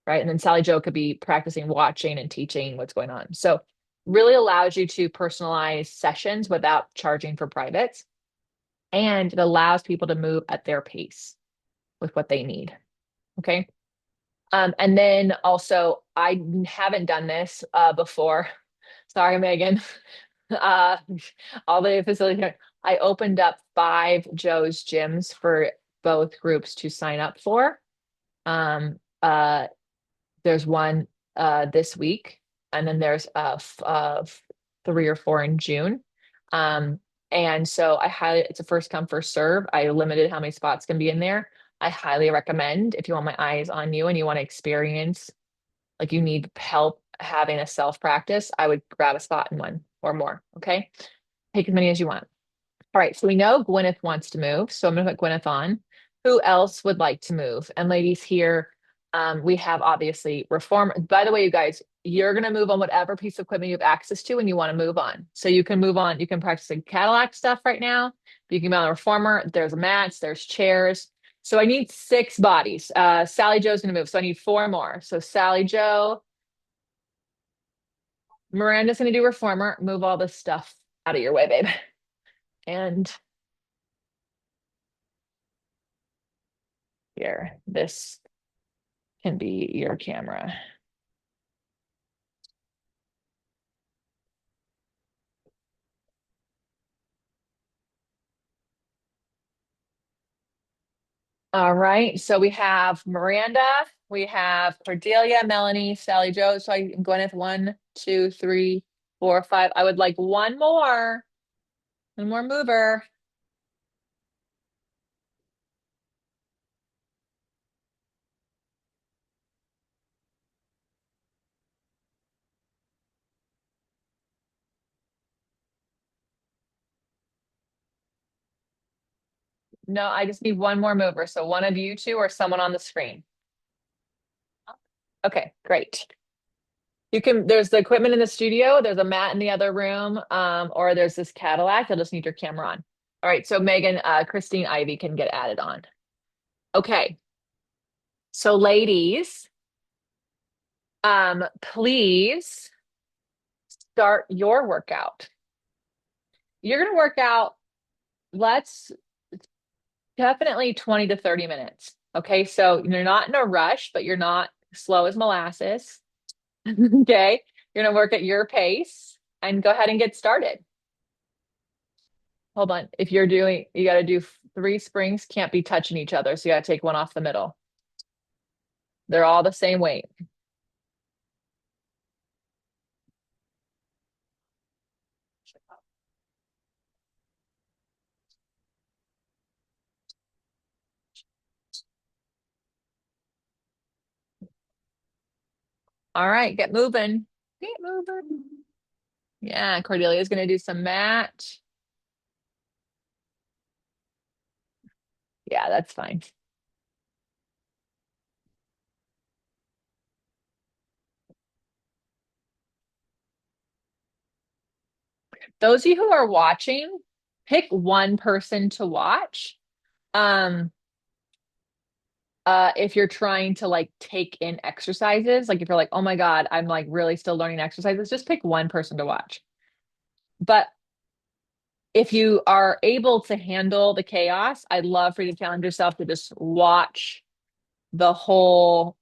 right? And then Sally Joe could be practicing watching and teaching what's going on. So really allows you to personalize sessions without charging for privates. And it allows people to move at their pace with what they need. Okay. And then also, I haven't done this before. Sorry, Megan. Uh, all the facilities. I opened up 5 Joe's gyms for both groups to sign up for. Um, uh, there's one this week, and then there's 3 or 4 in June. And so it's a first come, first serve. I limited how many spots can be in there. I highly recommend if you want my eyes on you and you want to experience, like you need help having a self practice, I would grab a spot in one or more. Okay. Take as many as you want. All right. So we know Gwyneth wants to move. So I'm going to put Gwyneth on. Who else would like to move? And ladies here, we have obviously reform. By the way, you guys, you're going to move on whatever piece of equipment you have access to and you want to move on. So you can move on. You can practice the Cadillac stuff right now. You can be on the reformer. There's mats, there's chairs. So I need 6 bodies. Sally Joe's going to move. So I need 4 more. So Sally Joe, Miranda's going to do reformer. Move all this stuff out of your way, babe. And here, this can be your camera. All right. So we have Miranda, we have Cordelia, Melanie, Sally Joe. So I'm going with 1, 2, 3, 4, 5. I would like one more mover. No, I just need one more mover. So one of you two or someone on the screen. Okay, great. There's the equipment in the studio, there's a mat in the other room, or there's this Cadillac. You'll just need your camera on. All right, so Megan, Christine, Ivy can get added on. Okay. So ladies, please start your workout. You're gonna work out, let's definitely 20 to 30 minutes. Okay, so you're not in a rush, but you're not slow as molasses. Okay, you're gonna work at your pace and go ahead and get started. Hold on. If you're doing, you got to do 3 springs, can't be touching each other. So you got to take one off the middle. They're all the same weight. All right, get moving. Get moving. Yeah, Cordelia's going to do some mat. Yeah, that's fine. Those of you who are watching, pick one person to watch. Um, if you're trying to like take in exercises, like if you're like, oh my God, I'm like really still learning exercises, just pick one person to watch. But if you are able to handle the chaos, I'd love for you to challenge yourself to just watch the whole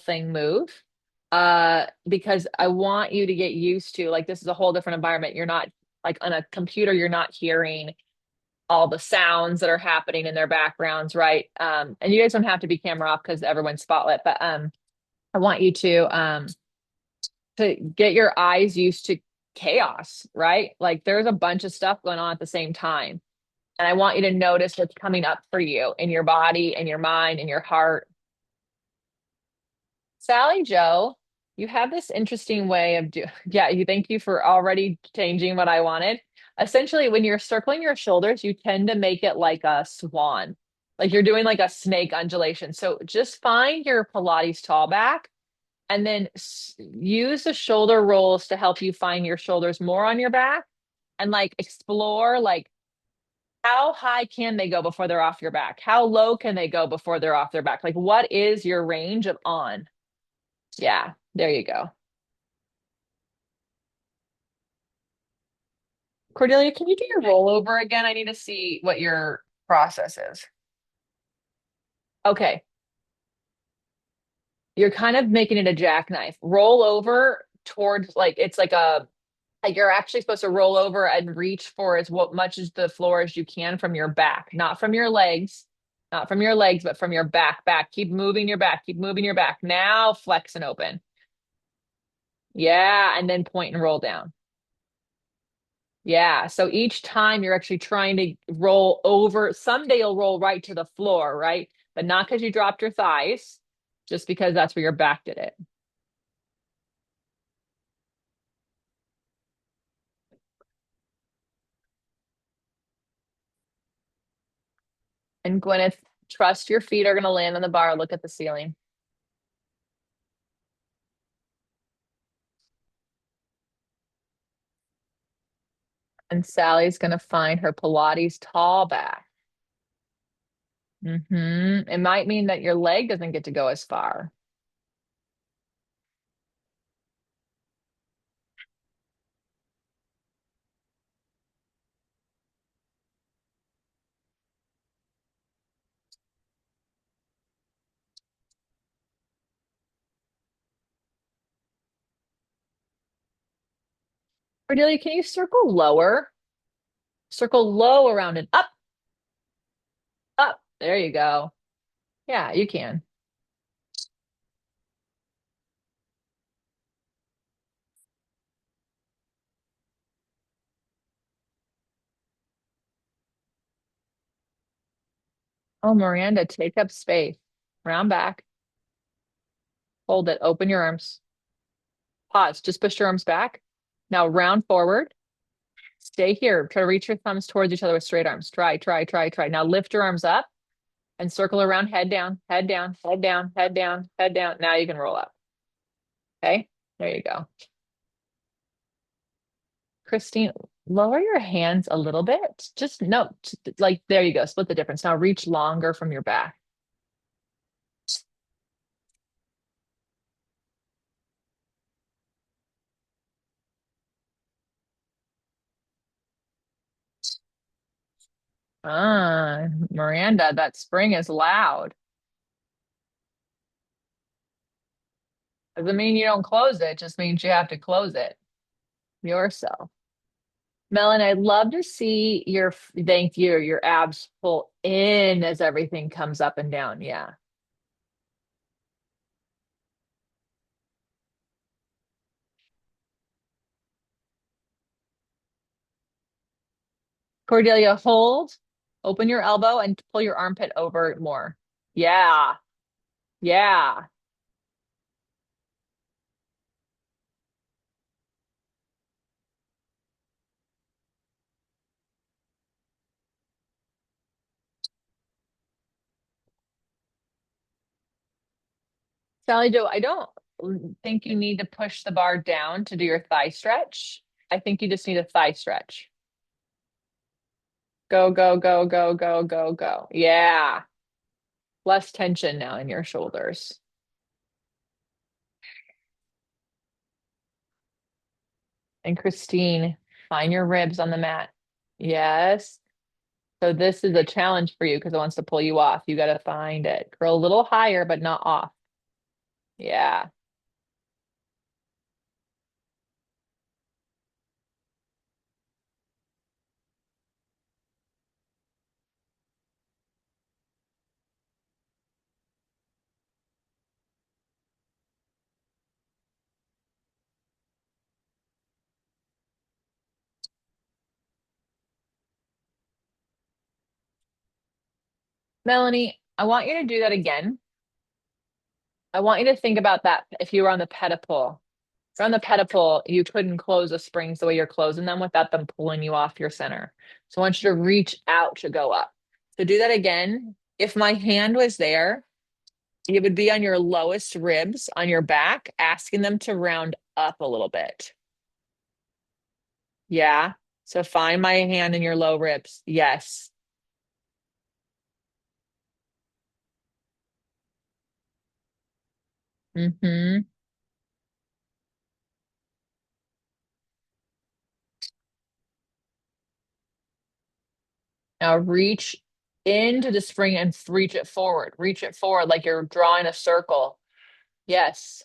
thing move. Because I want you to get used to like this is a whole different environment. You're not like on a computer, you're not hearing all the sounds that are happening in their backgrounds, right? And you guys don't have to be camera off because everyone's spotlit, but I want you to get your eyes used to chaos, right? Like there's a bunch of stuff going on at the same time. And I want you to notice what's coming up for you in your body, in your mind, in your heart. Sally Joe, you have this interesting way of yeah, you thank you for already changing what I wanted. Essentially, when you're circling your shoulders, you tend to make it like a swan. Like you're doing like a snake undulation. So just find your Pilates tall back and then use the shoulder rolls to help you find your shoulders more on your back and like explore like how high can they go before they're off your back? How low can they go before they're off their back? Like what is your range of on? Yeah, there you go. Cordelia, can you do your rollover again? I need to see what your process is. Okay, you're kind of making it a jackknife. Roll over towards like it's like you're actually supposed to roll over and reach for as what much as the floor as you can from your back, not from your legs, not from your legs, but from your back. Back. Keep moving your back. Keep moving your back. Now flex and open. Yeah, and then point and roll down. Yeah. So each time you're actually trying to roll over, someday you'll roll right to the floor, right? But not because you dropped your thighs, just because that's where your back did it. And Gwyneth, trust your feet are going to land on the bar. Look at the ceiling. And Sally's going to find her Pilates tall back. It might mean that your leg doesn't get to go as far. Cordelia, can you circle lower? Circle low around and up, up. There you go. Yeah, you can. Oh, Miranda, take up space. Round back. Hold it. Open your arms. Pause. Just push your arms back. Now round forward. Stay here. Try to reach your thumbs towards each other with straight arms. Try, try, try, try. Now lift your arms up and circle around, head down, head down, head down, head down, head down. Now you can roll up. Okay, there you go. Christine, lower your hands a little bit. Just no, like there you go. Split the difference. Now reach longer from your back. Miranda, that spring is loud. Doesn't mean you don't close it, just means you have to close it yourself. Melon, I'd love to see thank you, your abs pull in as everything comes up and down. Yeah. Cordelia, hold, open your elbow and pull your armpit over more. Yeah. Yeah. Sally Joe, I don't think you need to push the bar down to do your thigh stretch. I think you just need a thigh stretch. Go, go, go, go, go, go, go. Yeah. Less tension now in your shoulders. And Christine, find your ribs on the mat. Yes. So this is a challenge for you because it wants to pull you off. You got to find it. Curl a little higher, but not off. Yeah. Melanie, I want you to do that again. I want you to think about that if you were on the pedipole. If you're on the pedipole, you couldn't close the springs the way you're closing them without them pulling you off your center. So I want you to reach out to go up. So do that again. If my hand was there, it would be on your lowest ribs on your back, asking them to round up a little bit. Yeah. So find my hand in your low ribs. Yes. Mm-hmm. Now reach into the spring and reach it forward. Reach it forward like you're drawing a circle. Yes.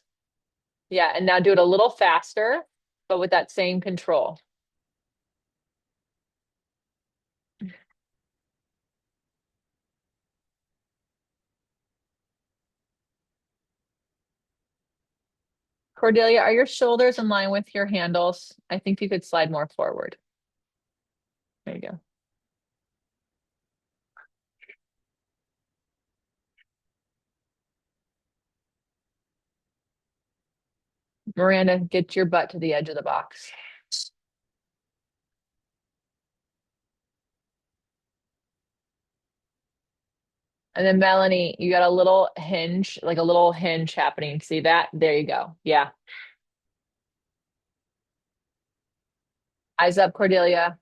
Yeah. And now do it a little faster, but with that same control. Cordelia, are your shoulders in line with your handles? I think you could slide more forward. There you go. Miranda, get your butt to the edge of the box. And then Melanie, you got a little hinge, like a little hinge happening. See that? There you go. Yeah. Eyes up, Cordelia.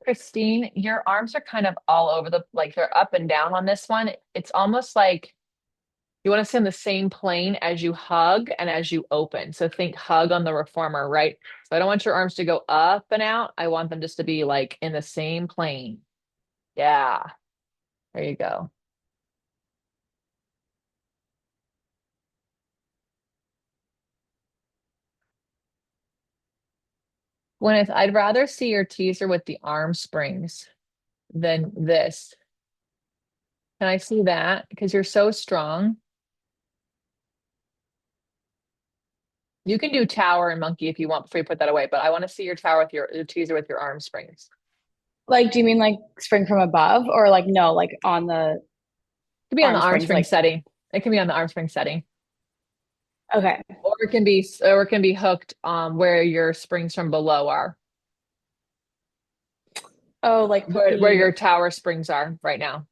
Christine, your arms are kind of all over like they're up and down on this one. It's almost like you want to stay on the same plane as you hug and as you open. So think hug on the reformer, right? So I don't want your arms to go up and out. I want them just to be like in the same plane. Yeah. There you go. Gwyneth, I'd rather see your teaser with the arm springs than this. Can I see that? Because you're so strong. You can do tower and monkey if you want before you put that away, but I want to see your tower with your teaser with your arm springs. Like, do you mean like spring from above or like no, like on the It could be on the arm arm springs? spring Like, setting. It can be on the arm spring setting. okay. Or it can be hooked where your springs from below are. Oh, like put Where the, your tower springs are right now.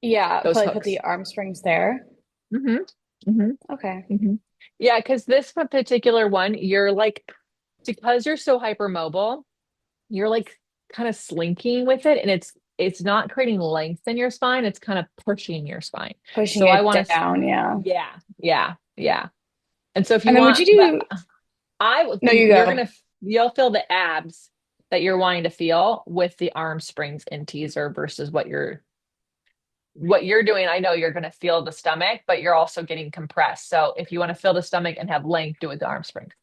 yeah, Those probably put hooks. the arm springs there. Mm-hmm. Mm-hmm. Okay. Mm-hmm. Yeah, because this particular one, you're like, because you're so hypermobile, you're like kind of slinking with it, and it's not creating length in your spine, it's kind of pushing your spine. Pushing So I it want to, down, yeah. yeah, yeah, yeah. And so if you And then would want, you but do, no, you go. you'll feel the abs that you're wanting to feel with the arm springs in teaser versus what you're doing. I know you're going to feel the stomach, but you're also getting compressed. So if you want to feel the stomach and have length, do it with the arm springs.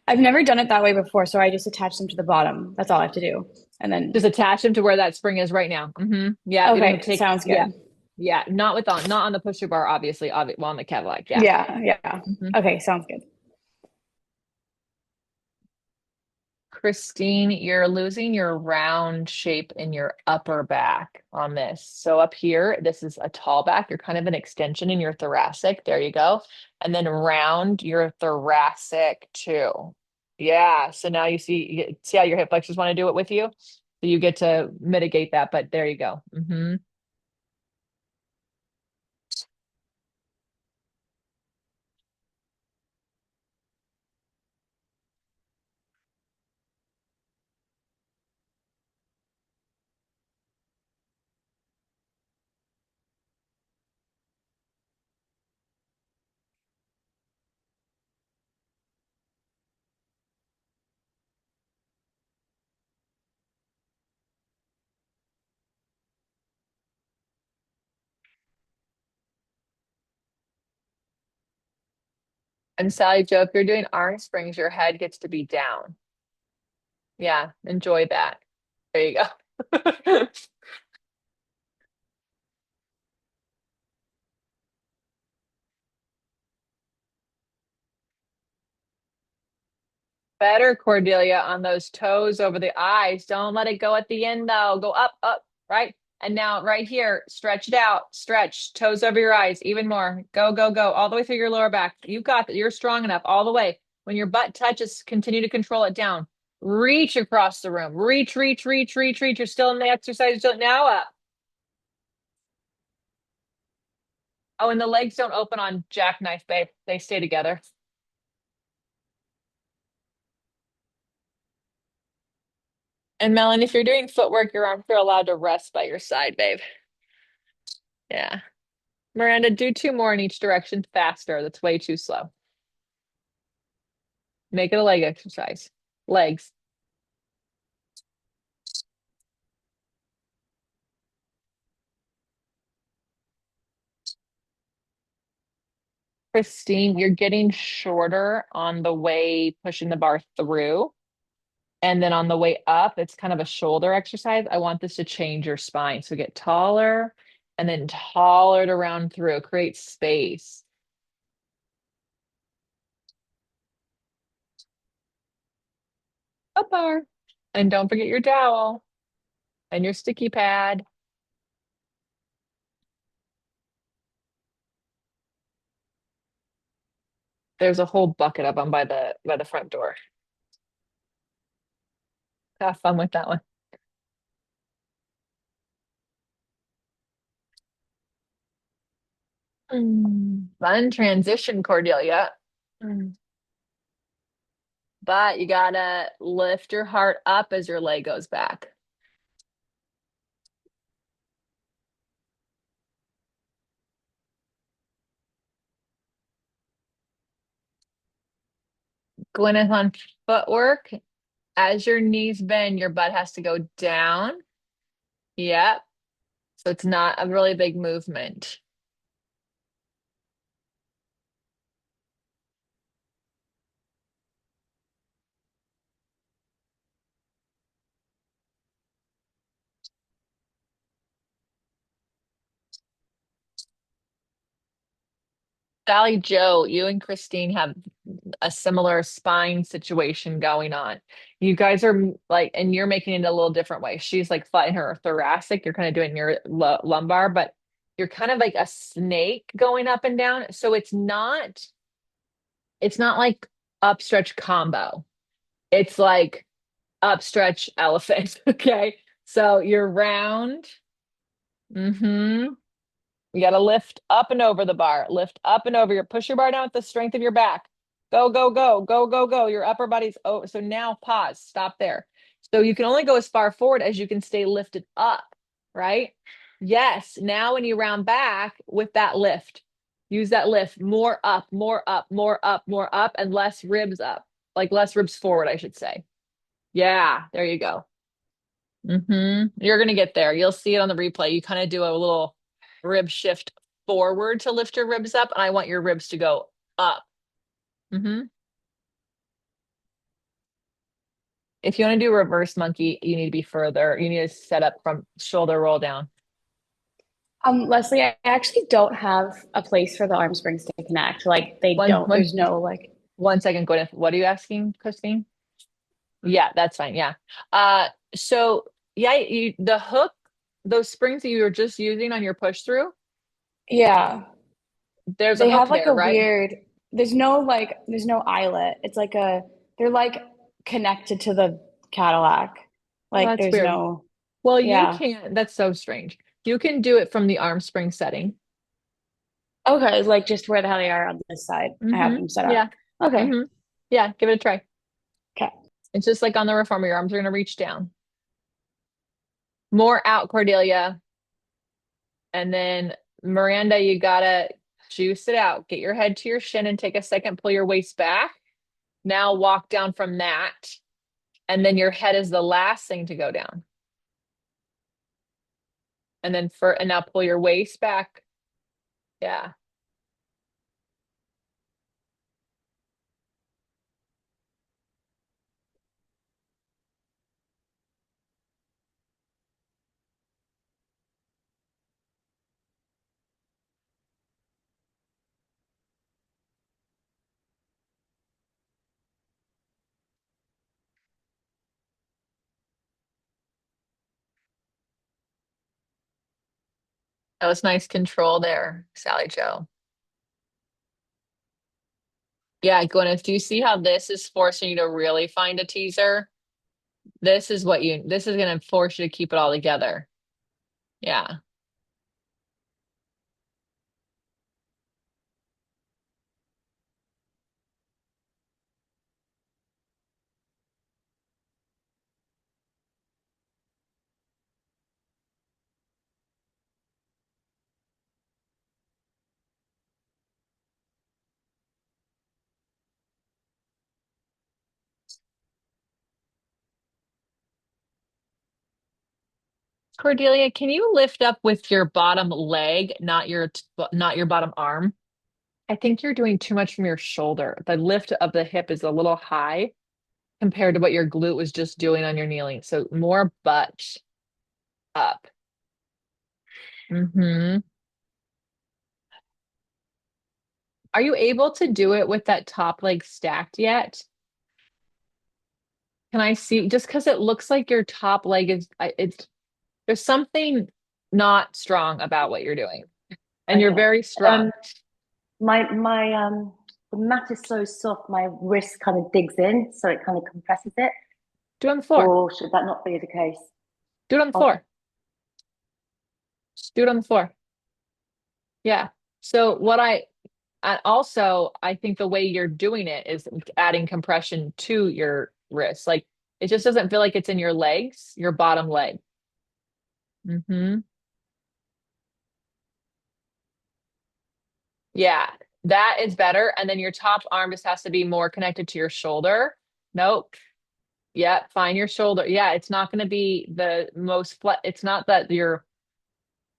I've never done it that way before, so I just attach them to the bottom. That's all I have to do. And then, Just attach them to where that spring is right now. Yeah, you don't okay, have to take, sounds yeah, good. yeah, not on the pusher bar, obviously, well, on the Cadillac, yeah. Yeah, yeah. hmm Okay, sounds good. Christine, you're losing your round shape in your upper back on this. So up here, this is a tall back. You're kind of an extension in your thoracic. There you go. And then round your thoracic too. Yeah. So now see how your hip flexors want to do it with you? So you get to mitigate that, but there you go. And Sally Joe, if you're doing arm springs, your head gets to be down. Yeah, enjoy that. There you go. Better, Cordelia, on those toes over the eyes. Don't let it go at the end though. Go up, up. right? And now right here, stretch it out, stretch, toes over your eyes, even more. Go, go, go, all the way through your lower back. You got that. You're strong enough all the way. When your butt touches, continue to control it down. Reach across the room. Reach, reach, reach, reach, reach. You're still in the exercise. You're still now up. Oh, and the legs don't open on jackknife, babe. They stay together. And Melon, if you're doing footwork, your arms are allowed to rest by your side, babe. Yeah. Miranda, do two more in each direction faster. That's way too slow. Make it a leg exercise. Legs. Christine, you're getting shorter on the way pushing the bar through. And then on the way up, it's kind of a shoulder exercise. I want this to change your spine. So get taller and then taller to round through. Create space. Up bar. And don't forget your dowel and your sticky pad. There's a whole bucket of them by the front door. Have fun with that one. Fun transition, Cordelia. Mm. But you gotta lift your heart up as your leg goes back. Gwyneth on footwork. As your knees bend, your butt has to go down. Yep. So it's not a really big movement. Sally Joe, you and Christine have a similar spine situation going on. You guys are like, and you're making it a little different way. She's like flat in her thoracic. You're kind of doing your lumbar, but you're kind of like a snake going up and down. So it's not like upstretch combo. It's like upstretch elephant. Okay. So you're round. Mm-hmm. You got to lift up and over the bar. Lift up and over your push your bar down with the strength of your back. Go, go, go, go, go, go. Your upper body's oh, so now pause. Stop there. So you can only go as far forward as you can stay lifted up, right? Yes. Now when you round back with that lift, use that lift more up, more up, more up, more up, and less ribs up. Like less ribs forward, I should say. Yeah, there you go. You're gonna get there. You'll see it on the replay. You kind of do a little rib shift forward to lift your ribs up, and I want your ribs to go up. hmm If you want to do reverse monkey, you need to be further. You need to set up from shoulder roll down. Leslie, I actually don't have a place for the arm springs to connect. Like they One, don't, one, there's no like, 1 second, Gwyneth. What are you asking, Christine? Yeah, that's fine. Yeah. So yeah, the hook, those springs that you were just using on your push through, yeah, there's a they hook have like there, a right? weird, there's no eyelet. It's like they're like connected to the Cadillac. Well, Like that's there's weird. no, Well, you yeah. can't. That's so strange. You can do it from the arm spring setting. Okay, like just where the hell they are on this side. I have hmm them set up. Yeah. Okay, hmm Yeah. Give it a try. okay. It's just like on the reformer, your arms are going to reach down. More out, Cordelia. And then Miranda, you gotta juice it out. Get your head to your shin and take a second, pull your waist back. Now walk down from that. And then your head is the last thing to go down. And now pull your waist back. Yeah. That was nice control there, Sally Joe. Yeah, Gwyneth, do you see how this is forcing you to really find a teaser? This is going to force you to keep it all together. Yeah. Cordelia, can you lift up with your bottom leg, not your bottom arm? I think you're doing too much from your shoulder. The lift of the hip is a little high compared to what your glute was just doing on your kneeling. So more butt up. Hmm. Are you able to do it with that top leg stacked yet? Can I see? Just because it looks like your top leg it's there's something not strong about what you're doing, and you're Okay. very strong. Um, my the mat is so soft, my wrist kind of digs in, so it kind of compresses it. Do it on the floor. Or should that not be the case? Do it on the Okay. floor. Just do it on the floor. Yeah. So what I and also I think the way you're doing it is adding compression to your wrist. Like it just doesn't feel like it's in your legs, your bottom leg. Hmm. Yeah, that is better. And then your top arm just has to be more connected to your shoulder. Nope. Yeah, find your shoulder. Yeah, it's not going to be the most it's not that you're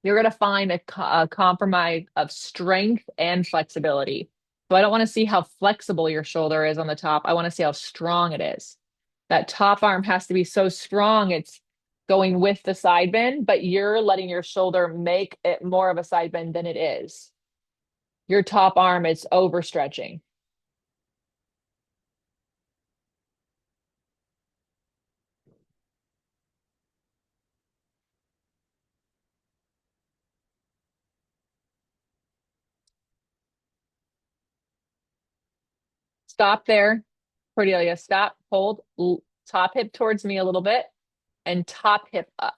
going to find a compromise of strength and flexibility. So I don't want to see how flexible your shoulder is on the top. I want to see how strong it is. That top arm has to be so strong it's going with the side bend, but you're letting your shoulder make it more of a side bend than it is. Your top arm is overstretching. Stop there, Cordelia. Stop. Hold. Top hip towards me a little bit and top hip up.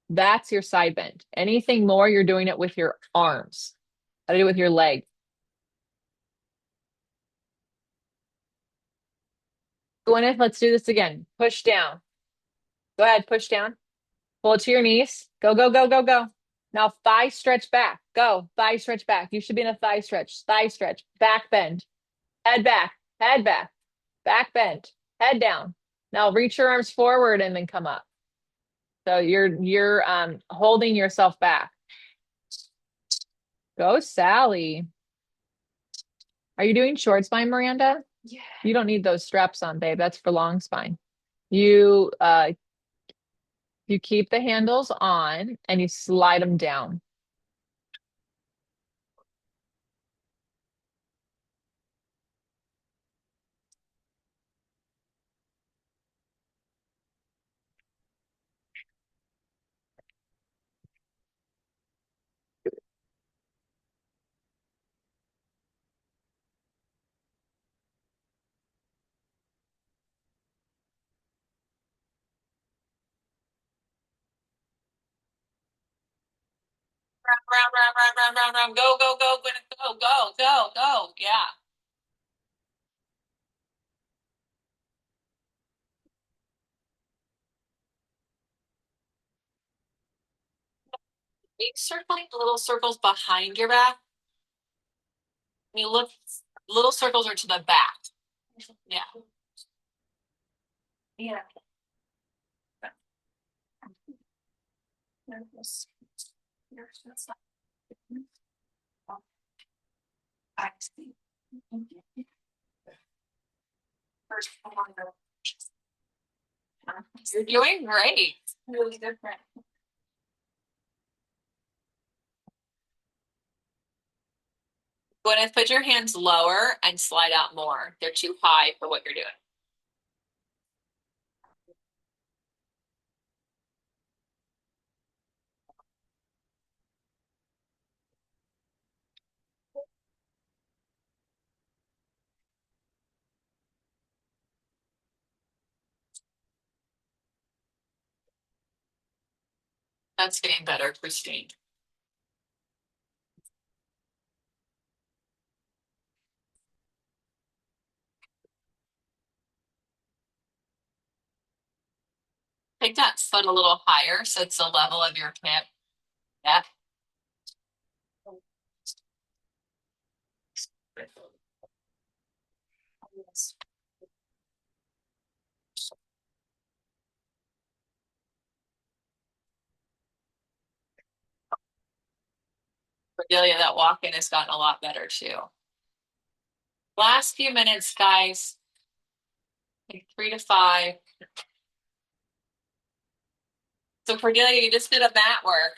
That's your side bend. Anything more, you're doing it with your arms. I do it with your leg. Gwyneth, let's do this again. Push down. Go ahead, push down. Pull it to your knees. Go, go, go, go, go. Now thigh stretch back. Go. Thigh stretch back. You should be in a thigh stretch. Thigh stretch. Back bend. Head back. Head back. Back bend. Head down. Now reach your arms forward and then come up. So you're holding yourself back. Go, Sally. Are you doing short spine, Miranda? Yeah. You don't need those straps on, babe. That's for long spine. You keep the handles on and you slide them down. Round, round, round, round, round, round. Go, go, go, go, go, go, go. Yeah. Keep circling little circles behind your back. You look, little circles are to the back. Yeah. Yeah. I see. You're doing great. Really different. Gwyneth, put your hands lower and slide out more. They're too high for what you're doing. That's getting better, Christine. Take that foot a little higher so it's the level of your hip. Yeah. Cordelia, that walk-in has gotten a lot better too. Last few minutes, guys. Like 3 to 5. So Cordelia, you just did a mat work.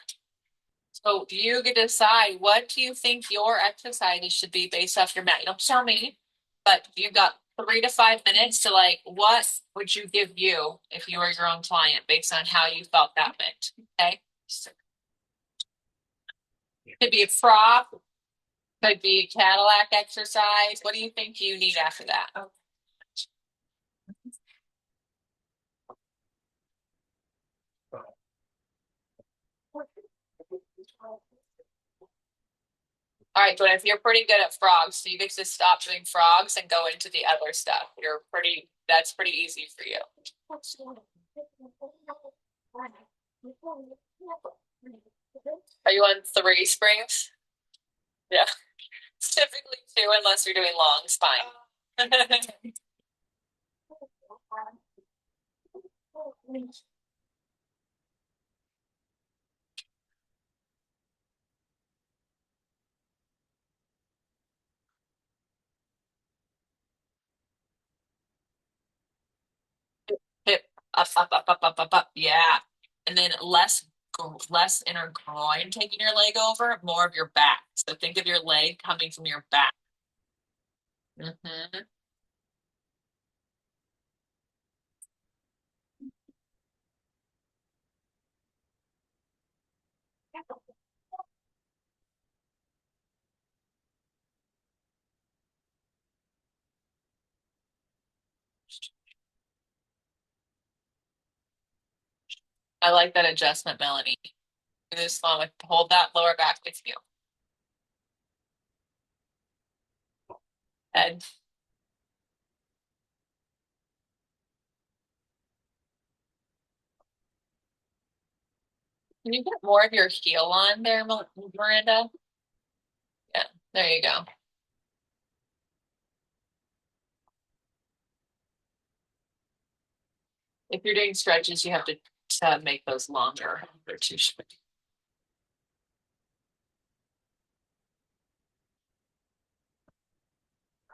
So you get to decide, what do you think your exercises should be based off your mat? You don't tell me, but you've got 3 to 5 minutes to, like, what would you give you if you were your own client based on how you felt that went? Okay. So, could be a prop, could be a Cadillac exercise. What do you think you need after that? All right, but if you're pretty good at frogs, so you get to stop doing frogs and go into the other stuff. That's pretty easy for you. Are you on 3 springs? Yeah. It's typically 2 unless you're doing long spine. Hip up. Yeah. And then less inner groin taking your leg over, more of your back. So think of your leg coming from your back. Hmm. I like that adjustment, Melanie. Do this one with hold that lower back with you. Head. Can you get more of your heel on there, Miranda? Yeah, there you go. If you're doing stretches, you have to make those longer. They're too short.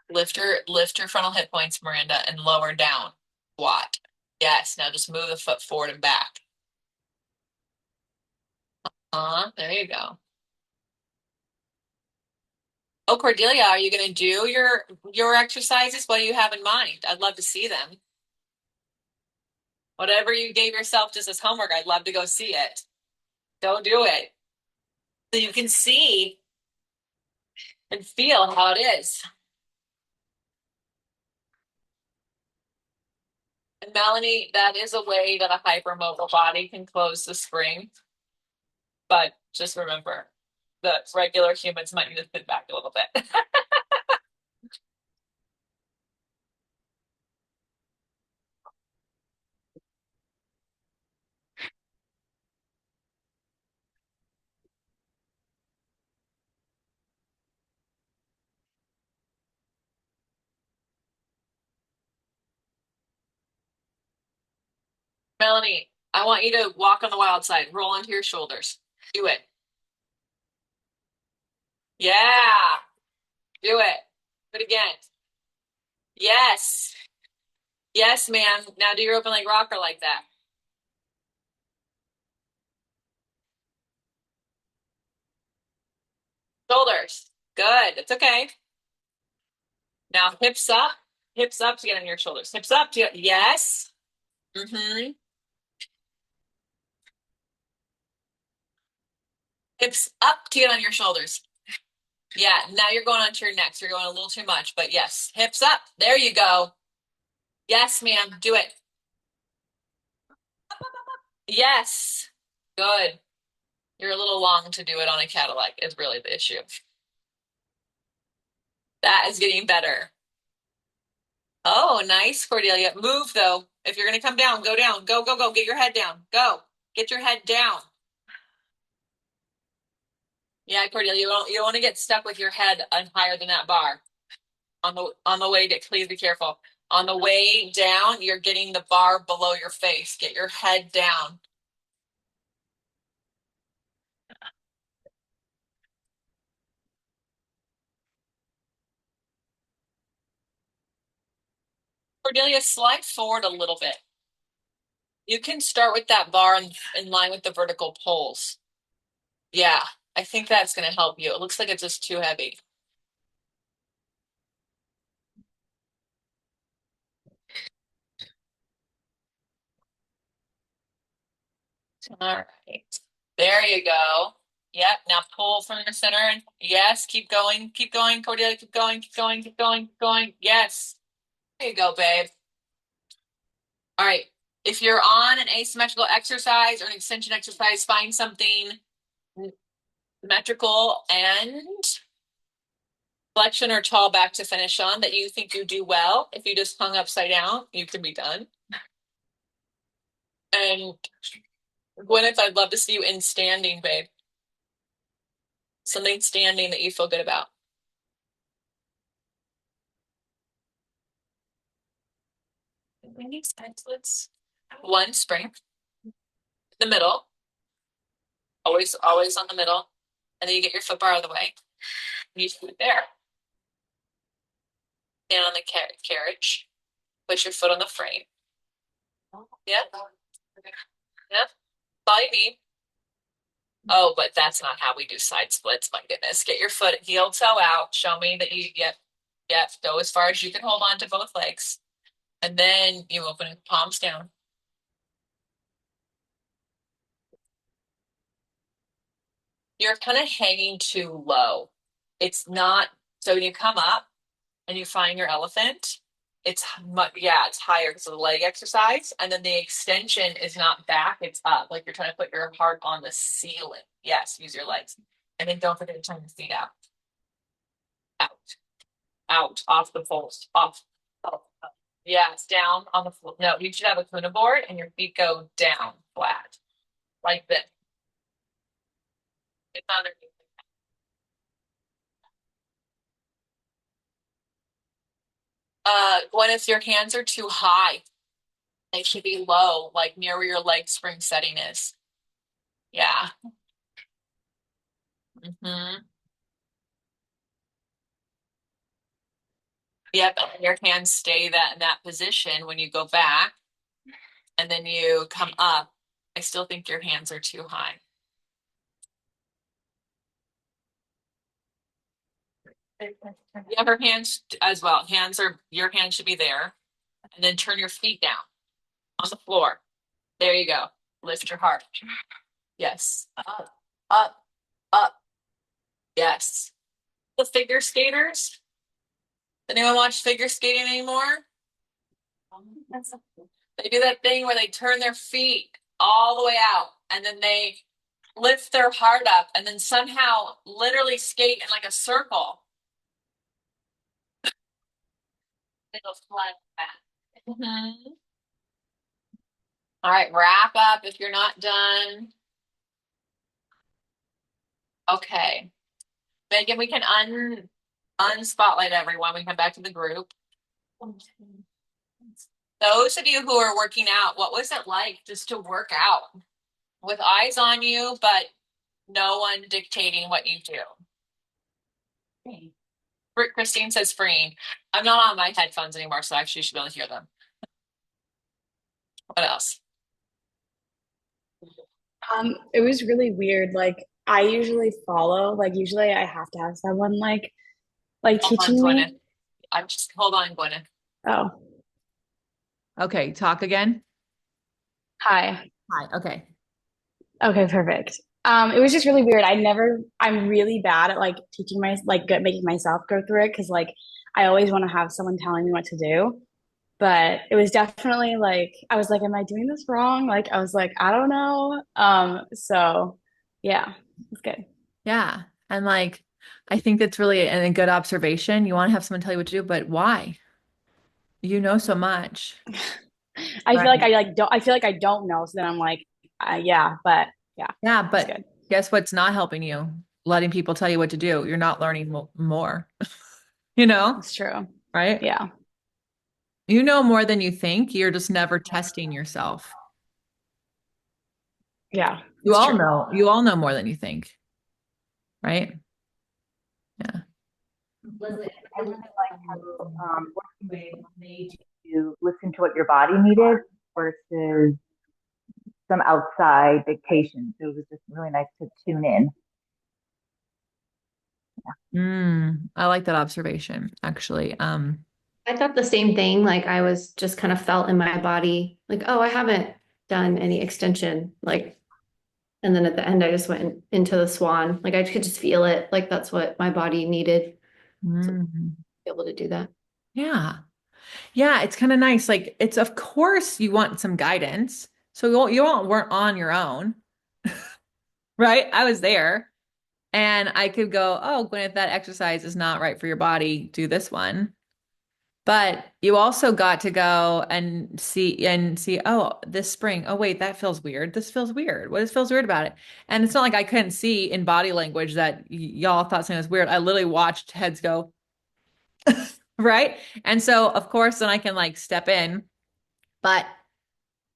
Lift your frontal hip points, Miranda, and lower down. Squat. Yes, now just move the foot forward and back. There you go. Oh, Cordelia, are you going to do your exercises? What do you have in mind? I'd love to see them. Whatever you gave yourself just as homework, I'd love to go see it. Go do it. So you can see and feel how it is. And Melanie, that is a way that a hypermobile body can close the spring. But just remember that regular humans might need to sit back a little bit. Melanie, I want you to walk on the wild side. Roll onto your shoulders. Do it. Yeah. Do it. Do it again. Yes. Yes, ma'am. Now do your open leg rocker like that. Shoulders. Good. It's okay. Now hips up to get on your shoulders. Hips up to get, yes. Mm-hmm. Hips up to get on your shoulders. Yeah, now you're going onto your neck. So you're going a little too much, but yes, hips up. There you go. Yes, ma'am. Do it. Yes. Good. You're a little long to do it on a Cadillac is really the issue. That is getting better. Oh, nice, Cordelia. Move though. If you're gonna come down, go down. Go, go, go. Get your head down. Go. Get your head down. Yeah, Cordelia, you don't want to get stuck with your head higher than that bar. On the way to, please be careful. On the way down, you're getting the bar below your face. Get your head down. Cordelia, slide forward a little bit. You can start with that bar in line with the vertical poles. Yeah, I think that's going to help you. It looks like it's just too heavy. All right. There you go. Yep. Now pull from the center. And yes, keep going. Keep going, Cordelia. Keep going. Keep going. Keep going. Keep going. Yes. There you go, babe. All right. If you're on an asymmetrical exercise or an extension exercise, find something symmetrical and flexion or tall back to finish on that you think you do well. If you just hung upside down, you can be done. And Gwyneth, I'd love to see you in standing, babe. Something standing that you feel good about. One spring, the middle, always on the middle, and then you get your foot bar out of the way. You put it there. Stand on the carriage. Put your foot on the frame. Yep. Yep. All you need. Oh, but that's not how we do side splits. My goodness. Get your foot heel toe out. Show me that you yep. Go as far as you can hold on to both legs. And then you open it, palms down. You're kind of hanging too low. It's not, so when you come up and you find your elephant, it's higher because of the leg exercise. And then the extension is not back, it's up. Like you're trying to put your heart on the ceiling. Yes, use your legs. And then don't forget to turn your feet out. Out, off the poles, off. Yeah, it's down on the floor. No, you should have a Kuna board and your feet go down flat, like this. It's underneath. Gwyneth, your hands are too high. They should be low, like near where your leg spring setting is. Yeah. Mm-hmm. Yep, and your hands stay in that position when you go back, and then you come up. I still think your hands are too high. Yeah, her hands as well. Your hands should be there, and then turn your feet down on the floor. There you go. Lift your heart. Yes. Up, up, up. Yes. The figure skaters. Anyone watch figure skating anymore? They do that thing where they turn their feet all the way out and then they lift their heart up and then somehow literally skate in like a circle. It'll fly back. Mhm. All right, wrap up if you're not done. Okay. Megan, we can unspotlight everyone. We come back to the group. Those of you who are working out, what was it like just to work out with eyes on you, but no one dictating what you do? Christine says freeing. I'm not on my headphones anymore, so actually you should be able to hear them. What else? It was really weird. Like I usually follow, like usually I have to have someone like Hold on, teaching Gwyneth. me. Hold on, Gwyneth. Oh, Okay, talk again. hi. Hi. Okay. Okay, perfect. It was just really weird. I'm really bad at like teaching making myself go through it because like I always want to have someone telling me what to do. But it was definitely like I was like, am I doing this wrong? Like I was like, I don't know. So Yeah, it's good. Yeah. And like, I think that's really a good observation. You want to have someone tell you what to do, but why? You know so much. I feel like Right. I feel like I don't know. So then I'm like, yeah, but yeah, Yeah, it's but good. guess what's not helping you? Letting people tell you what to do. You're not learning more, you know, It's true. right? Yeah. You know more than you think. You're just never testing yourself. Yeah, You it's all true. know, you all know more than you think, right? Yeah. Leslie, I really like how working with made you listen to what your body needed versus some outside dictation. So it was just really nice to tune in. I like that observation, actually. I thought the same thing. Like I was just kind of felt in my body, like, oh, I haven't done any extension. Like, and then at the end, I just went into the swan. Like I could just feel it. Like that's what my body needed to mm, be able to do that. yeah. Yeah, it's kind of nice. Like it's of course you want some guidance. So you all weren't on your own, right? I was there and I could go, oh, Gwyneth, that exercise is not right for your body. Do this one. But you also got to go and see, oh, this spring. Oh, wait, that feels weird. This feels weird. What feels weird about it? And it's not like I couldn't see in body language that y'all thought something was weird. I literally watched heads go, right? And so, of course, then I can like step in, but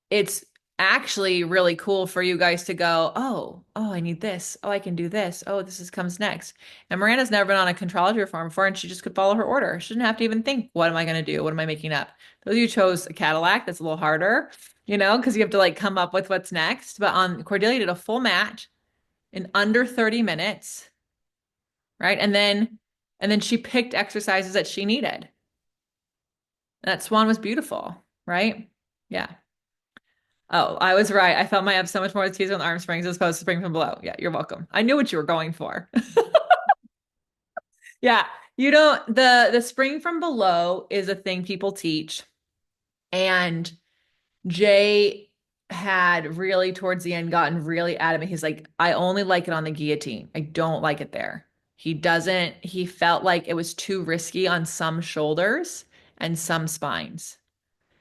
it's actually really cool for you guys to go, oh, I need this. Oh, I can do this. Oh, comes next. And Miranda's never been on a contrology form before, and she just could follow her order. She didn't have to even think, what am I going to do? What am I making up? Those of you chose a Cadillac, that's a little harder, because you have to like come up with what's next. But on Cordelia did a full mat in under 30 minutes, right? And then she picked exercises that she needed. That swan was beautiful, right? Yeah. Oh, I was right. I felt my abs so much more teased on arm springs as opposed to spring from below. Yeah, you're welcome. I knew what you were going for. Yeah, you don't the spring from below is a thing people teach. And Jay had really towards the end gotten really adamant. He's like, I only like it on the guillotine. I don't like it there. He felt like it was too risky on some shoulders and some spines.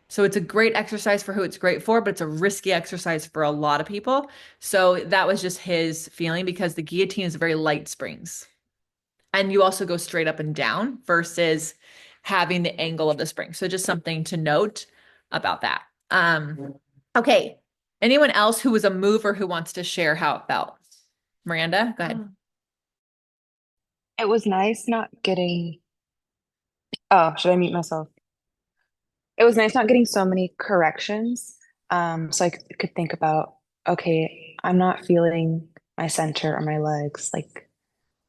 So it's a great exercise for who it's great for, but it's a risky exercise for a lot of people. So that was just his feeling because the guillotine is very light springs. And you also go straight up and down versus having the angle of the spring. So just something to note about that. Okay. Anyone else who was a mover who wants to share how it felt? Miranda, go ahead. It was nice not getting, oh, should I mute myself? It was nice not getting so many corrections. So I could think about, okay, I'm not feeling my center or my legs, like,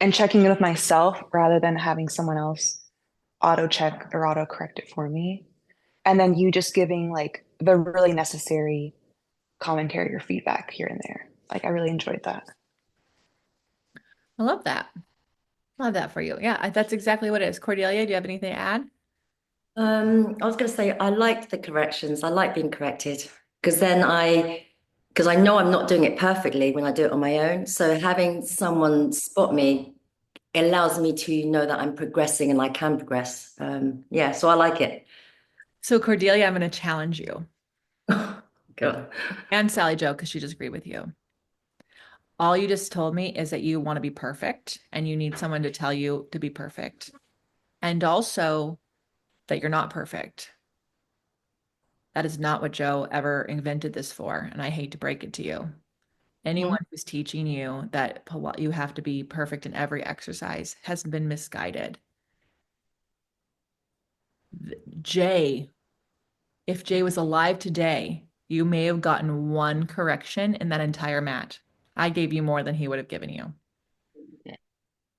and checking in with myself rather than having someone else auto check or auto correct it for me. And then you just giving like the really necessary commentary or feedback here and there. Like, I really enjoyed that. I love that. Love that for you. Yeah, that's exactly what it is. Cordelia, do you have anything to add? I was going to say I liked the corrections. I like being corrected because I know I'm not doing it perfectly when I do it on my own. So having someone spot me allows me to know that I'm progressing and I can progress. Yeah, so I like it. So Cordelia, I'm going to challenge you God. and Sally Joe because she just agreed with you. All you just told me is that you want to be perfect and you need someone to tell you to be perfect. And also that you're not perfect. That is not what Joe ever invented this for. And I hate to break it to you. Anyone who's teaching you that you have to be perfect in every exercise has been misguided. Jay, if Jay was alive today, you may have gotten one correction in that entire match. I gave you more than he would have given you.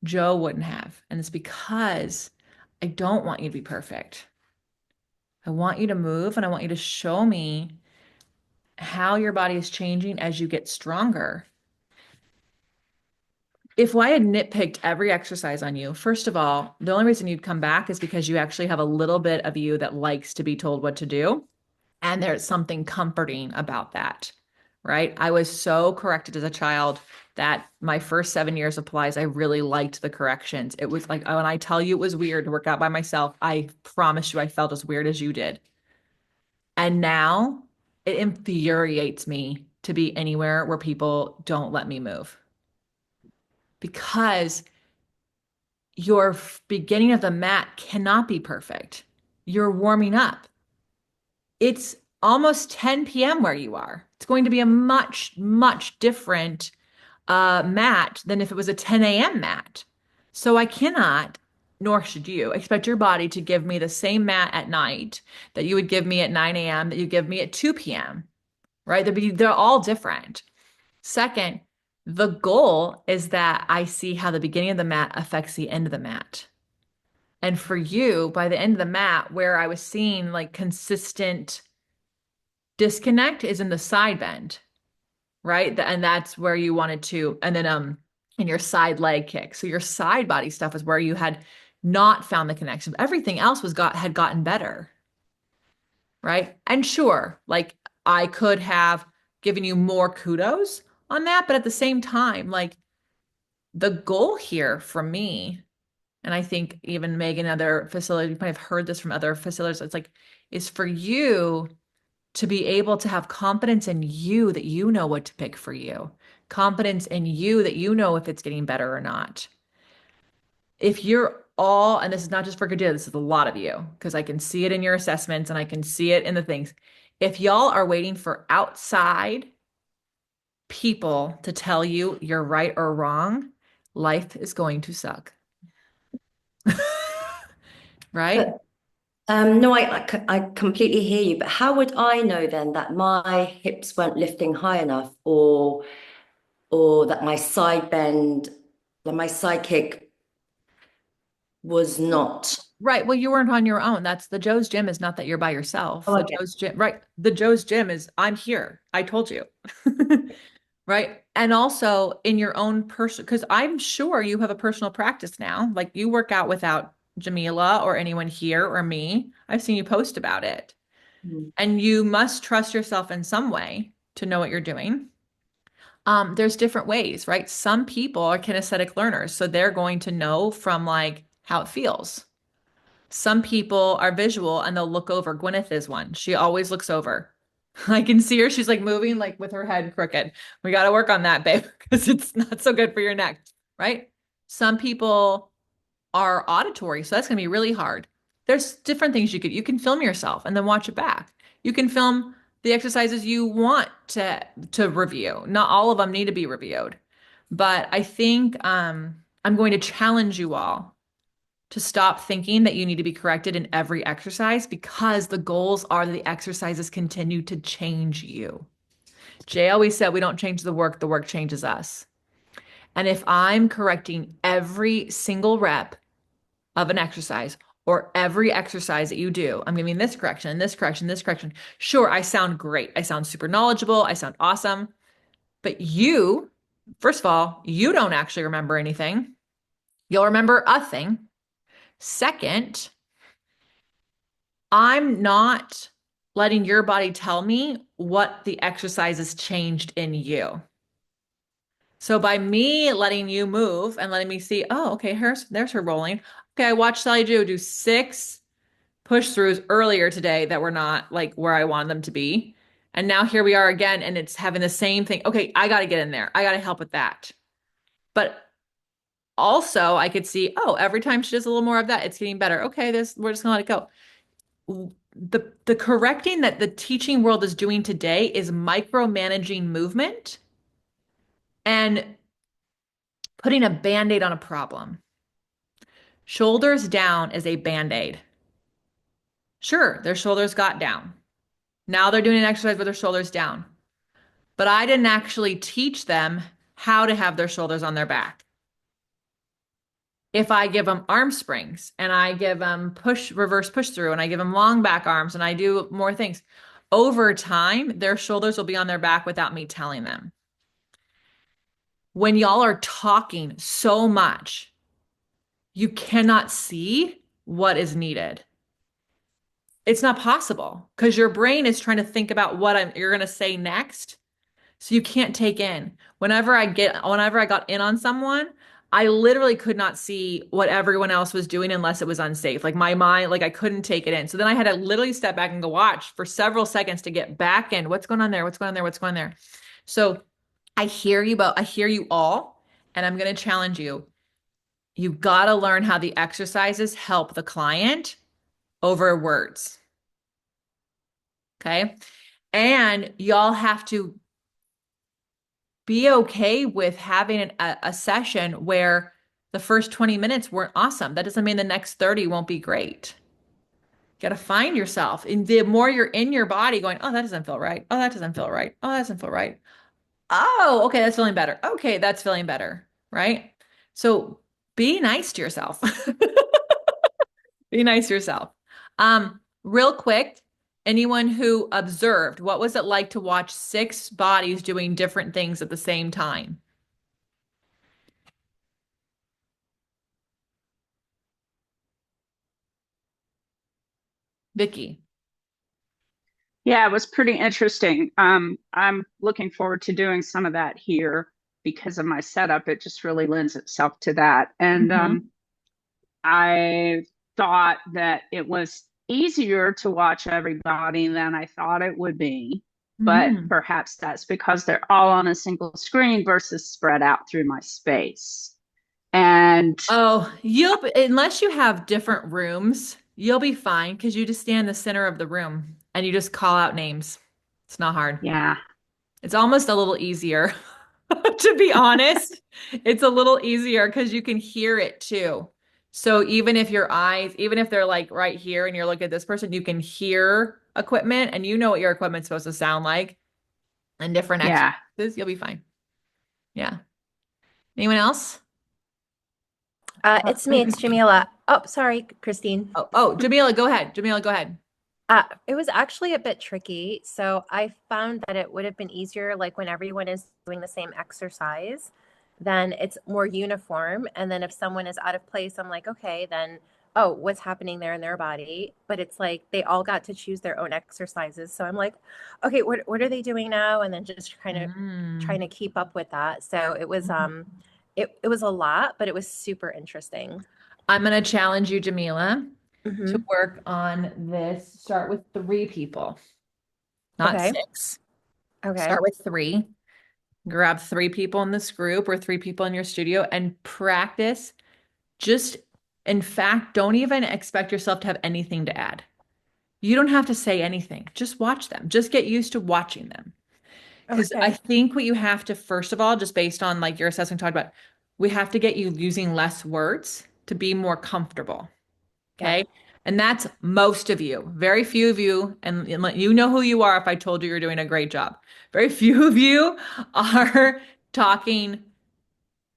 Joe wouldn't have. And it's because I don't want you to be perfect. I want you to move and I want you to show me how your body is changing as you get stronger. If I had nitpicked every exercise on you, first of all, the only reason you'd come back is because you actually have a little bit of you that likes to be told what to do. And there's something comforting about that, right? I was so corrected as a child that my first 7 years of Pilates, I really liked the corrections. It was like, when I tell you it was weird to work out by myself, I promise you I felt as weird as you did. And now it infuriates me to be anywhere where people don't let me move because your beginning of the mat cannot be perfect. You're warming up. It's almost 10 p.m. where you are. It's going to be a much, much different mat than if it was a 10 a.m. mat. So I cannot, nor should you, expect your body to give me the same mat at night that you would give me at 9 a.m., that you give me at 2 p.m., right? They're all different. Second, the goal is that I see how the beginning of the mat affects the end of the mat. And for you, by the end of the mat, where I was seeing like consistent disconnect is in the side bend, right? And that's where you wanted to, and then in your side leg kick. So your side body stuff is where you had not found the connection. Everything else had gotten better, right? And sure, like I could have given you more kudos on that, but at the same time, like the goal here for me, and I think even Megan, other facilities, you might have heard this from other facilities, it's like, is for you to be able to have confidence in you that you know what to pick for you, confidence in you that you know if it's getting better or not. If you're all, and this is not just for Kadia, this is a lot of you, because I can see it in your assessments and I can see it in the things. If y'all are waiting for outside people to tell you you're right or wrong, life is going to suck. Right? But no, I completely hear you. But how would I know then that my hips weren't lifting high enough, or that my side bend, that my side kick was not? Right. Well, you weren't on your own. That's the Joe's Gym is not that you're by yourself. Oh, The okay. Joe's Gym, right? The Joe's Gym is I'm here. I told you. Right. And also in your own person, because I'm sure you have a personal practice now. Like you work out without Jamila or anyone here or me. I've seen you post about it. Mm. And you must trust yourself in some way to know what you're doing. There's different ways, right? Some people are kinesthetic learners, so they're going to know from like how it feels. Some people are visual and they'll look over. Gwyneth is one. She always looks over. I can see her. She's like moving like with her head crooked. We got to work on that, babe, because it's not so good for your neck, right? Some people are auditory, so that's going to be really hard. There's different things you can film yourself and then watch it back. You can film the exercises you want to review. Not all of them need to be reviewed. But I think I'm going to challenge you all to stop thinking that you need to be corrected in every exercise because the goals are that the exercises continue to change you. Jay always said we don't change the work changes us. And if I'm correcting every single rep of an exercise or every exercise that you do, I'm giving this correction, this correction, this correction. Sure, I sound great. I sound super knowledgeable. I sound awesome. But you, first of all, you don't actually remember anything. You'll remember a thing. Second, I'm not letting your body tell me what the exercises changed in you. So by me letting you move and letting me see, oh, okay, there's her rolling. Okay, I watched Sally Joe do 6 push-throughs earlier today that were not like where I wanted them to be. And now here we are again, and it's having the same thing. Okay, I got to get in there. I got to help with that. But also, I could see, oh, every time she does a little more of that, it's getting better. Okay, we're just gonna let it go. The correcting that the teaching world is doing today is micromanaging movement and putting a band-aid on a problem. Shoulders down is a band-aid. Sure, their shoulders got down. Now they're doing an exercise with their shoulders down. But I didn't actually teach them how to have their shoulders on their back. If I give them arm springs and I give them reverse push through and I give them long back arms and I do more things, over time, their shoulders will be on their back without me telling them. When y'all are talking so much, you cannot see what is needed. It's not possible because your brain is trying to think about what you're going to say next. So you can't take in. Whenever I got in on someone, I literally could not see what everyone else was doing unless it was unsafe. Like my mind, like I couldn't take it in. So then I had to literally step back and go watch for several seconds to get back in. What's going on there? What's going on there? What's going on there? So I hear you, but I hear you all, and I'm going to challenge you. You got to learn how the exercises help the client over words. Okay. And y'all have to be okay with having a session where the first 20 minutes weren't awesome. That doesn't mean the next 30 won't be great. You got to find yourself. And the more you're in your body going, oh, that doesn't feel right. Oh, that doesn't feel right. Oh, that doesn't feel right. Oh, okay, that's feeling better. Okay, that's feeling better. Right? So be nice to yourself. Be nice to yourself. Real quick, anyone who observed, what was it like to watch six bodies doing different things at the same time? Vicky. Yeah, it was pretty interesting. I'm looking forward to doing some of that here because of my setup. It just really lends itself to that. And Mhm. I thought that it was easier to watch everybody than I thought it would be. But Mhm. perhaps that's because they're all on a single screen versus spread out through my space. And Oh, unless you have different rooms, you'll be fine because you just stand in the center of the room and you just call out names. It's not hard. yeah, It's almost a little easier, to be honest. It's a little easier because you can hear it too. So even if they're like right here and you're looking at this person, you can hear equipment and you know what your equipment's supposed to sound like and different yeah. exercises. You'll be fine. Yeah. Anyone else? It's me, it's Jamila. Oh, sorry, Christine. Jamila, go ahead. Jamila, go ahead. It was actually a bit tricky. So I found that it would have been easier, like when everyone is doing the same exercise, then it's more uniform. And then if someone is out of place, I'm like, okay, then, oh, what's happening there in their body? But it's like they all got to choose their own exercises. So I'm like, okay, what are they doing now? And then just kind of Mm. trying to keep up with that. So it was a lot, but it was super interesting. I'm going to challenge you, Jamila, to Hmm. work on this. Start with three people, not Okay. six. Okay. Start with three. Grab three people in this group or three people in your studio and practice. Just, in fact, don't even expect yourself to have anything to add. You don't have to say anything. Just watch them. Just get used to watching them. Because I Okay. think what you have to, first of all, just based on like your assessment talked about, we have to get you using less words to be more comfortable. Yeah. Okay. And that's most of you. Very few of you, and you know who you are if I told you you're doing a great job. Very few of you are talking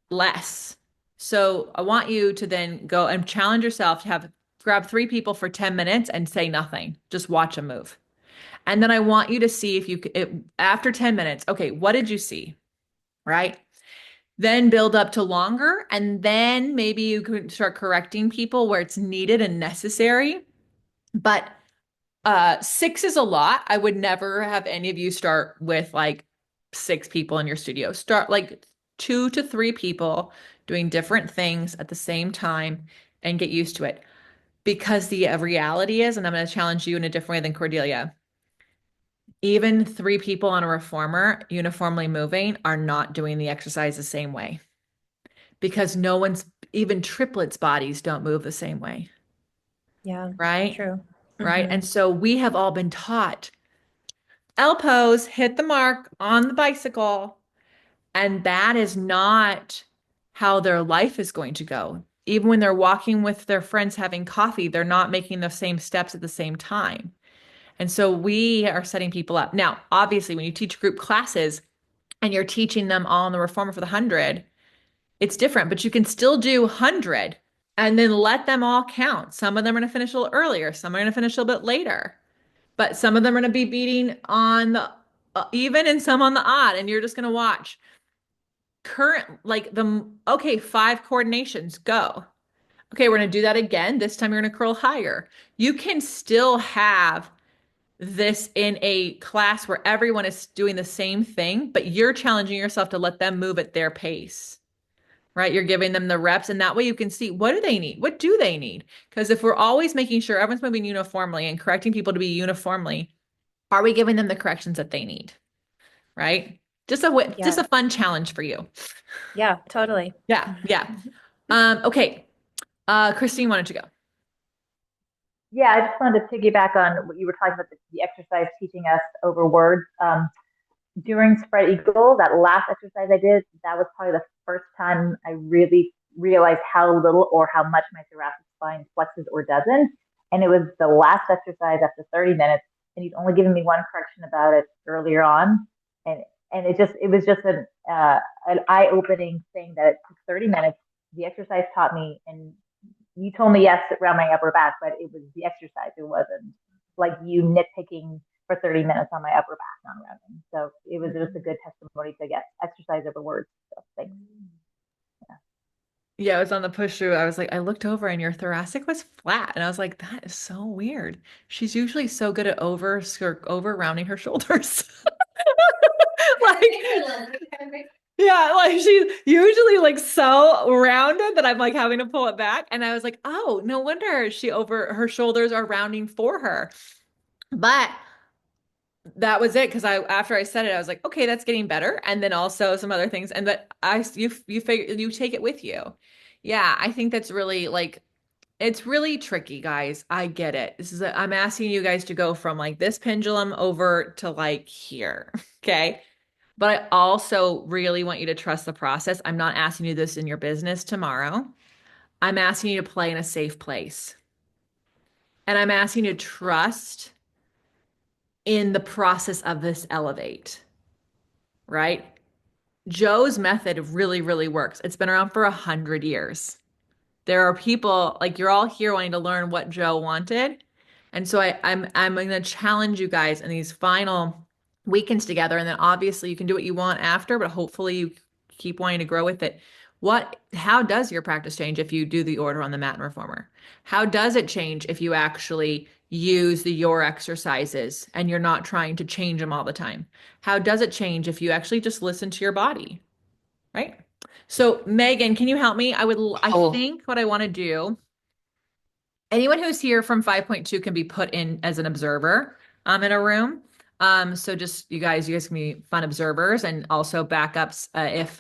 less. So I want you to then go and challenge yourself to grab three people for 10 minutes and say nothing. Just watch them move. And then I want you to see if after 10 minutes, okay, what did you see? Right? Then build up to longer. And then maybe you could start correcting people where it's needed and necessary. But six is a lot. I would never have any of you start with like six people in your studio. Start like two to three people doing different things at the same time and get used to it. Because the reality is, and I'm going to challenge you in a different way than Cordelia, even three people on a reformer uniformly moving are not doing the exercise the same way because even triplets' bodies don't move the same way, Yeah. right? True. Right. Hmm. And so we have all been taught L pose, hit the mark on the bicycle. And that is not how their life is going to go. Even when they're walking with their friends having coffee, they're not making the same steps at the same time. And so we are setting people up. Now, obviously, when you teach group classes and you're teaching them all in the reformer for the 100, it's different, but you can still do 100 and then let them all count. Some of them are going to finish a little earlier, some are going to finish a little bit later, but some of them are going to be beating on the even and some on the odd, and you're just going to watch okay, five coordinations, go. Okay, we're going to do that again. This time you're going to curl higher. You can still have this in a class where everyone is doing the same thing, but you're challenging yourself to let them move at their pace, right? You're giving them the reps, and that way you can see what do they need? What do they need? Because if we're always making sure everyone's moving uniformly and correcting people to be uniformly, are we giving them the corrections that they need? Right? Just Yeah. a fun challenge for you. Yeah, totally. Yeah, yeah. Okay. Christine, why don't you go? Yeah, I just wanted to piggyback on what you were talking about the exercise teaching us over words. During spread eagle, that last exercise I did, that was probably the first time I really realized how little or how much my thoracic spine flexes or doesn't. And it was the last exercise after 30 minutes, and he'd only given me one correction about it earlier on, and it was just an eye opening thing that it took 30 minutes. The exercise taught me, and you told me yes around my upper back, but it was the exercise. It wasn't like you nitpicking for 30 minutes on my upper back, not rounding. So it was just a good testimony to get exercise over words. So thanks. Yeah, I was on the push through. I was like, I looked over and your thoracic was flat. And I was like, that is so weird. She's usually so good at over rounding her shoulders. Like, yeah, like she's usually like so rounded that I'm like having to pull it back. And I was like, oh, no wonder her shoulders are rounding for her. But that was it because after I said it, I was like, okay, that's getting better. And then also some other things. And but you figure you take it with you. Yeah, I think that's really like it's really tricky, guys. I get it. I'm asking you guys to go from like this pendulum over to like here. Okay. But I also really want you to trust the process. I'm not asking you this in your business tomorrow. I'm asking you to play in a safe place. And I'm asking you to trust in the process of this eLevate, right? Joe's method really, really works. It's been around for 100 years. There are people like you're all here wanting to learn what Joe wanted. And so I'm going to challenge you guys in these final weekends together. And then obviously you can do what you want after, but hopefully you keep wanting to grow with it. How does your practice change if you do the order on the mat and reformer? How does it change if you actually use your exercises and you're not trying to change them all the time? How does it change if you actually just listen to your body, right? So Megan, can you help me? I Oh, think what I want to do, anyone who's here from 5.2 can be put in as an observer in a room. So just you guys can be fun observers and also backups if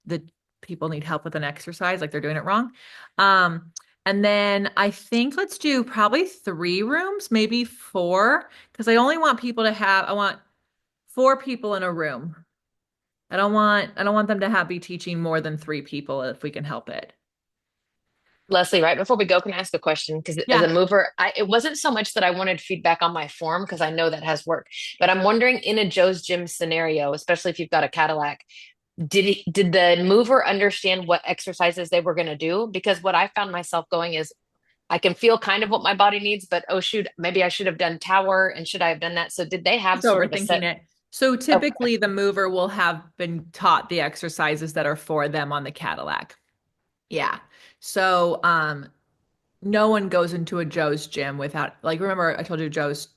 the people need help with an exercise, like they're doing it wrong. And then I think let's do probably 3 rooms, maybe 4, because I want 4 people in a room. I don't want them to be teaching more than 3 people if we can help it. Leslie, right before we go, can I ask a question? Because as a Yeah. mover, it wasn't so much that I wanted feedback on my form because I know that has work, but I'm wondering in a Joe's Gym scenario, especially if you've got a Cadillac, did the mover understand what exercises they were going to do? Because what I found myself going is I can feel kind of what my body needs, but oh shoot, maybe I should have done tower and should I have done that? So did they have Just sort of a overthinking set? it. So Okay. typically the mover will have been taught the exercises that are for them on the Cadillac. Yeah. So no one goes into a Joe's gym without like remember I told you Joe's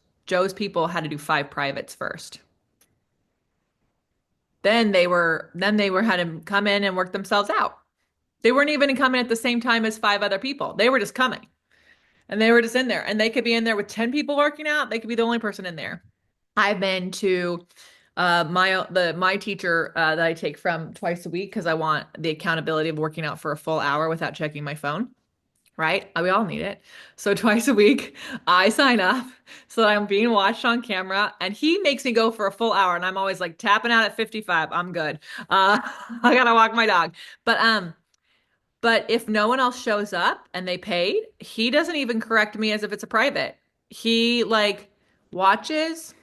people had to do 5 privates first. Then they were had to come in and work themselves out. They weren't even coming at the same time as 5 other people. They were just coming. And they were just in there. And they could be in there with 10 people working out. They could be the only person in there. I've been to my teacher that I take from twice a week because I want the accountability of working out for a full hour without checking my phone. Right? We all need it. So twice a week, I sign up so that I'm being watched on camera, and he makes me go for a full hour, and I'm always like tapping out at 55. I'm good. I gotta walk my dog. But if no one else shows up and they paid, he doesn't even correct me as if it's a private. He like watches.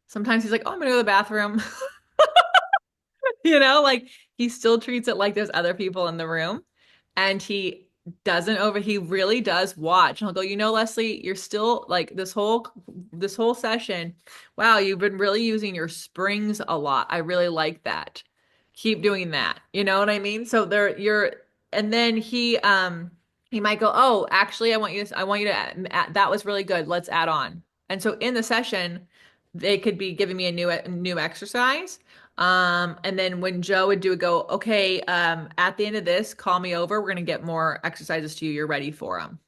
Sometimes he's like, "Oh, I'm gonna go to the bathroom." Like he still treats it like there's other people in the room. And he really does watch. And he'll go, Leslie, you're still like this whole session. Wow, you've been really using your springs a lot. I really like that. Keep doing that. You know what I mean? So and then He might go, "Oh, actually, I want you to that was really good. Let's add on." And so in the session, they could be giving me a new exercise. And then when Joe would do it, go, "Okay, at the end of this, call me over. We're gonna get more exercises to you. You're ready for them."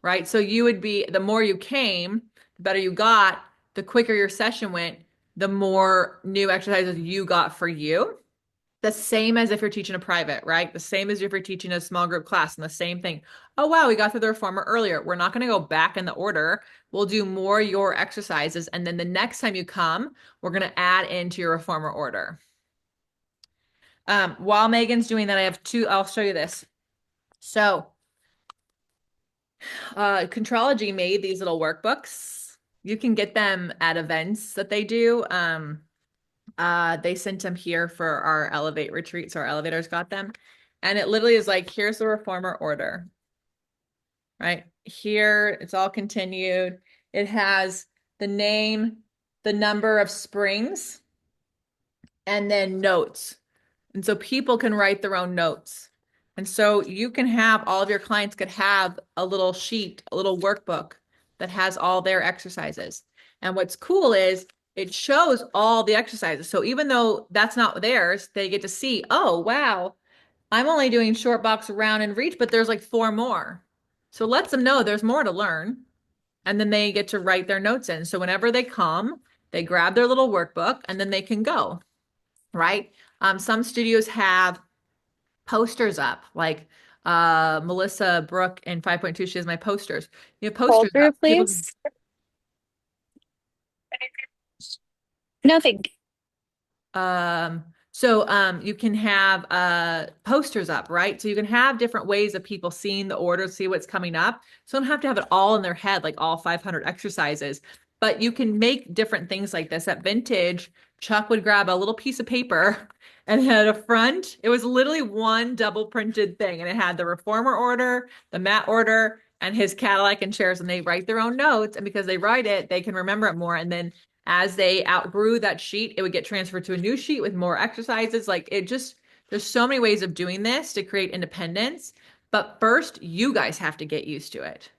Right? So you would be, the more you came, the better you got, the quicker your session went, the more new exercises you got for you. The same as if you're teaching a private, right? The same as if you're teaching a small group class, and the same thing. Oh, wow, we got through the reformer earlier. We're not going to go back in the order. We'll do more your exercises. And then the next time you come, we're going to add into your reformer order. While Megan's doing that, I have two, I'll show you this. So Contrology made these little workbooks. You can get them at events that they do. They sent them here for our eLevate retreat, so our elevators got them. And it literally is like, here's the reformer order, right? Here, it's all continued. It has the name, the number of springs, and then notes. And so people can write their own notes. And so you can have, all of your clients could have a little sheet, a little workbook that has all their exercises. And what's cool is it shows all the exercises. So even though that's not theirs, they get to see, oh, wow, I'm only doing short box, round, and reach, but there's like 4 more. So it lets them know there's more to learn. And then they get to write their notes in. So whenever they come, they grab their little workbook and then they can go, right? Some studios have posters up, like Melissa Brooke in 5.2, she has my posters. You have posters Hold through, up. please. No, thank You can have posters up, right? So you can have different ways of people seeing the order, see what's coming up. So you don't have to have it all in their head, like all 500 exercises, but you can make different things like this. At Vintage, Chuck would grab a little piece of paper and had a front. It was literally one double printed thing, and it had the reformer order, the mat order, and his Cadillac and chairs, and they write their own notes. And because they write it, they can remember it more. And then as they outgrew that sheet, it would get transferred to a new sheet with more exercises. Like it just, there's so many ways of doing this to create independence. But first, you guys have to get used to it.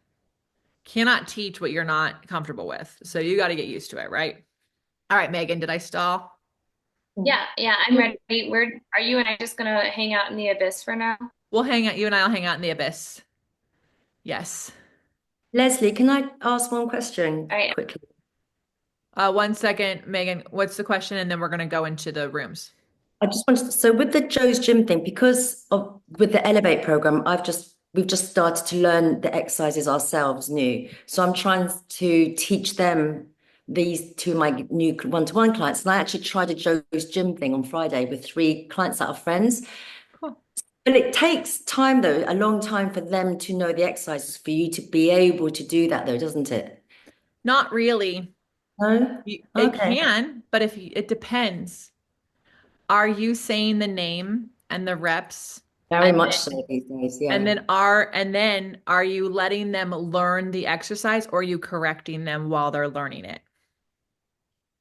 Cannot teach what you're not comfortable with. So you got to get used to it, right? All right, Megan, did I stall? Yeah, I'm ready. Where are you and I just gonna hang out in the abyss for now? We'll hang out, you and I'll hang out in the abyss. Yes. Leslie, can I ask one question All right. quickly? 1 second, Megan, what's the question? And then we're going to go into the rooms. I just wanted to, so with the Joe's Gym thing, because of with the eLevate program, we've just started to learn the exercises ourselves new. So I'm trying to teach them these to my new one-to-one clients. And I actually tried a Joe's Gym thing on Friday with 3 clients that are friends. Cool. But it takes time though, a long time for them to know the exercises for you to be able to do that though, doesn't it? Not really. No? It Okay. can, but it depends. Are you saying the name and the reps? Very much so these days, yeah. And then are you letting them learn the exercise, or are you correcting them while they're learning it?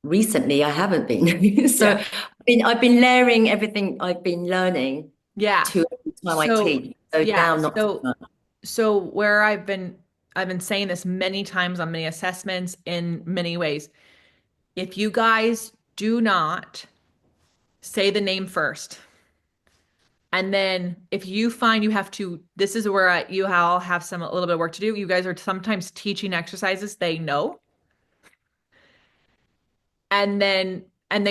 Recently, I haven't been. So Yeah. I've been layering everything I've been learning Yeah. to every time I teach. So yeah, now not so so much. so where I've been saying this many times on many assessments in many ways. If you guys do not say the name first, and then if you find you have to, this is where you all have a little bit of work to do. You guys are sometimes teaching exercises they know, and then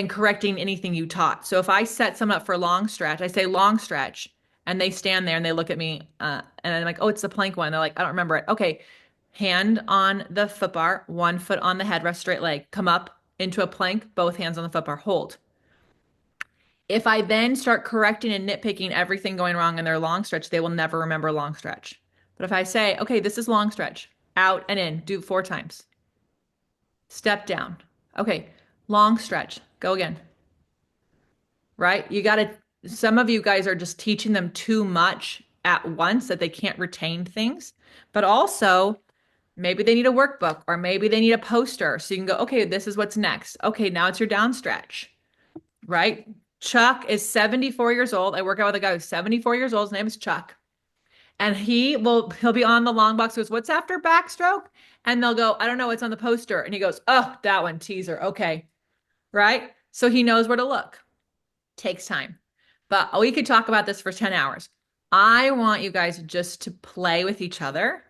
correcting anything you taught. So if I set someone up for a long stretch, I say long stretch, and they stand there and they look at me, and I'm like, oh, it's the plank one. They're like, I don't remember it. Okay, hand on the foot bar, 1 foot on the headrest, straight leg, come up into a plank, both hands on the foot bar, hold. If I then start correcting and nitpicking everything going wrong in their long stretch, they will never remember long stretch. But if I say, okay, this is long stretch, out and in, do 4 times. Step down. Okay, long stretch, go again. Right? Some of you guys are just teaching them too much at once that they can't retain things. But also, maybe they need a workbook, or maybe they need a poster. So you can go, okay, this is what's next. Okay, now it's your down stretch. Right? Chuck is 74 years old. I work out with a guy who's 74 years old. His name is Chuck. And he'll be on the long box, goes, what's after backstroke? And they'll go, I don't know, it's on the poster. And he goes, oh, that one, teaser. Okay. Right. So he knows where to look. Takes time. But we could talk about this for 10 hours. I want you guys just to play with each other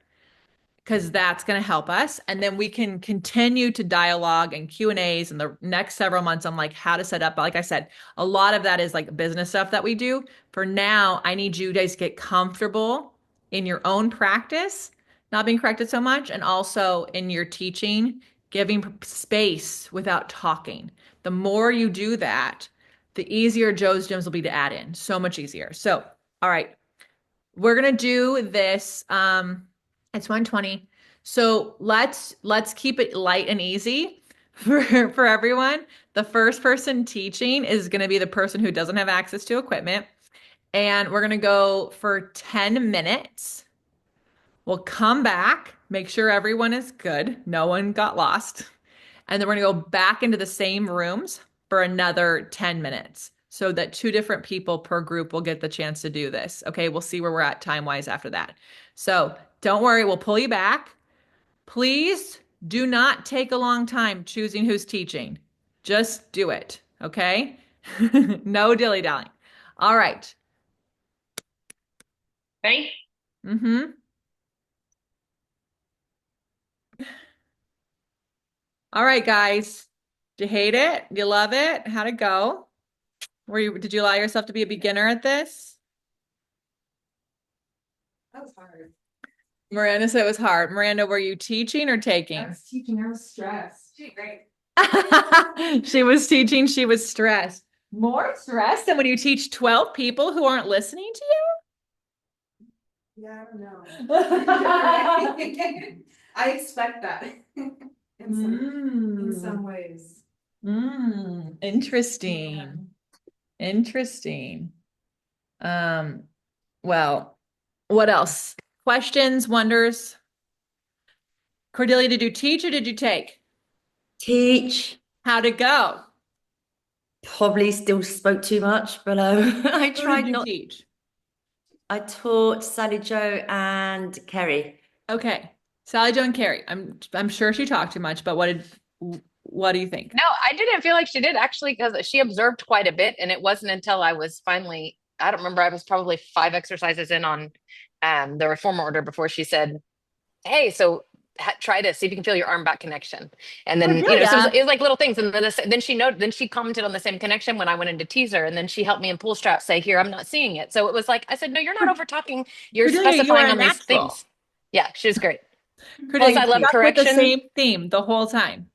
because that's going to help us. And then we can continue to dialogue and Q&As in the next several months on like how to set up. But like I said, a lot of that is like business stuff that we do. For now, I need you guys to get comfortable in your own practice, not being corrected so much, and also in your teaching, giving space without talking. The more you do that, the easier Joe's Gyms will be to add in. So much easier. So, all right, we're gonna do this. It's 1:20. So let's keep it light and easy for everyone. The first person teaching is gonna be the person who doesn't have access to equipment. And we're gonna go for 10 minutes. We'll come back, make sure everyone is good. No one got lost. And then we're gonna go back into the same rooms for another 10 minutes so that two different people per group will get the chance to do this. Okay, we'll see where we're at time-wise after that. So don't worry, we'll pull you back. Please do not take a long time choosing who's teaching. Just do it, okay? No dilly-dallying. All right. Ready? Mm-hmm. All right, guys. Did you hate it? You love it? How'd it go? Did you allow yourself to be a beginner at this? That was hard. Miranda said it was hard. Miranda, were you teaching or taking? I was teaching. I was stressed. She did great. She was teaching. She was stressed. More stressed than when you teach 12 people who aren't listening to you? Yeah, I don't know. I expect that in some ways. Interesting. Interesting. Well, what else? Questions, wonders? Cordelia, did you teach or did you take? Teach. How'd it go? Probably still spoke too much, but I Who tried did you not. teach? I taught Sally Joe and Kerry. Okay. Sally Jo and Carrie. I'm sure she talked too much, but what do you think? No, I didn't feel like she did actually because she observed quite a bit. And it wasn't until I was finally, I don't remember, I was probably 5 exercises in on the reformer order before she said, hey, so try to see if you can feel your arm back connection. And then, so Cordelia. it was like little things. And then she commented on the same connection when I went into teaser. And then she helped me in pull strap say, here, I'm not seeing it. So it was like, I said, no, you're not over talking. You're Cordelia, you are specifying a on these natural. things. Yeah, she was great. Plus, Cordelia, I you love stuck with the correction. same theme the whole time.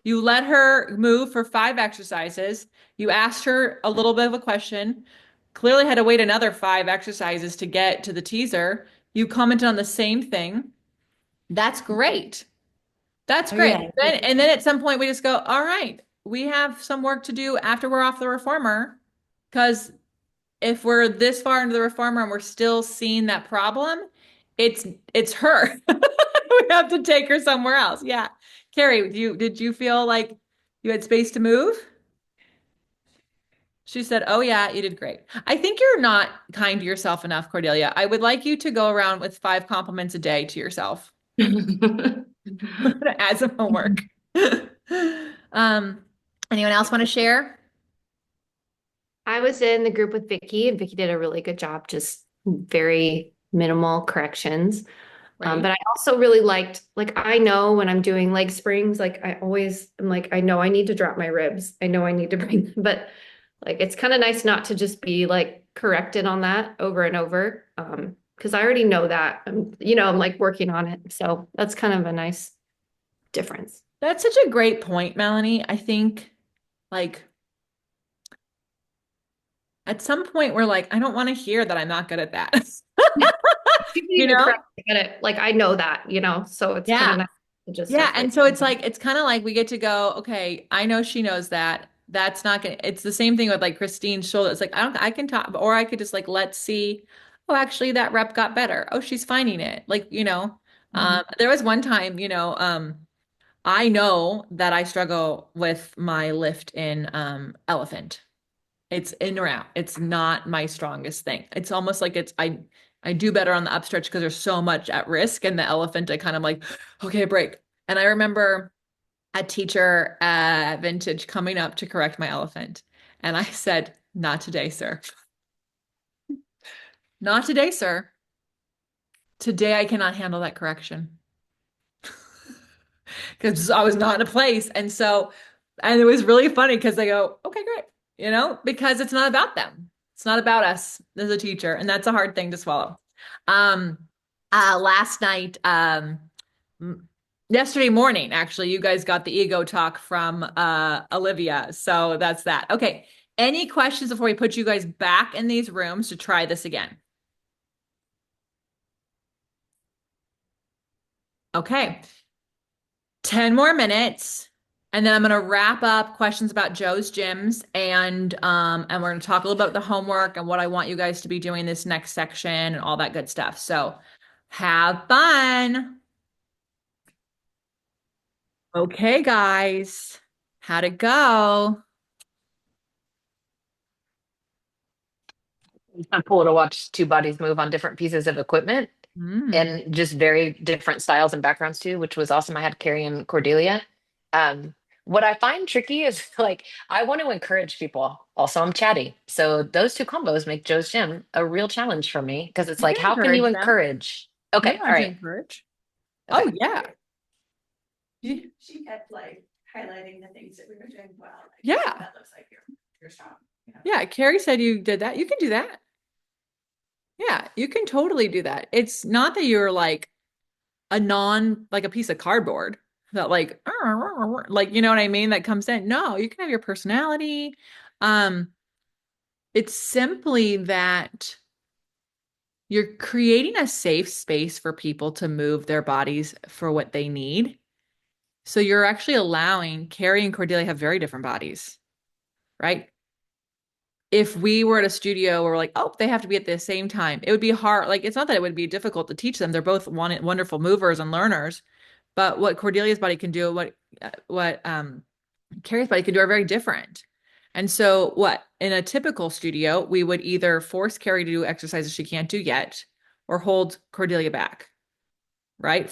You let her move for 5 exercises. You asked her a little bit of a question. Clearly had to wait another 5 exercises to get to the teaser. You commented on the same thing. That's great. That's Oh, great. yeah. And then at some point we just go, all right, we have some work to do after we're off the reformer. Because if we're this far into the reformer and we're still seeing that problem, it's her. We have to take her somewhere else. Yeah. Carrie, did you feel like you had space to move? She said, oh yeah, you did great. I think you're not kind to yourself enough, Cordelia. I would like you to go around with 5 compliments a day to yourself as a homework. Um, anyone else want to share? I was in the group with Vicky, and Vicky did a really good job, just very minimal corrections. Right. But I also really liked, like, I know when I'm doing leg springs, like, I always am like, I know I need to drop my ribs. I know I need to bring them, but like, it's kind of nice not to just be like corrected on that over and over. Because I already know that, I'm like working on it. So that's kind of a nice difference. That's such a great point, Melanie. I think like at some point we're like, I don't want to hear that I'm not good at that. You know? Like, I know that, so it's kind of nice to just Yeah. like, And so it's kind of like we get to go, okay, I know she knows that. That's not gonna, it's the same thing with like Christine's shoulder. It's like, I can talk, or I could just like, let's see. Oh, actually that rep got better. Oh, she's finding it. Like, there was one time, I know that I struggle with my lift in elephant. It's in or out. It's not my strongest thing. It's almost like I do better on the upstretch because there's so much at risk. And the elephant, I kind of like, okay, break. And I remember a teacher at Vintage coming up to correct my elephant. And I said, not today, sir. Not today, sir. Today I cannot handle that correction because I was not in a place. And it was really funny because they go, okay, great. Because it's not about them. It's not about us as a teacher. And that's a hard thing to swallow. Um, last night, yesterday morning, actually, you guys got the ego talk from Olivia. So that's that. Okay. Any questions before we put you guys back in these rooms to try this again? Okay. 10 more minutes. And then I'm going to wrap up questions about Joe's gyms and we're going to talk a little about the homework and what I want you guys to be doing this next section and all that good stuff. So have fun. Okay, guys. How'd it go? It's kind of cool to watch two bodies move on different pieces of equipment and just very different styles and backgrounds too, which was awesome. I had Carrie and Cordelia. Um, what I find tricky is like I want to encourage people. Also, I'm chatty. So those two combos make Joe's Gym a real challenge for me because it's You like, can how can you encourage them. encourage? You're Okay, all allowed to right. encourage. Okay. Oh, yeah. She kept like highlighting the things that we were doing well. Like, Yeah. that looks like you're strong. Yeah, Carrie said you did that. You can do that. Yeah, you can totally do that. It's not that you're like like a piece of cardboard that like, you know what I mean? That comes in. No, you can have your personality. Um, it's simply that you're creating a safe space for people to move their bodies for what they need. So you're actually allowing Carrie and Cordelia have very different bodies, right? If we were at a studio where we're like, oh, they have to be at the same time, it would be hard. Like, it's not that it would be difficult to teach them. They're both wonderful movers and learners. But what Cordelia's body can do, what Carrie's body can do are very different. And so what in a typical studio, we would either force Carrie to do exercises she can't do yet or hold Cordelia back, right?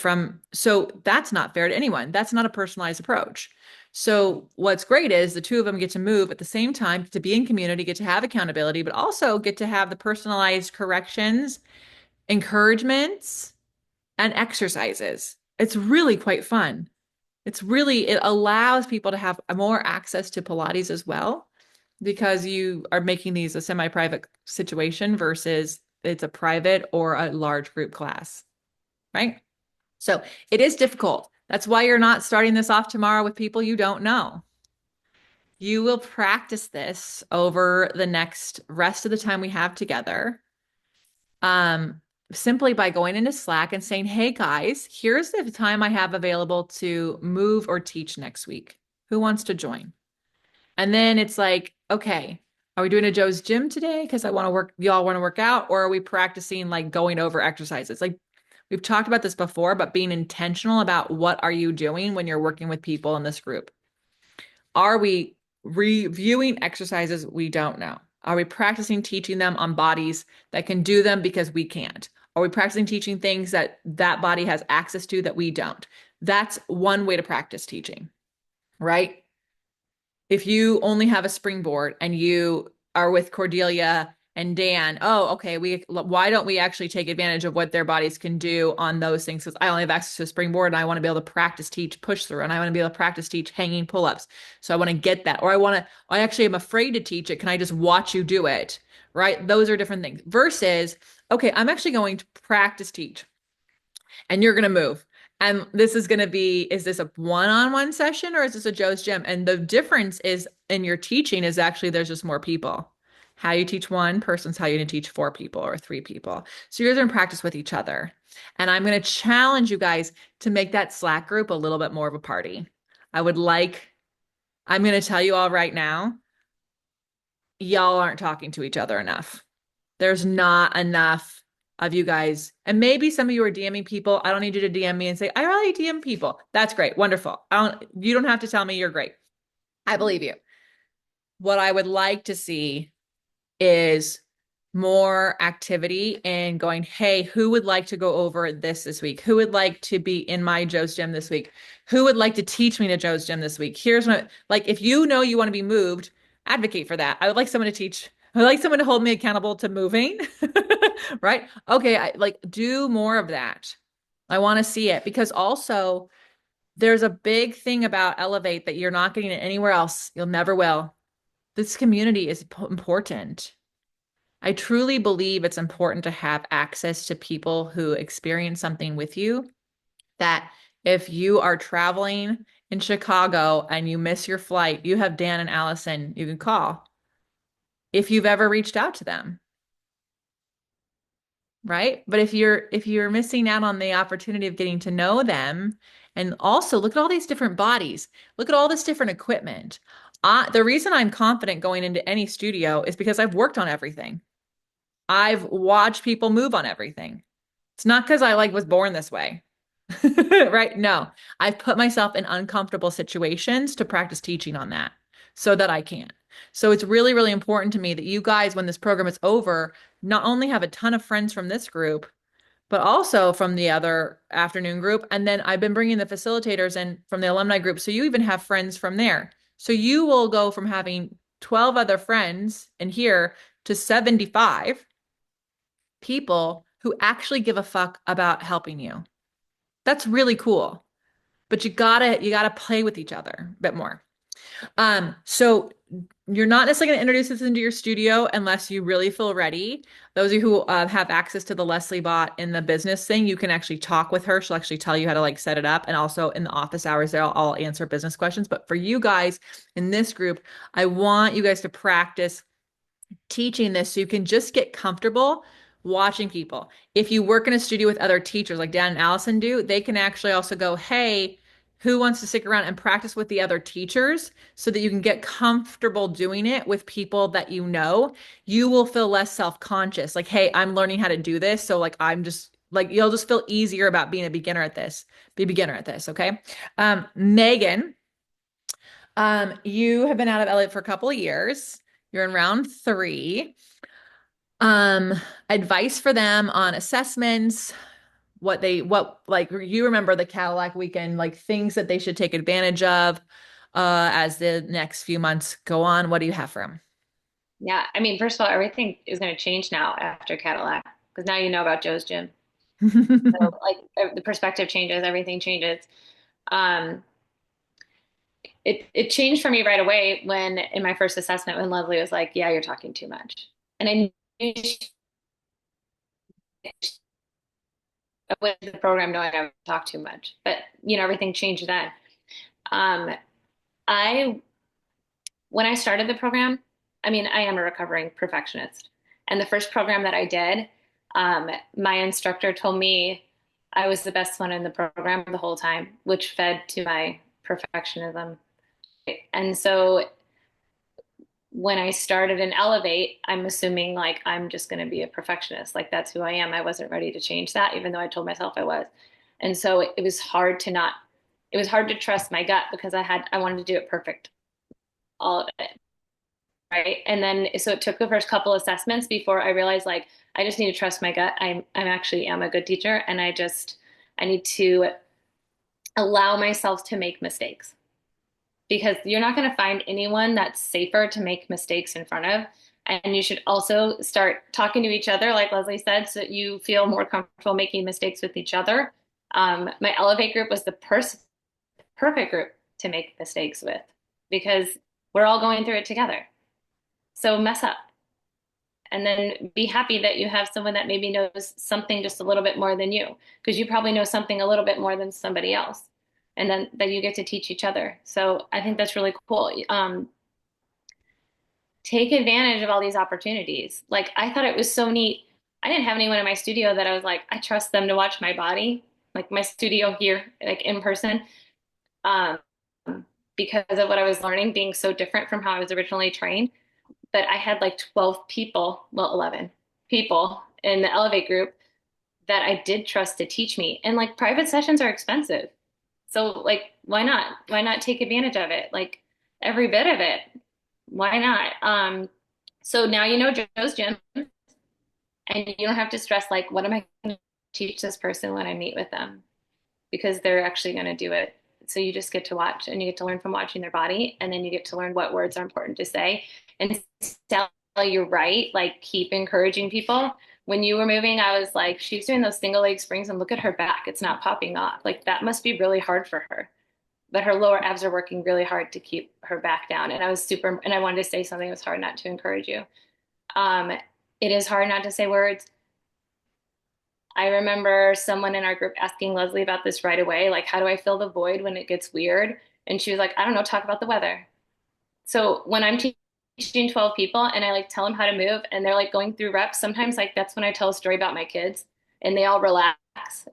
So that's not fair to anyone. That's not a personalized approach. So what's great is the two of them get to move at the same time, to be in community, get to have accountability, but also get to have the personalized corrections, encouragements, and exercises. It's really quite fun. It allows people to have more access to Pilates as well, because you are making these a semi-private situation versus it's a private or a large group class, right? So it is difficult. That's why you're not starting this off tomorrow with people you don't know. You will practice this over the next rest of the time we have together. Simply by going into Slack and saying, hey guys, here's the time I have available to move or teach next week. Who wants to join? And then it's like, okay, are we doing a Joe's Gym today? Because y'all want to work out, or are we practicing like going over exercises? Like we've talked about this before, but being intentional about what are you doing when you're working with people in this group? Are we reviewing exercises we don't know? Are we practicing teaching them on bodies that can do them because we can't? Are we practicing teaching things that that body has access to that we don't? That's one way to practice teaching, right? If you only have a springboard and you are with Cordelia and Dan, oh, okay, why don't we actually take advantage of what their bodies can do on those things? Because I only have access to a springboard and I want to be able to practice teach push through, and I want to be able to practice teach hanging pull-ups. So I want to get that. Or I actually am afraid to teach it. Can I just watch you do it? Right? Those are different things. Versus, okay, I'm actually going to practice teach and you're going to move. And this is going to be, is this a one-on-one session or is this a Joe's Gym? And the difference is in your teaching is actually there's just more people. How you teach one person's how you're going to teach 4 people or 3 people. So you're going to practice with each other. And I'm going to challenge you guys to make that Slack group a little bit more of a party. I'm going to tell you all right now, y'all aren't talking to each other enough. There's not enough of you guys. And maybe some of you are DMing people. I don't need you to DM me and say, I really DM people. That's great. Wonderful. You don't have to tell me you're great. I believe you. What I would like to see is more activity and going, hey, who would like to go over this week? Who would like to be in my Joe's Gym this week? Who would like to teach me to Joe's Gym this week? Here's what, like, if you know you want to be moved, advocate for that. I would like someone to teach. I would like someone to hold me accountable to moving, right? Okay, I like do more of that. I want to see it because also there's a big thing about eLevate that you're not getting it anywhere else. You'll never will. This community is important. I truly believe it's important to have access to people who experience something with you. That if you are traveling in Chicago and you miss your flight, you have Dan and Allison you can call if you've ever reached out to them, right? But if you're missing out on the opportunity of getting to know them, and also look at all these different bodies, look at all this different equipment. The reason I'm confident going into any studio is because I've worked on everything. I've watched people move on everything. It's not because I like was born this way. Right? No, I've put myself in uncomfortable situations to practice teaching on that so that I can. So it's really, really important to me that you guys, when this program is over, not only have a ton of friends from this group, but also from the other afternoon group. And then I've been bringing the facilitators in from the alumni group. So you even have friends from there. So you will go from having 12 other friends in here to 75 people who actually give a fuck about helping you. That's really cool. But you gotta play with each other a bit more. So you're not necessarily going to introduce this into your studio unless you really feel ready. Those of you who have access to the Leslie bot in the business thing, you can actually talk with her. She'll actually tell you how to like set it up. And also in the office hours, I'll answer business questions. But for you guys in this group, I want you guys to practice teaching this so you can just get comfortable watching people. If you work in a studio with other teachers like Dan and Allison do, they can actually also go, hey, who wants to stick around and practice with the other teachers so that you can get comfortable doing it with people that you know? You will feel less self-conscious. Like, hey, I'm learning how to do this. So like I'm just like you'll just feel easier about being a beginner at this. Be a beginner at this, okay? Megan, you have been out of LA for a couple of years. You're in round 3. Um, Advice for them on assessments, what like you remember the Cadillac weekend, like things that they should take advantage of as the next few months go on. What do you have for them? Yeah, I mean, first of all, everything is going to change now after Cadillac because now you know about Joe's Gym. So like the perspective changes, everything changes. Um, it changed for me right away when in my first assessment when Lovely was like, "Yeah, you're talking too much," and I knew she went to the program knowing I would talk too much. But you know, everything changed then. Um, I when I started the program, I mean, I am a recovering perfectionist, and the first program that I did, my instructor told me I was the best one in the program the whole time, which fed to my perfectionism. And so when I started in eLevate, I'm assuming like I'm just going to be a perfectionist. Like that's who I am. I wasn't ready to change that, even though I told myself I was. And so it was hard to not, it was hard to trust my gut because I wanted to do it perfect, all of it. Right. And then, so it took the first couple assessments before I realized like, I just need to trust my gut. I'm actually am a good teacher. And I need to allow myself to make mistakes because you're not going to find anyone that's safer to make mistakes in front of. And you should also start talking to each other, like Leslie said, so that you feel more comfortable making mistakes with each other. My eLevate group was the perfect group to make mistakes with because we're all going through it together. So mess up and then be happy that you have someone that maybe knows something just a little bit more than you because you probably know something a little bit more than somebody else and then that you get to teach each other. So I think that's really cool. Take advantage of all these opportunities. Like I thought it was so neat. I didn't have anyone in my studio that I was like, I trust them to watch my body, like my studio here, like in person, um, because of what I was learning being so different from how I was originally trained. But I had like 12 people, well, 11 people in the eLevate group that I did trust to teach me. And like private sessions are expensive. So like, why not? Why not take advantage of it? Like every bit of it. Why not? So now you know Joe's Gym. And you don't have to stress like, what am I going to teach this person when I meet with them? Because they're actually going to do it. So you just get to watch and you get to learn from watching their body. And then you get to learn what words are important to say. And tell you're right, like keep encouraging people. When you were moving, I was like, she's doing those single leg springs and look at her back. It's not popping off. Like that must be really hard for her. But her lower abs are working really hard to keep her back down. And I was super, and I wanted to say something. It was hard not to encourage you. Um, it is hard not to say words. I remember someone in our group asking Leslie about this right away, like, how do I fill the void when it gets weird? And she was like, I don't know, talk about the weather. So when I'm teaching 12 people and I like tell them how to move and they're like going through reps, sometimes like that's when I tell a story about my kids and they all relax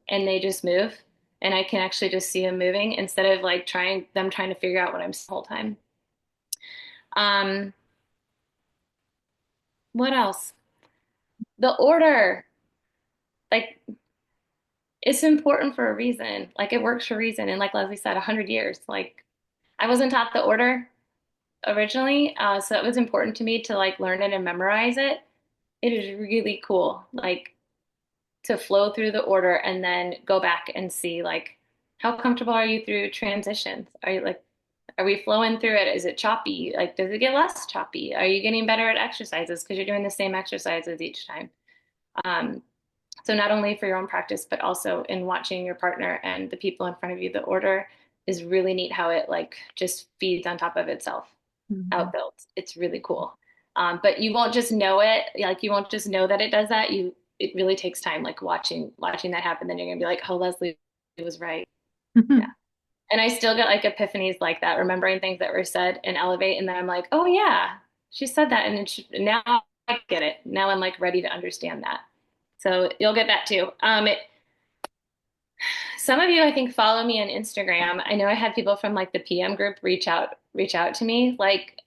and they just move and I can actually just see them moving instead of like trying to figure out what I'm saying the whole time. Um, what else? The order, like it's important for a reason. Like it works for a reason. And like Leslie said, 100 years. Like I wasn't taught the order originally, so it was important to me to like learn it and memorize it. It is really cool, like to flow through the order and then go back and see like how comfortable are you through transitions? Are you like, are we flowing through it? Is it choppy? Like, does it get less choppy? Are you getting better at exercises because you're doing the same exercises each time? Um, so not only for your own practice, but also in watching your partner and the people in front of you, the order is really neat how it like just feeds on top of itself, outbuilds. It's really cool. But you won't just know it, like you won't just know that it does that. It really takes time, like watching that happen. Then you're gonna be like, oh, Leslie was right. Yeah. And I still get like epiphanies like that, remembering things that were said in eLevate, and then I'm like, oh yeah, she said that, and now I get it. Now I'm like ready to understand that. So you'll get that too. Some of you I think follow me on Instagram. I know I had people from like the PM group reach out to me. Like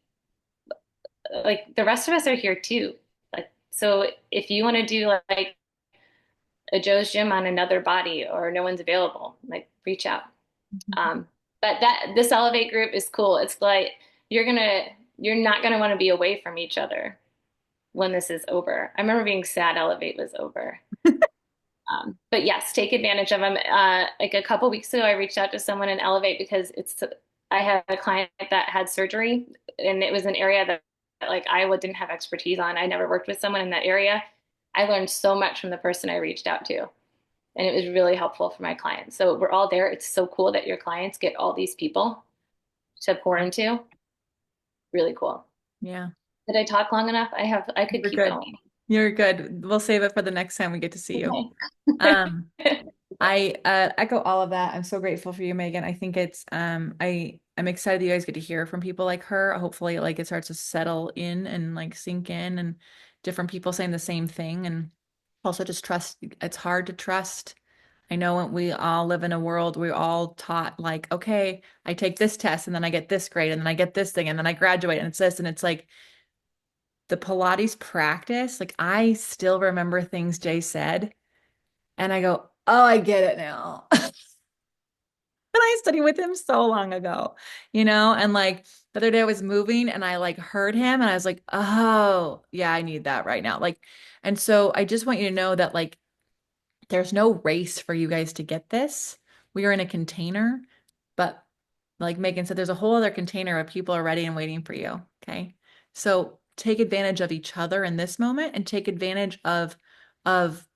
the rest of us are here too. Like so if you want to do like a Joe's Gym on another body or no one's available, like reach out. But that this eLevate group is cool. It's like you're not gonna want to be away from each other when this is over. I remember being sad eLevate was over. But yes, take advantage of them. Like a couple weeks ago, I reached out to someone in eLevate because I had a client that had surgery and it was an area that like Iowa didn't have expertise on. I never worked with someone in that area. I learned so much from the person I reached out to, and it was really helpful for my clients. So we're all there. It's so cool that your clients get all these people to pour into. Really cool. Yeah. Did I talk long enough? I could You're keep good. going. You're good. We'll save it for the next time we get to see you. I echo all of that. I'm so grateful for you, Megan. I think I'm excited that you guys get to hear from people like her. Hopefully like it starts to settle in and like sink in and different people saying the same thing and also just trust. It's hard to trust. I know we all live in a world we're all taught like, okay, I take this test and then I get this grade and then I get this thing and then I graduate and it's this and it's like the Pilates practice, like I still remember things Jay said and I go, oh, I get it now. And I studied with him so long ago, and like the other day I was moving and I like heard him and I was like, oh, yeah, I need that right now. Like, and so I just want you to know that like there's no race for you guys to get this. We are in a container, but like Megan said, there's a whole other container of people are ready and waiting for you. Okay. So take advantage of each other in this moment and take advantage of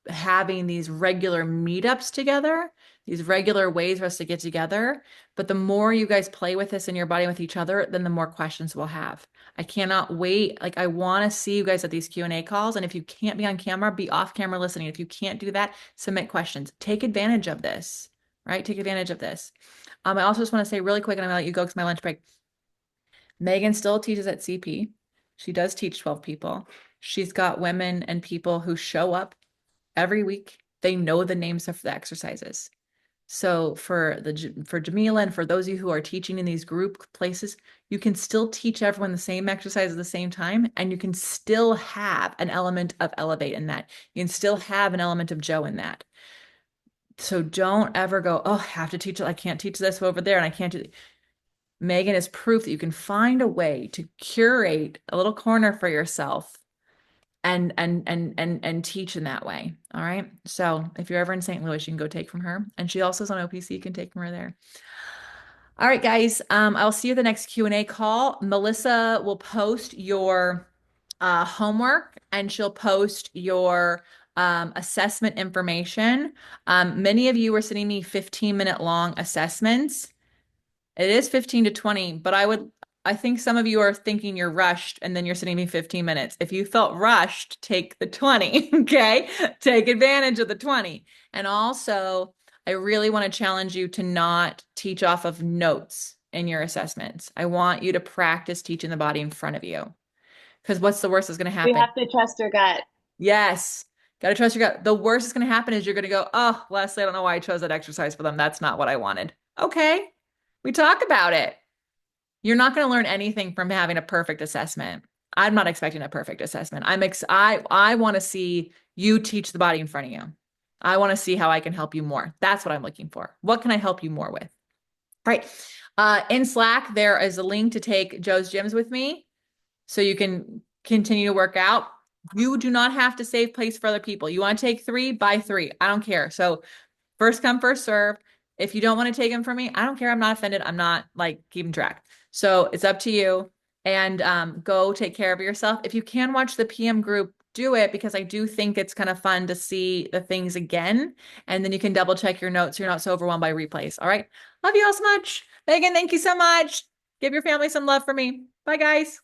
having these regular meetups together, these regular ways for us to get together. But the more you guys play with this in your body with each other, then the more questions we'll have. I cannot wait. Like I want to see you guys at these Q&A calls. And if you can't be on camera, be off camera listening. If you can't do that, submit questions. Take advantage of this, right? Take advantage of this. I also just want to say really quick, and I'm gonna let you go because my lunch break. Megan still teaches at CP. She does teach 12 people. She's got women and people who show up every week. They know the names of the exercises. So for Jamila and for those of you who are teaching in these group places, you can still teach everyone the same exercise at the same time, and you can still have an element of eLevate in that. You can still have an element of Joe in that. So don't ever go, oh, I have to teach it. I can't teach this over there, and I can't do it. Megan is proof that you can find a way to curate a little corner for yourself and teach in that way. All right. So if you're ever in St. Louis, you can go take from her. And she also is on OPC, you can take from her there. All right, guys. I'll see you at the next Q&A call. Melissa will post your homework and she'll post your assessment information. Many of you are sending me 15-minute long assessments. It is 15 to 20, but I think some of you are thinking you're rushed and then you're sending me 15 minutes. If you felt rushed, take the 20, okay? Take advantage of the 20. And also, I really want to challenge you to not teach off of notes in your assessments. I want you to practice teaching the body in front of you. Because what's the worst that's going to We happen? have to trust your gut. Yes. Got to trust your gut. The worst that's going to happen is you're going to go, oh, Leslie, I don't know why I chose that exercise for them. That's not what I wanted. Okay. We talk about it. You're not going to learn anything from having a perfect assessment. I'm not expecting a perfect assessment. I want to see you teach the body in front of you. I want to see how I can help you more. That's what I'm looking for. What can I help you more with? All right. In Slack, there is a link to take Joe's gyms with me so you can continue to work out. You do not have to save place for other people. You want to take 3, buy 3. I don't care. So first come, first serve. If you don't want to take them from me, I don't care. I'm not offended. I'm not like keeping track. So it's up to you. And go take care of yourself. If you can watch the PM group, do it because I do think it's kind of fun to see the things again. And then you can double check your notes so you're not so overwhelmed by replays. All right. Love you all so much. Megan, thank you so much. Give your family some love for me. Bye, guys.